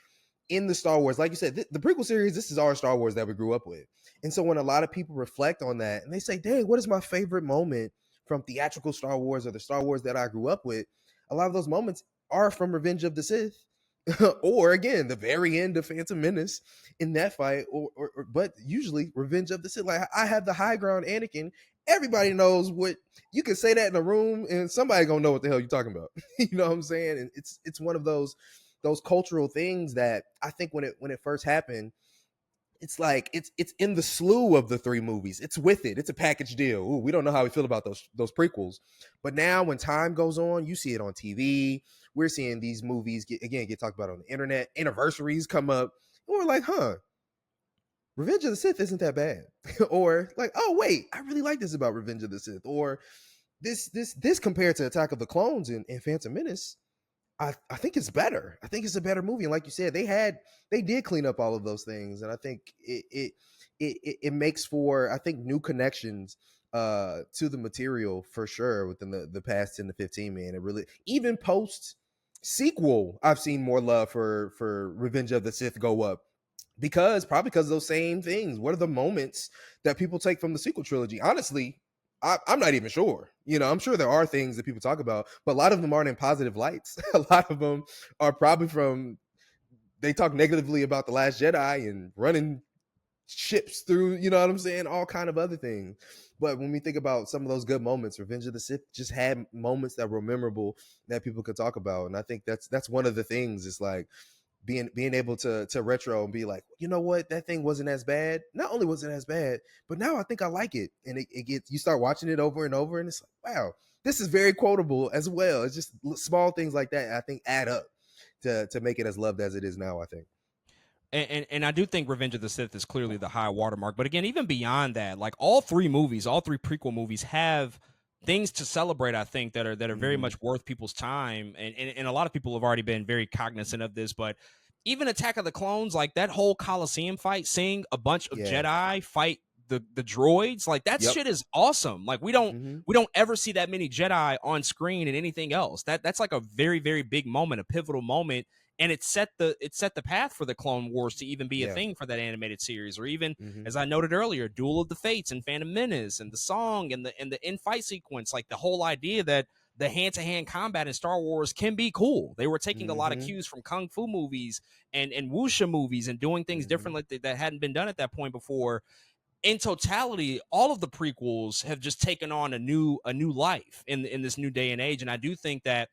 in the Star Wars, like you said, the prequel series, this is our Star Wars that we grew up with. And so when a lot of people reflect on that and they say, dang, what is my favorite moment from theatrical Star Wars or the Star Wars that I grew up with? A lot of those moments are from Revenge of the Sith. Or again, the very end of Phantom Menace in that fight, but usually Revenge of the Sith. Like I have the high ground, Anakin. Everybody knows what you can say that in a room, and somebody gonna know what the hell you're talking about. You know what I'm saying? And it's one of those cultural things that I think when it first happened, it's like it's in the slew of the three movies. It's with it. It's a package deal. Ooh, we don't know how we feel about those prequels, but now when time goes on, you see it on TV. We're seeing these movies get talked about on the internet. Anniversaries come up, and we're like, huh, Revenge of the Sith isn't that bad. Or like, oh wait, I really like this about Revenge of the Sith. Or this compared to Attack of the Clones and Phantom Menace, I think it's better. I think it's a better movie. And like you said, they did clean up all of those things. And I think it makes for, I think, new connections to the material for sure within the past 10 to 15, man. It really, even post sequel, I've seen more love for Revenge of the Sith go up. Probably because of those same things. What are the moments that people take from the sequel trilogy? Honestly, I'm not even sure. You know, I'm sure there are things that people talk about, but a lot of them aren't in positive lights. A lot of them are probably from they talk negatively about The Last Jedi and running ships through, you know what I'm saying? All kind of other things. But when we think about some of those good moments, Revenge of the Sith just had moments that were memorable that people could talk about. And I think that's one of the things. It's like being able to retro and be like, you know what, that thing wasn't as bad. Not only wasn't as bad, but now I think I like it. And it gets, you start watching it over and over, and it's like, wow, this is very quotable as well. It's just small things like that I think add up to make it as loved as it is now, I think. And I do think Revenge of the Sith is clearly the high watermark. But again, even beyond that, like all three prequel movies have things to celebrate, I think, that are very much worth people's time. And a lot of people have already been very cognizant of this, but even Attack of the Clones, like that whole Coliseum fight, seeing a bunch of Jedi fight the droids, like that shit is awesome. Like we don't ever see that many Jedi on screen and anything else. That's like a very, very big moment, a pivotal moment. And it set the path for the Clone Wars to even be a thing for that animated series, or even as I noted earlier, Duel of the Fates and Phantom Menace and the song and the in fight sequence, like the whole idea that the hand-to-hand combat in Star Wars can be cool. They were taking a lot of cues from kung fu movies and wuxia movies and doing things differently that hadn't been done at that point before. In totality, all of the prequels have just taken on a new life in this new day and age, and I do think that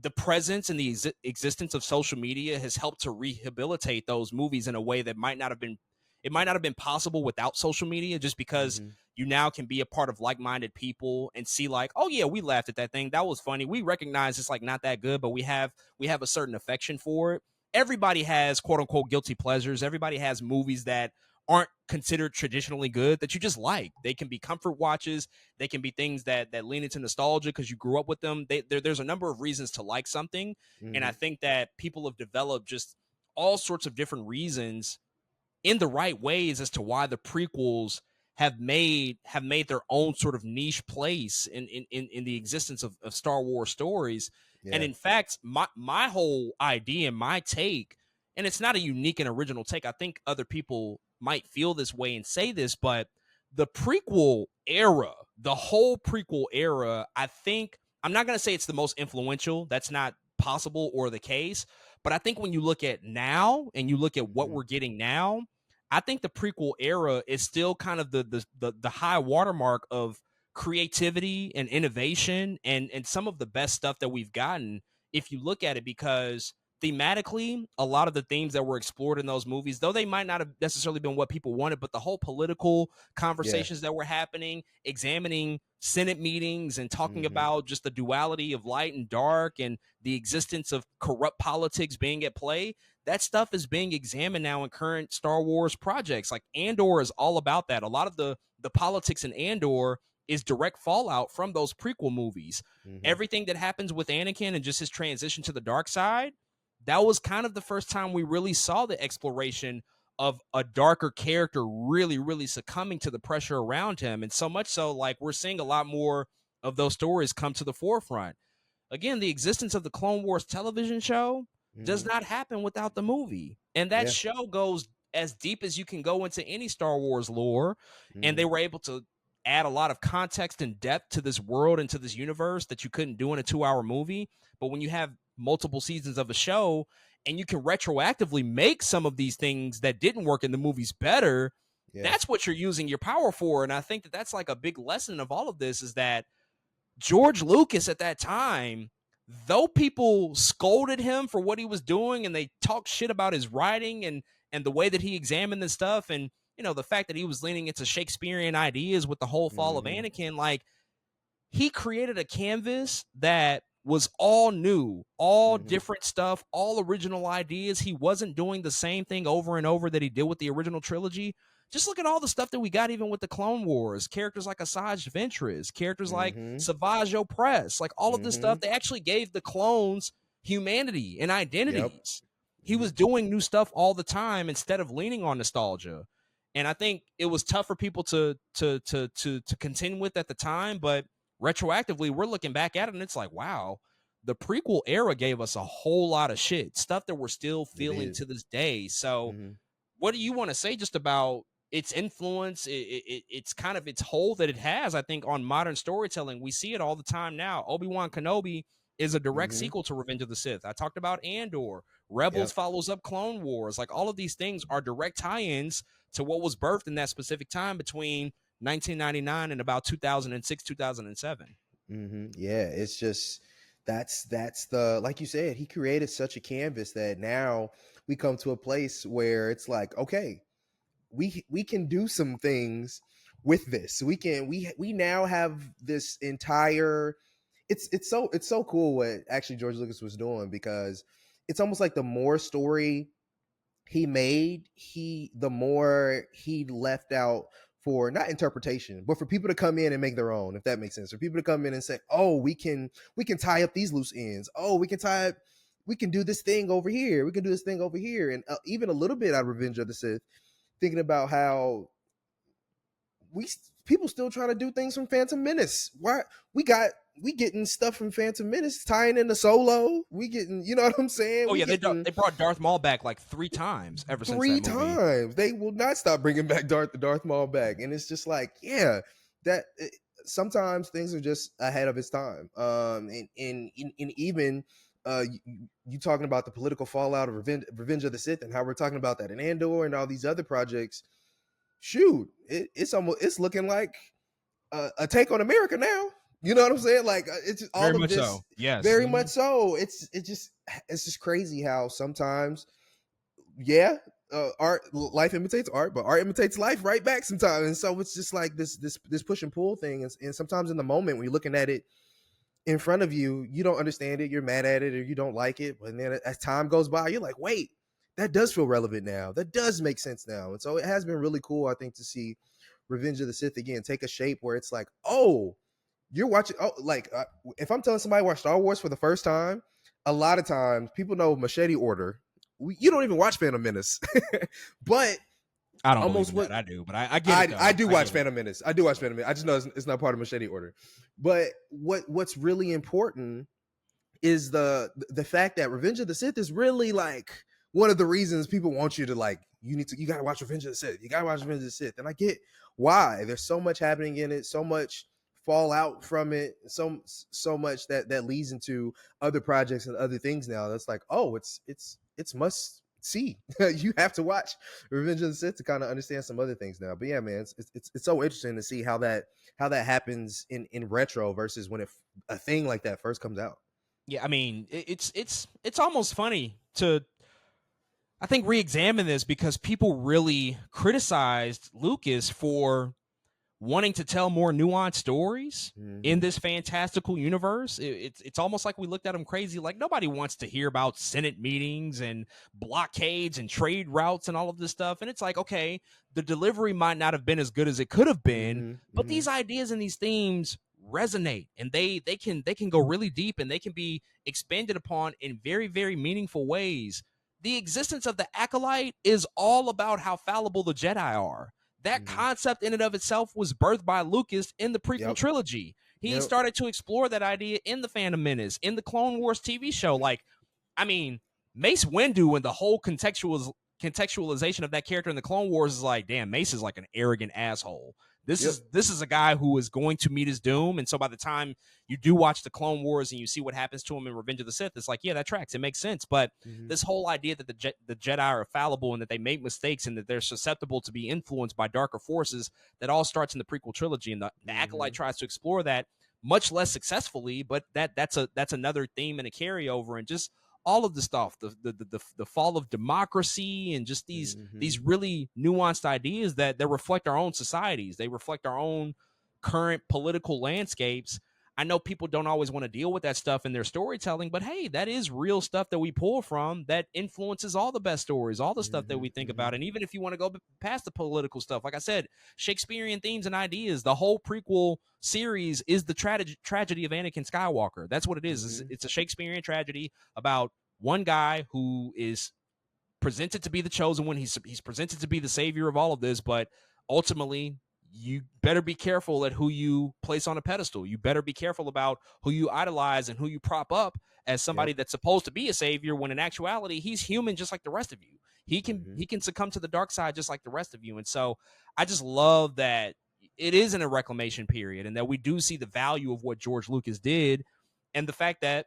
the presence and the existence of social media has helped to rehabilitate those movies in a way that might not have been possible without social media, just because you now can be a part of like-minded people and see like, oh yeah, we laughed at that thing, that was funny, we recognize it's like not that good, but we have a certain affection for it. Everybody has quote unquote guilty pleasures. Everybody has movies that aren't considered traditionally good that you just like. They can be comfort watches. They can be things that lean into nostalgia because you grew up with them. There's a number of reasons to like something. And I think that people have developed just all sorts of different reasons in the right ways as to why the prequels have made their own sort of niche place in the existence of Star Wars stories. And in fact, my whole idea, my take, and it's not a unique and original take, I think other people might feel this way and say this, but the prequel era, the whole prequel era, I think, I'm not going to say it's the most influential. That's not possible or the case. But I think when you look at now and you look at what we're getting now, I think the prequel era is still kind of the high watermark of creativity and innovation and some of the best stuff that we've gotten if you look at it, because thematically, a lot of the themes that were explored in those movies, though they might not have necessarily been what people wanted, but the whole political conversations that were happening, examining Senate meetings and talking about just the duality of light and dark and the existence of corrupt politics being at play, that stuff is being examined now in current Star Wars projects. Like Andor is all about that. A lot of the politics in Andor is direct fallout from those prequel movies. Mm-hmm. Everything that happens with Anakin and just his transition to the dark side, that was kind of the first time we really saw the exploration of a darker character really, really succumbing to the pressure around him. And so much so, like, we're seeing a lot more of those stories come to the forefront. Again, the existence of the Clone Wars television show does Mm-hmm. not happen without the movie. And that Yeah. show goes as deep as you can go into any Star Wars lore. And Mm-hmm. they were able to add a lot of context and depth to this world and to this universe that you couldn't do in a 2-hour movie. But when you have multiple seasons of a show and you can retroactively make some of these things that didn't work in the movies better, Yeah. that's what you're using your power for. And I think that that's like a big lesson of all of this, is that George Lucas at that time, though people scolded him for what he was doing and they talked shit about his writing and the way that he examined this stuff, and the fact that he was leaning into Shakespearean ideas with the whole fall of Mm-hmm. Anakin, like, he created a canvas that was all new, all Mm-hmm. different stuff, all original ideas. He wasn't doing the same thing over and over that he did with the original trilogy. Just look at all the stuff that we got even with the Clone Wars. Characters like Asajj Ventress, characters like Mm-hmm. Savage Opress, like all of this Mm-hmm. stuff. They actually gave the clones humanity and Yep. identities. He Mm-hmm. was doing new stuff all the time instead of leaning on nostalgia. And I think it was tough for people to contend with at the time, but retroactively, we're looking back at it and it's like, wow, the prequel era gave us a whole lot of shit, stuff that we're still It feeling did. to this day. So, Mm-hmm. what do you want to say just about its influence, it's kind of its hold that it has, I think, on modern storytelling? We see it all the time now. Obi-Wan Kenobi is a direct Mm-hmm. sequel to Revenge of the Sith. I talked about Andor. Rebels Yep. follows up Clone Wars. Like, all of these things are direct tie-ins to what was birthed in that specific time between 1999 and about 2006, 2007. Mm-hmm. Yeah, it's just that's the, like you said, he created such a canvas that now we come to a place where it's like, okay, we can do some things with this. We now have this entire, it's so cool what actually George Lucas was doing, because it's almost like the more story he made, the more he left out for not interpretation, but for people to come in and make their own, if that makes sense. For people to come in and say, oh, we can tie up these loose ends. Oh, we can do this thing over here. We can do this thing over here. And even a little bit out of Revenge of the Sith, thinking about how we people still trying to do things from Phantom Menace. Why we getting stuff from Phantom Menace tying into Solo. We getting, you know what I'm saying? Oh We yeah, getting they brought Darth Maul back like 3 times ever since three that movie. times. They will not stop bringing back Darth Maul back, and it's just like, yeah, that sometimes things are just ahead of its time. And even you talking about the political fallout of Revenge of the Sith, and how we're talking about that in Andor and all these other projects. Shoot, it's looking like a take on America now. You know what I'm saying? Like, it's just Very all of much this, so. Yes. very much so. It's just crazy how sometimes, yeah, art life imitates art, but art imitates life right back sometimes. And so it's just like this push and pull thing. And sometimes in the moment when you're looking at it in front of you, you don't understand it, you're mad at it, or you don't like it. But then as time goes by, you're like, wait, that does feel relevant now. That does make sense now. And so it has been really cool, I think, to see Revenge of the Sith again take a shape where it's like, oh, you're watching. Oh, like if I'm telling somebody to watch Star Wars for the first time, a lot of times people know Machete Order. You don't even watch Phantom Menace, but I don't believe almost in what that. I do, but I get it though. I do watch get it. Phantom Menace. I do watch Phantom Menace. I just know it's not part of Machete Order. But what's really important is the fact that Revenge of the Sith is really like one of the reasons people want you to, like, you gotta watch Revenge of the Sith. You gotta watch Revenge of the Sith. And I get why. There's so much happening in it, so much fallout from it, so much that leads into other projects and other things now. That's like, oh, it's must see. You have to watch Revenge of the Sith to kind of understand some other things now. But yeah, man, it's so interesting to see how that happens in retro versus when a thing like that first comes out. Yeah, I mean, it's almost funny to, I think, re-examine this, because people really criticized Lucas for wanting to tell more nuanced stories in Mm-hmm. this fantastical universe. It's almost like we looked at them crazy. Like nobody wants to hear about Senate meetings and blockades and trade routes and all of this stuff. And it's like, okay, the delivery might not have been as good as it could have been, Mm-hmm. but Mm-hmm. these ideas and these themes resonate, and they can go really deep, and they can be expanded upon in very, very meaningful ways. The existence of the acolyte is all about how fallible the Jedi are. That Mm-hmm. concept in and of itself was birthed by Lucas in the prequel Yep. trilogy. He Yep. started to explore that idea in the Phantom Menace, in the Clone Wars TV show. Like, I mean, Mace Windu and the whole contextualization of that character in the Clone Wars is like, damn, Mace is like an arrogant asshole. This Yep. is this is a guy who is going to meet his doom, and so by the time you do watch the Clone Wars and you see what happens to him in Revenge of the Sith, it's like, yeah, that tracks. It makes sense. But Mm-hmm. this whole idea that the Jedi are fallible and that they make mistakes and that they're susceptible to be influenced by darker forces, that all starts in the prequel trilogy, and the Mm-hmm. Acolyte tries to explore that much less successfully, but that's another theme and a carryover, and just all of the stuff, the fall of democracy, and just Mm-hmm. these really nuanced ideas that reflect our own societies. They reflect our own current political landscapes. I know people don't always want to deal with that stuff in their storytelling, but hey, that is real stuff that we pull from that influences all the best stories, all the stuff that Mm-hmm. we think Mm-hmm. about. And even if you want to go past the political stuff, like I said, Shakespearean themes and ideas, the whole prequel series is the tragedy of Anakin Skywalker. That's what it is. Mm-hmm. It's a Shakespearean tragedy about one guy who is presented to be the chosen one. He's presented to be the savior of all of this, but ultimately, you better be careful at who you place on a pedestal. You better be careful about who you idolize and who you prop up as somebody Yep. that's supposed to be a savior, when in actuality he's human just like the rest of you. He can Mm-hmm. he can succumb to the dark side just like the rest of you. And so I just love that it is in a reclamation period, and that we do see the value of what George Lucas did, and the fact that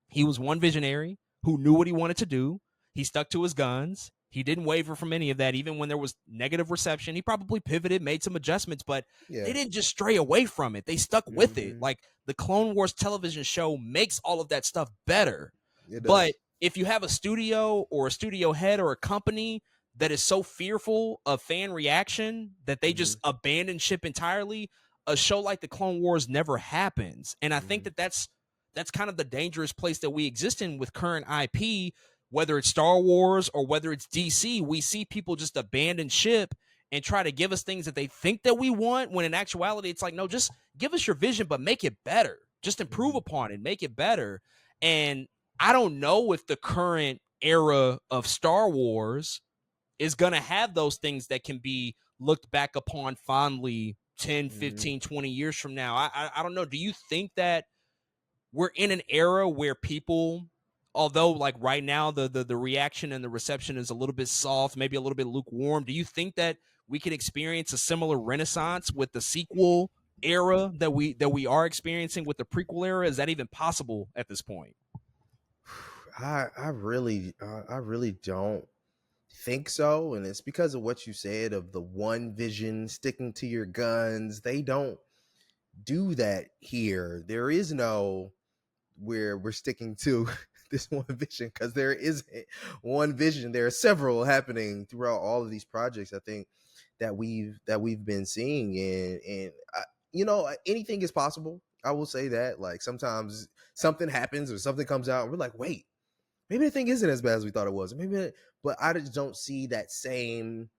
he was one visionary who knew what he wanted to do. He stuck to his guns. He didn't waver from any of that, even when there was negative reception. He probably pivoted, made some adjustments, but they Yeah. didn't just stray away from it. They stuck with it. Mm-hmm. Like the Clone Wars television show makes all of that stuff better. It But does. if you have a studio or a studio head or a company that is so fearful of fan reaction that they Mm-hmm. just abandon ship entirely, a show like the Clone Wars never happens. And I think Mm-hmm. that's kind of the dangerous place that we exist in with current IP, whether it's Star Wars or whether it's DC. We see people just abandon ship and try to give us things that they think that we want, when in actuality it's like, no, just give us your vision, but make it better. Just improve Mm-hmm. upon it, make it better. And I don't know if the current era of Star Wars is going to have those things that can be looked back upon fondly 10, Mm-hmm. 15, 20 years from now. I don't know. Do you think that we're in an era where people, although like right now the reaction and the reception is a little bit soft, maybe a little bit lukewarm, do you think that we can experience a similar renaissance with the sequel era that we are experiencing with the prequel era? Is that even possible at this point? I really don't think so, and it's because of what you said of the one vision, sticking to your guns. They don't do that here. There is no where we're sticking to this one vision, because there isn't one vision. There are several happening throughout all of these projects, I think, that we've been seeing. And anything is possible. I will say that, like, sometimes something happens or something comes out and we're like, wait, maybe the thing isn't as bad as we thought it was. But I just don't see that same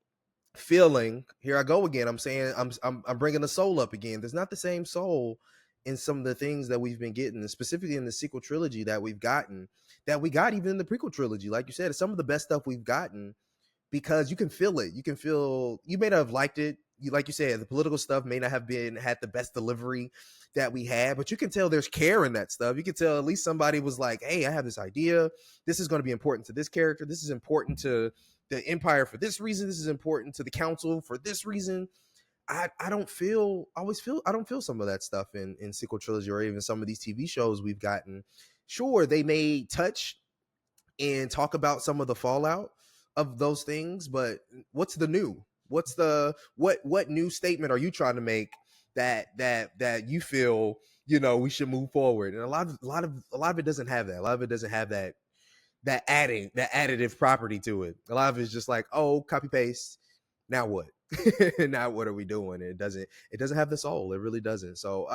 feeling. Here I go again. I'm saying I'm bringing the soul up again. There's not the same soul in some of the things that we've been getting, and specifically in the sequel trilogy that we've gotten, that we got even in the prequel trilogy. Like you said, it's some of the best stuff we've gotten, because you can feel it. You can feel, you may not have liked it. Like you said, the political stuff may not have had the best delivery that we had, but you can tell there's care in that stuff. You can tell at least somebody was like, hey, I have this idea. This is going to be important to this character. This is important to the Empire for this reason. This is important to the Council for this reason. I don't feel, I don't feel some of that stuff in sequel trilogy, or even some of these TV shows we've gotten. Sure, they may touch and talk about some of the fallout of those things, but what's the new? What's the what new statement are you trying to make that you feel, we should move forward? And a lot of it doesn't have that. A lot of it doesn't have that additive property to it. A lot of it's just like, oh, copy paste. now what? Now what are we doing? It doesn't have the soul. It really doesn't. So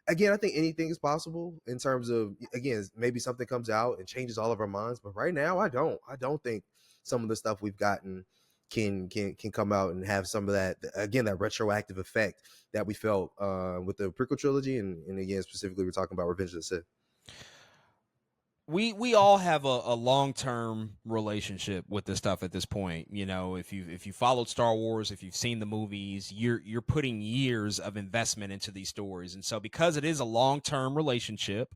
again, I think anything is possible in terms of, again, maybe something comes out and changes all of our minds. But right now, I don't think some of the stuff we've gotten can come out and have some of that, again, that retroactive effect that we felt with the prequel trilogy, and again, specifically we're talking about Revenge of the Sith. We all have a long-term relationship with this stuff at this point. You know, if you followed Star Wars, if you've seen the movies, you're putting years of investment into these stories. And so because it is a long-term relationship,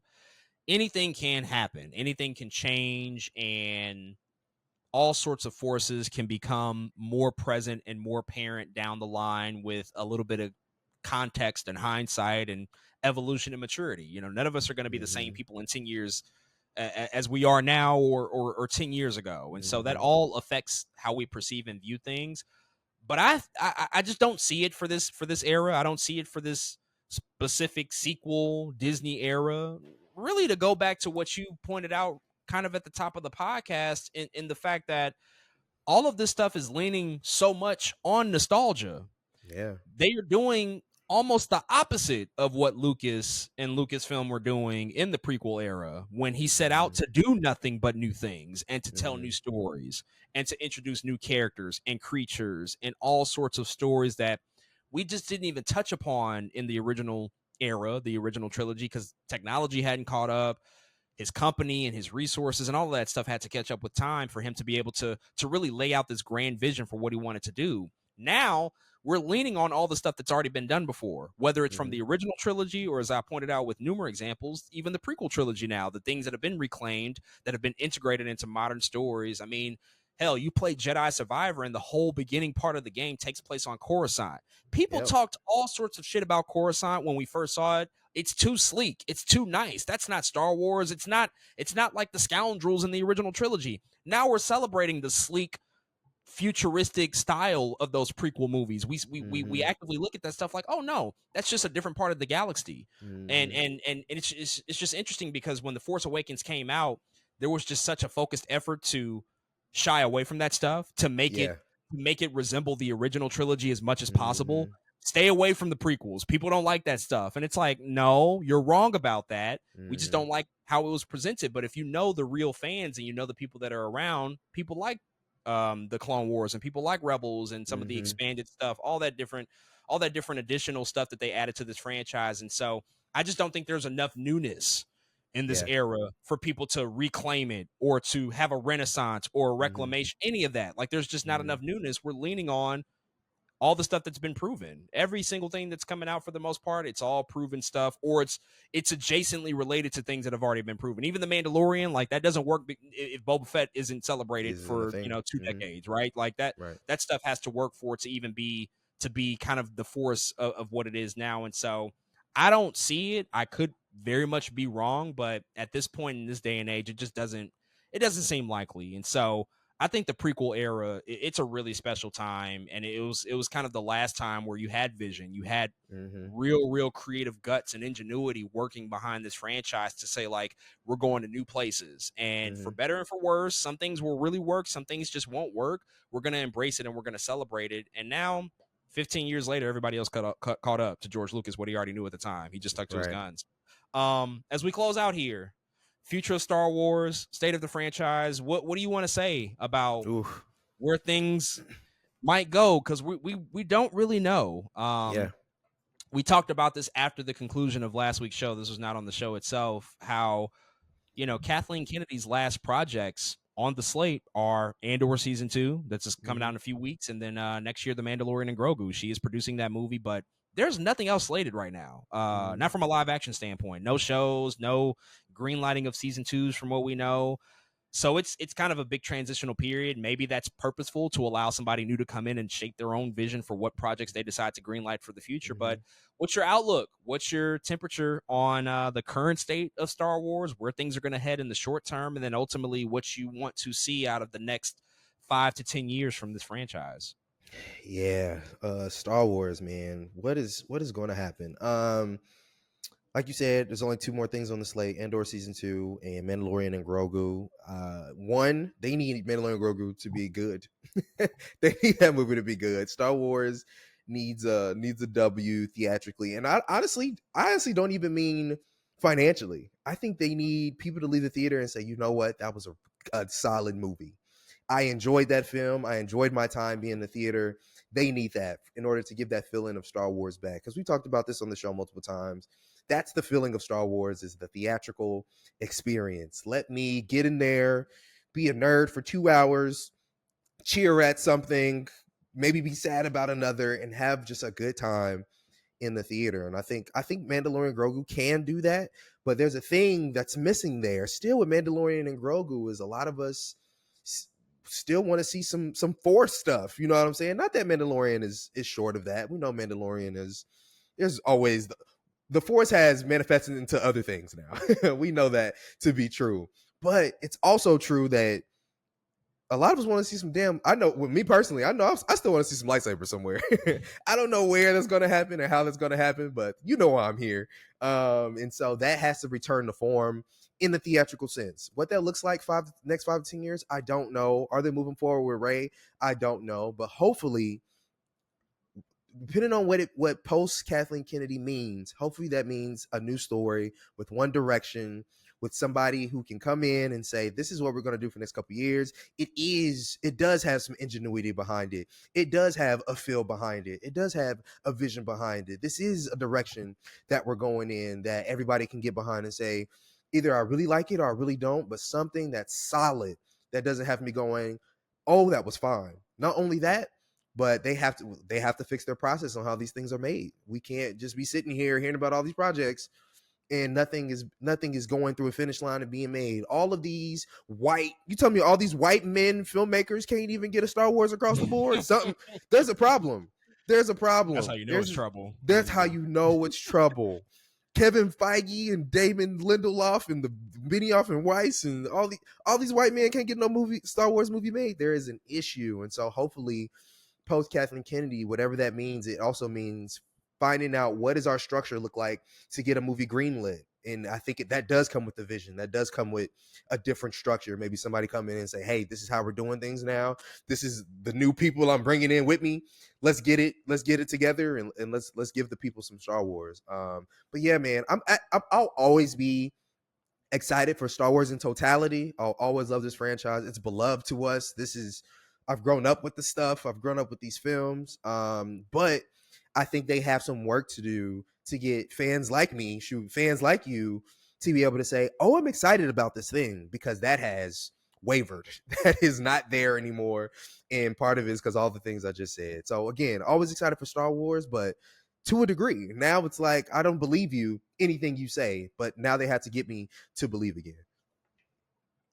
anything can happen. Anything can change, and all sorts of forces can become more present and more apparent down the line with a little bit of context and hindsight and evolution and maturity. You know, none of us are going to be the same Mm-hmm. people in 10 years as we are now or 10 years ago. And so that Mm-hmm. all affects how we perceive and view things. But I just don't see it for this era. I don't see it for this specific sequel Disney era. Really, to go back to what you pointed out kind of at the top of the podcast, in the fact that all of this stuff is leaning so much on nostalgia. Yeah. They are doing almost the opposite of what Lucas and Lucasfilm were doing in the prequel era, when he set out Mm-hmm. to do nothing but new things and to tell Mm-hmm. new stories and to introduce new characters and creatures and all sorts of stories that we just didn't even touch upon in the original era, the original trilogy, because technology hadn't caught up. His company and his resources and all of that stuff had to catch up with time for him to be able to really lay out this grand vision for what he wanted to do. Now we're leaning on all the stuff that's already been done before, whether it's from Mm-hmm. the original trilogy or, as I pointed out with numerous examples, even the prequel trilogy now, the things that have been reclaimed, that have been integrated into modern stories. I mean, hell, you play Jedi Survivor, and the whole beginning part of the game takes place on Coruscant. People Yep. talked all sorts of shit about Coruscant when we first saw it. It's too sleek. It's too nice. That's not Star Wars. It's not like the scoundrels in the original trilogy. Now we're celebrating the sleek, futuristic style of those prequel movies. We Mm-hmm. actively look at that stuff like, oh no, that's just a different part of the galaxy. And Mm-hmm. it's just interesting because when The Force Awakens came out, there was just such a focused effort to shy away from that stuff, Yeah. to make it resemble the original trilogy as much as possible. Mm-hmm. Stay away from the prequels. People don't like that stuff. And it's like, no, you're wrong about that. We just Mm-hmm. don't like how it was presented. But if you know the real fans and you know the people that are around, people like the Clone Wars and people like Rebels and some of the Mm-hmm. expanded stuff, all that different additional stuff that they added to this franchise. And so I just don't think there's enough newness in this Yeah. era for people to reclaim it or to have a renaissance or a Mm-hmm. reclamation, any of that. Like, there's just not Mm-hmm. enough newness. We're leaning on all the stuff that's been proven. Every single thing that's coming out, for the most part, it's all proven stuff, or it's adjacently related to things that have already been proven. Even the Mandalorian, like, that doesn't work if Boba Fett isn't celebrated Isn't a for thing. 2 decades, right? Like Right. that stuff has to work for it to even be kind of the force of what it is now. And so I don't see it. I could very much be wrong, but at this point in this day and age, it doesn't seem likely. And so I think the prequel era, it's a really special time, and it was kind of the last time where you had vision, you had Mm-hmm. real creative guts and ingenuity working behind this franchise to say, like, we're going to new places, and for Mm-hmm. better and for worse, some things will really work, some things just won't work. We're going to embrace it and we're going to celebrate it. And now, 15 years later, everybody else caught up to George Lucas, what he already knew at the time. He just stuck to his Right. guns. As we close out here, future of Star Wars, state of the franchise, what do you want to say about Oof. where things might go? Because we don't really know. Yeah. We talked about this after the conclusion of last week's show. This was not on the show itself. How, Kathleen Kennedy's last projects on the slate are Andor season 2, that's just coming out Mm-hmm. in a few weeks, and then next year, The Mandalorian and Grogu. She is producing that movie, but there's nothing else slated right now. Mm-hmm. Not from a live action standpoint. No shows, no green lighting of season 2s from what we know. So it's kind of a big transitional period. Maybe that's purposeful to allow somebody new to come in and shape their own vision for what projects they decide to greenlight for the future. Mm-hmm. But what's your outlook? What's your temperature on the current state of Star Wars, where things are going to head in the short term, and then ultimately what you want to see out of the next 5 to 10 years from this franchise? Yeah. Star Wars, man. What is going to happen? like you said, there's only two more things on the slate: Andor season 2 and Mandalorian and Grogu. One, they need Mandalorian and Grogu to be good. They need that movie to be good. Star Wars needs a W theatrically, and I honestly don't even mean financially. I think they need people to leave the theater and say, you know what, that was a solid movie. I enjoyed that film. I enjoyed my time being in the theater. They need that in order to give that feeling of Star Wars back. Because we talked about this on the show multiple times. That's the feeling of Star Wars, is the theatrical experience. Let me get in there, be a nerd for 2 hours, cheer at something, maybe be sad about another, and have just a good time in the theater. And I think Mandalorian and Grogu can do that, but there's a thing that's missing there. Still with Mandalorian and Grogu is a lot of us still want to see some Force stuff. You know what I'm saying? Not that Mandalorian is short of that. We know Mandalorian is always the Force has manifested into other things now. We know that to be true. But it's also true that a lot of us want to see some damn. I know, with me personally, I know I still want to see some lightsabers somewhere. I don't know where that's going to happen or how that's going to happen, but you know why I'm here. And so that has to return to form in the theatrical sense. What that looks like next 5 to 10 years, I don't know. Are they moving forward with Rey? I don't know, but hopefully, depending on what post Kathleen Kennedy means, hopefully that means a new story with one direction, with somebody who can come in and say, this is what we're going to do for the next couple of years. It does have some ingenuity behind it. It does have a feel behind it. It does have a vision behind it. This is a direction that we're going in that everybody can get behind and say, either I really like it or I really don't, but something that's solid that doesn't have me going, oh, that was fine. Not only that, but they have to fix their process on how these things are made. We can't just be sitting here hearing about all these projects and nothing is going through a finish line and being made. All of these you tell me all these white men filmmakers can't even get a Star Wars across the board? Something There's a problem. There's a That's how problem. you know it's trouble. That's how you know it's trouble. Kevin Feige and Damon Lindelof and the Benioff and Weiss and all these white men can't get no Star Wars movie made. There is an issue, and so hopefully post Kathleen Kennedy, whatever that means, it also means finding out what does our structure look like to get a movie greenlit. And I think that does come with the vision. That does come with a different structure. Maybe somebody come in and say, "Hey, this is how we're doing things now. This is the new people I'm bringing in with me. Let's get it. Let's get it together, and let's give the people some Star Wars." But yeah, man, I'll always be excited for Star Wars in totality. I'll always love this franchise. It's beloved to us. I've grown up with the stuff. I've grown up with these films. But I think they have some work to do to get fans like me, fans like you, to be able to say, "Oh, I'm excited about this thing," because that has wavered. That is not there anymore. And part of it is because all the things I just said. So again, always excited for Star Wars, but to a degree. Now it's like I don't believe anything you say, but now they have to get me to believe again.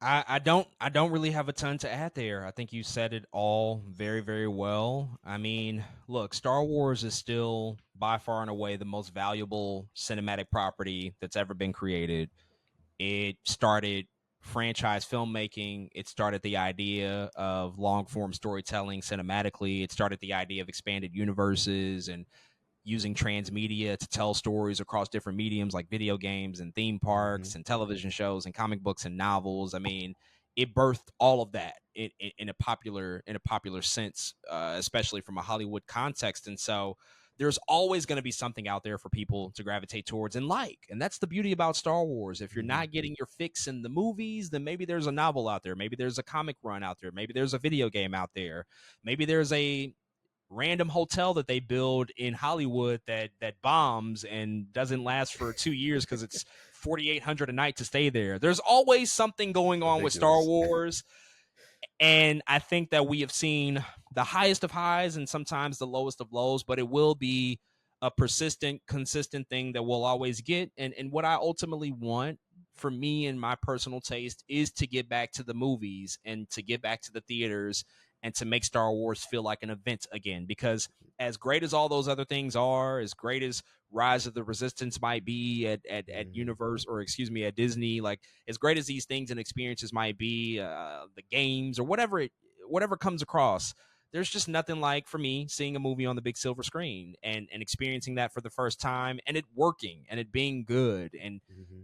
I don't really have a ton to add there. I think you said it all very, very well. I mean, look, Star Wars is still by far and away the most valuable cinematic property that's ever been created. It started franchise filmmaking. It started the idea of long form storytelling cinematically. It started the idea of expanded universes and using transmedia to tell stories across different mediums like video games and theme Mm-hmm. parks and television shows and comic books and novels. I mean, it birthed all of that in a popular sense, especially from a Hollywood context. And so there's always going to be something out there for people to gravitate towards and like. And that's the beauty about Star Wars. If you're Mm-hmm. not getting your fix in the movies, then maybe there's a novel out there. Maybe there's a comic run out there. Maybe there's a video game out there. Maybe there's a random hotel that they build in Hollywood that bombs and doesn't last for 2 years because it's 4,800 a night to stay there. There's always something going on with Star Ridiculous. Wars, and I think that we have seen the highest of highs and sometimes the lowest of lows, but it will be a persistent, consistent thing that we'll always get. And what I ultimately want for me and my personal taste is to get back to the movies and to get back to the theaters and to make Star Wars feel like an event again. Because as great as all those other things are, as great as Rise of the Resistance might be at Mm-hmm. Universe, or excuse me, at Disney, like as great as these things and experiences might be, the games or whatever comes across, there's just nothing like, for me, seeing a movie on the big silver screen and experiencing that for the first time, and it working and it being good, and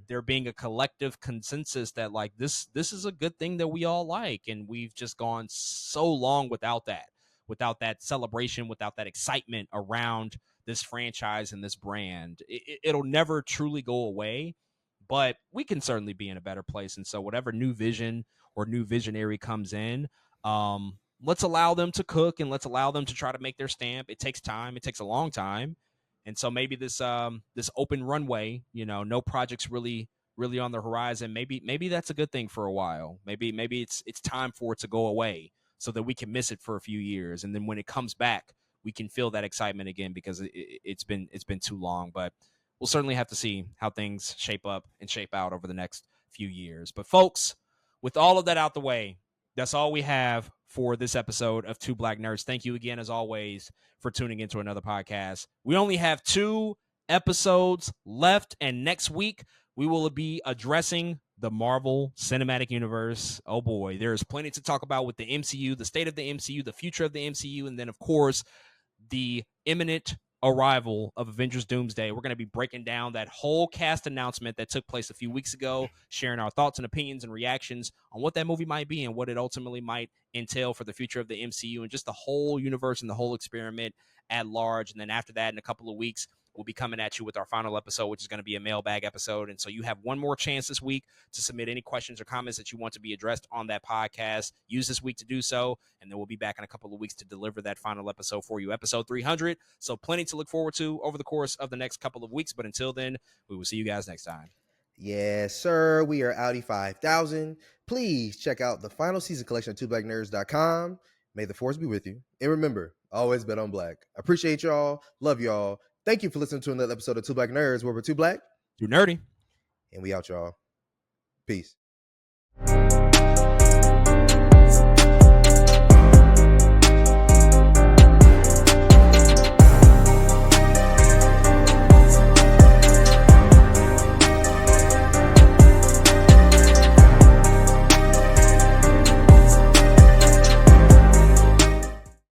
there being a collective consensus that like this is a good thing that we all like. And we've just gone so long without that celebration, without that excitement around this franchise and this brand. It'll never truly go away, but we can certainly be in a better place. And so whatever new vision or new visionary comes in, let's allow them to cook, and let's allow them to try to make their stamp. It takes time. It takes a long time. And so maybe this open runway, no projects really on the horizon. Maybe that's a good thing for a while. Maybe it's time for it to go away so that we can miss it for a few years, and then when it comes back, we can feel that excitement again, because it's been too long. But we'll certainly have to see how things shape up and shape out over the next few years. But folks, with all of that out the way, that's all we have for this episode of Two Black Nerds. Thank you again, as always, for tuning into another podcast. We only have 2 episodes left, and next week we will be addressing the Marvel Cinematic Universe. Oh boy, there's plenty to talk about with the MCU, the state of the MCU, the future of the MCU, and then, of course, the imminent arrival of Avengers Doomsday. We're going to be breaking down that whole cast announcement that took place a few weeks ago, sharing our thoughts and opinions and reactions on what that movie might be and what it ultimately might entail for the future of the MCU and just the whole universe and the whole experiment at large. And then after that, in a couple of weeks, we'll be coming at you with our final episode, which is going to be a mailbag episode. And so you have one more chance this week to submit any questions or comments that you want to be addressed on that podcast. Use this week to do so, and then we'll be back in a couple of weeks to deliver that final episode for you, episode 300. So plenty to look forward to over the course of the next couple of weeks. But until then, we will see you guys next time. Yes, sir. We are Audi 5000. Please check out the final season collection at twoblacknerds.com. May the force be with you. And remember, always bet on black. Appreciate y'all. Love y'all. Thank you for listening to another episode of Two Black Nerds, where we're too black, Too nerdy, and we out, y'all. Peace.